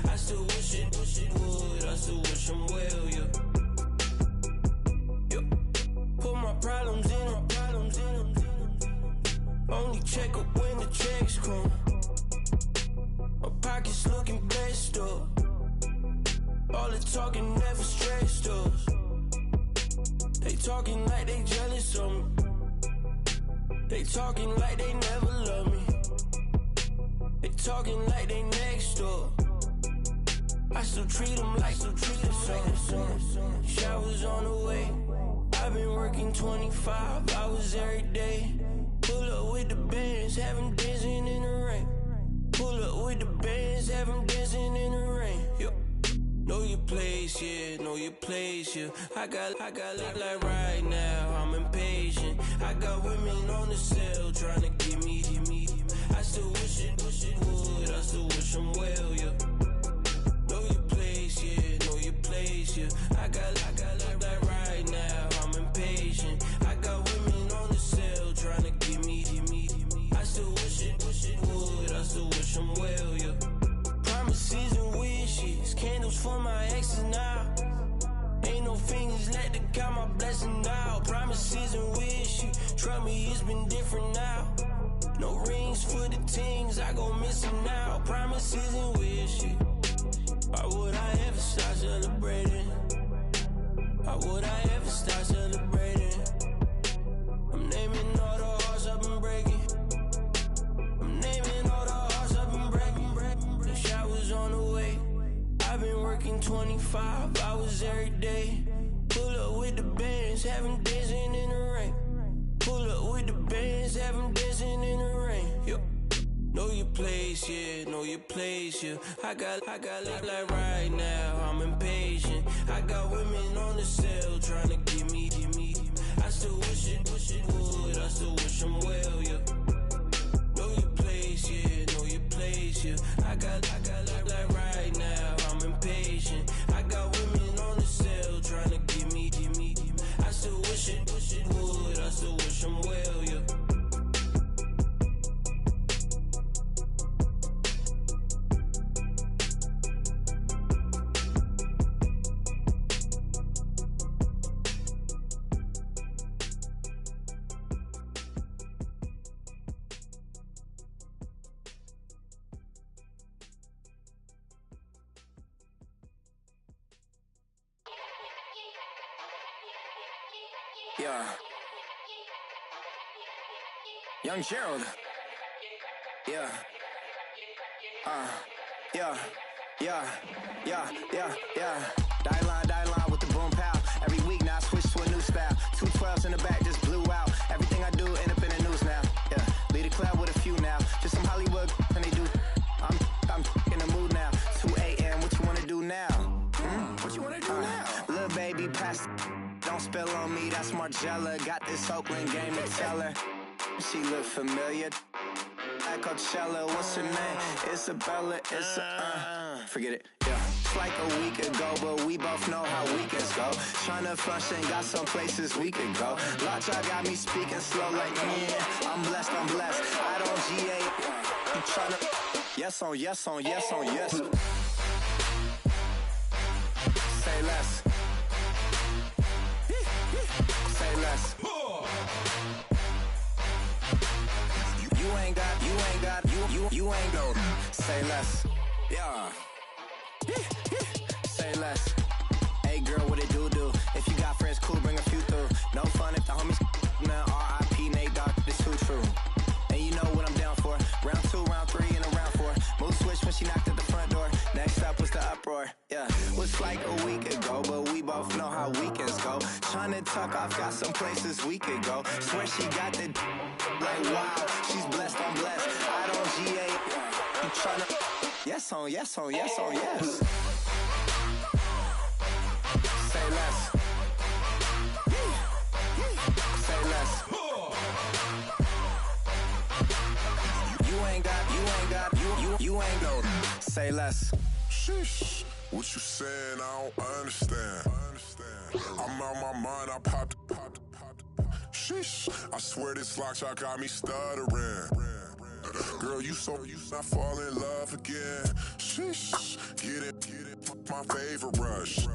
I still wish it would, I still wish them well, yeah. Put my problems in. Only check up when the checks come. My pockets looking blessed up. All the talking never stressed us. They talking like they jealous of me. They talking like they never love me. They talking like they next door. I still treat them like some. Showers on the way. I've been working 25 hours every day. Pull up with the bands, have them dancing in the rain. Pull up with the bands, have them dancing in the rain. Yo. Know your place, yeah, know your place, yeah. I got like right now, I'm impatient. I got women on the cell trying to give me. I still wish it would, I still wish them well, yeah. Know your place, yeah, know your place, yeah. I got like right now, I'm impatient. I got women on the cell trying to give me. I still wish it would, I still wish them well, yeah. Promises and wishes, candles for my exes now. Ain't no fingers left to count my blessing now. Promises and wishes, trust me, it's been different now. No rings for the things, I gon' miss them now. Promises and wishes, why would I ever start celebrating? Why would I ever start celebrating? I'm naming all the hearts I've been breaking. I'm naming all the hearts I've been breaking. The showers on the way. I've been working 25 hours every day. Pull up with the bands, have them dancing in the rain. Pull up with the bands, have them dancing in the rain. Yo. Know your place, yeah, know your place, yeah. I got like right now, I'm impatient. I got women on the cell trying to give me. I still wish it would, I still wish them well, yeah. Know your place, yeah, know your place, yeah. I got like right now, I'm impatient. I got women on the cell trying to give me. I still wish it would, I still wish them well, yeah. Yeah. Young Gerald. Yeah. Yeah. Die line with the boom pow. Every week now I switch to a new style. 212s in the back just blew out. Everything I do end up in the news now. Yeah. Lead a club with a few now. Just some Hollywood and they do. I'm in the mood now. 2 a.m. What you wanna do now? What you wanna do now? Little baby pass. Don't spill on me, that's Margella. Got this Oakland game to tell her. She look familiar. I like Coachella. What's her name? Isabella. Forget it. Yeah. It's like a week ago, but we both know how weekends go. Tryna function, got some places we could go. Lot y'all got me speaking slow like, yeah, I'm blessed. I don't GA. You tryna, yes on yes. Say less. Say less. You ain't got, you ain't go. Say less. Yeah. Say less. Hey girl, what it do? If you got friends, cool, bring a few through. No fun if the homies, man, R.I.P. Nate Dogg, this too true. And you know what I'm down for. Round 2, round 3, and a round 4. Mood switch when she knocked at the front door. Next up was the uproar. Yeah, was like a week ago, but we both know how weekends go. Tryna tuck off, got some places we could go. Swear she got the like wow, she's blessed, I'm blessed. I don't GA. You tryna yes on yes. Say less. Say less. You ain't got, you ain't go. Say less. Sheesh. What you saying? I don't understand. I'm out my mind. I popped. Sheesh. I swear this lock y'all got me stuttering. Girl, you I fall in love again. Sheesh. Get it. My favorite rush.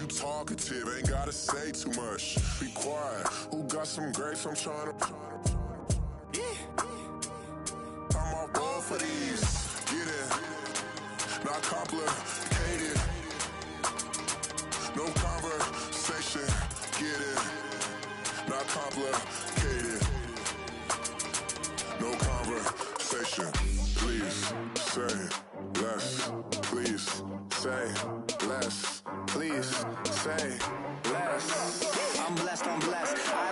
You talkative, ain't gotta say too much. Be quiet. Who got some grapes? I'm trying to. I'm off both of these. Get it. Not complicated. No conversation. Get it. Not complicated. No conversation. Please say less. Please say less. Please say less. I'm blessed. I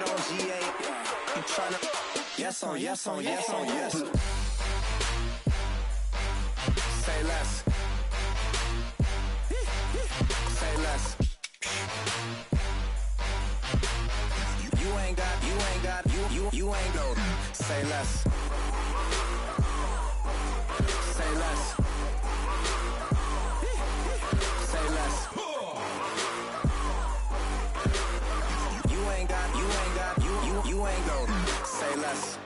don't GA. You tryna yes on yes. Say less. Say less. You ain't got, you ain't go. Say less. Say less. Say less. You ain't got, you ain't go. Say less.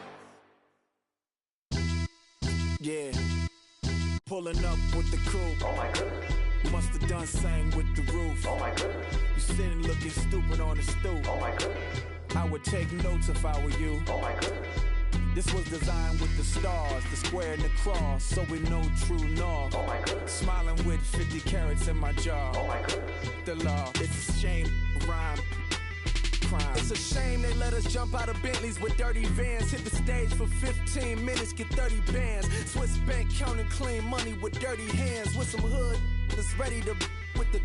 Yeah. Pulling up with the crew. Oh my goodness. Must have done same with the roof. Oh my goodness. You sitting looking stupid on the stoop. Oh my goodness. I would take notes if I were you. Oh my goodness. This was designed with the stars, the square and the cross, so we know true north. Oh my goodness. Smiling with 50 carats in my jaw. Oh my goodness. The law, it's a shame, rhyme. Crime. It's a shame they let us jump out of Bentleys with dirty vans. Hit the stage for 15 minutes, get 30 bands. Swiss bank counting clean money with dirty hands. With some hood that's ready to with the.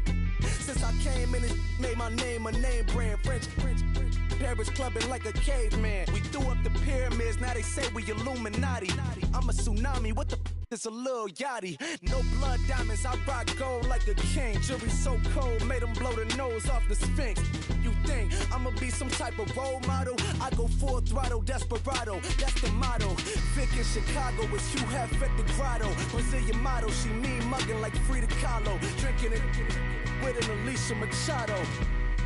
Since I came in, it made my name a name brand. French. Paris clubbing like a caveman. We threw up the pyramids, now they say we Illuminati. I'm a tsunami, what the is a little yachty. No blood diamonds, I rock gold like a king. Jury so cold, made them blow the nose off the Sphinx. You think I'ma be some type of role model? I go full throttle, desperado, that's the motto. Vic in Chicago, it's Hugh Hef at the grotto. Brazilian model, she mean mugging like Frida Kahlo. Drinking it with an Alicia Machado.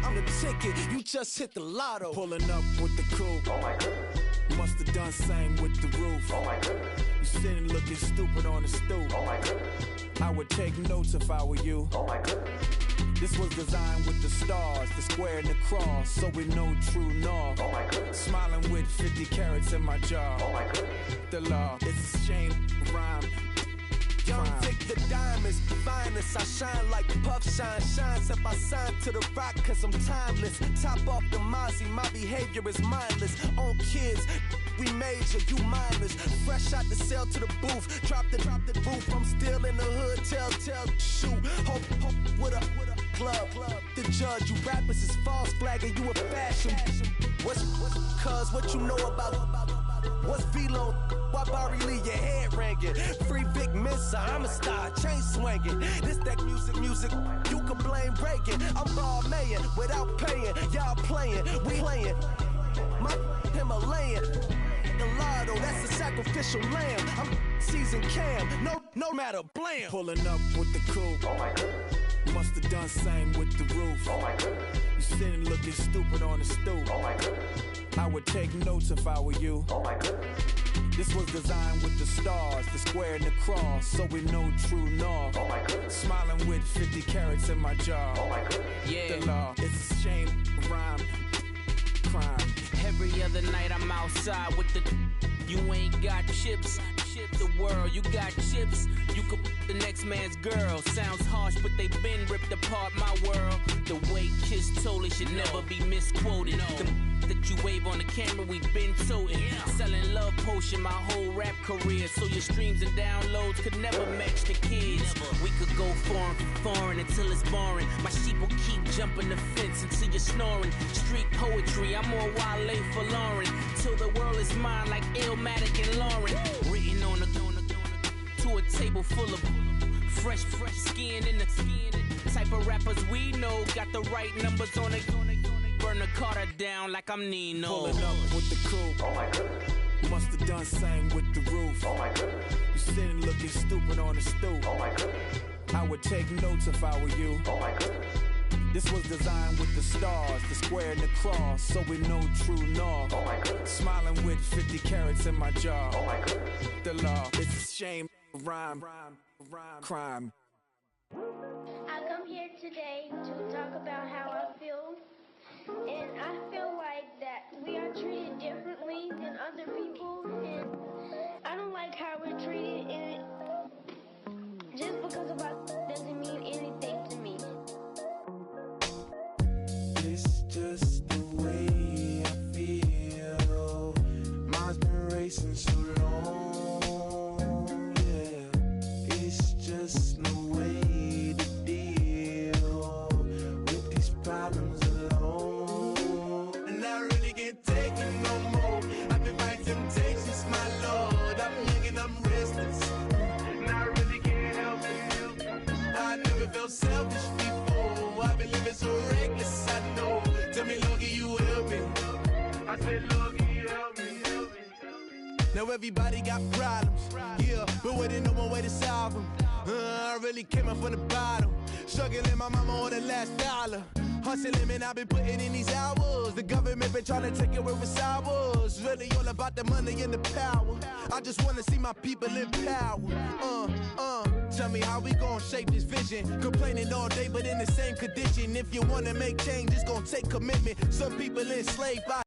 I'm the ticket, you just hit the lotto. Pulling up with the crew. Oh my goodness. Must have done same with the roof. Oh my goodness. You sitting looking stupid on the stoop. Oh my goodness. I would take notes if I were you. Oh my goodness. This was designed with the stars, the square and the cross, so we know true north. Oh my goodness. Smiling with 50 carats in my jaw. Oh my goodness. The law, it's a shame, rhyme. Young Vic, the diamonds, finest. I shine like Puff shines if I sign to the rock, cause I'm timeless. Top off the Mozzie, my behavior is mindless. On kids, we major, you mindless. Fresh out the cell to the booth, drop the roof. I'm still in the hood, tell, shoot. Hope with a club. The judge, you rappers is false flagging, you a fashion. What's cuz, what you know about? What's Velo? Why Barry Lee, your head ringing? Free Vic Mensa, I'm a star, chain swinging. This that music, you can blame Reagan. I'm Balmain without paying, y'all playing, we playing. My Himalayan, fucking lotto, that's a sacrificial lamb. I'm seasoned cam, no matter, blam. Pulling up with the coupe. Oh my goodness. Must have done same with the roof. Oh my goodness. You sitting looking stupid on the stoop. Oh my goodness. I would take notes if I were you. Oh my goodness. This was designed with the stars, the square and the cross, so we know true north. Oh my goodness. Smiling with 50 carats in my jaw. Oh my goodness. Yeah. The law, it's a shame, rhyme, crime. Every other night I'm outside with the. You ain't got chips. The world, you got chips. You could the next man's girl. Sounds harsh, but they been ripped apart my world. The way Kiss told it should never be misquoted. The that you wave on the camera, we been toting. Selling love potion my whole rap career. So your streams and downloads could never match the kids. We could go foreign until it's boring. My sheep will keep jumping the fence until you're snoring. Street poetry, I'm more Wale for Lauren. Till the world is mine like Illmatic and Lauren. Written on a to a table full of fresh skin in the type of rappers we know. Got the right numbers on it. Burn the Carter down like I'm Nino. Pulling up with the coupe. Oh my goodness. Must have done same with the roof. Oh my goodness. You sitting looking stupid on the stoop. Oh my goodness. I would take notes if I were you. Oh my goodness. This was designed with the stars, the square and the cross, so we know true north. Oh my goodness. Smiling with 50 carats in my jaw. Oh my goodness. The law, it's a shame, rhyme, crime. I come here today to talk about how I feel, and I feel like that we are treated differently than other people, and I don't like how we're treated, and just because of us doesn't mean anything to me. It's just the way I feel. Mine's been racing so long, yeah. It's just no way to deal with these problems alone. And I really can't take it no more. I've been fighting temptations, my lord. I'm young and I'm restless, and I really can't help it. I never felt selfish before. I've been living so reckless, I know. Tell me, Lord, can you help me? I said, Lord, can you help me? Now everybody got problems, yeah, but waiting no one way to solve them. I really came up from the bottom, struggling my mama on the last dollar. Hustling, man, I've been putting in these hours. The government been trying to take away what's ours. Really all about the money and the power. I just wanna see my people in power. Tell me how we gon' shape this vision. Complaining all day, but in the same condition. If you wanna make change, it's gon' take commitment. Some people enslaved by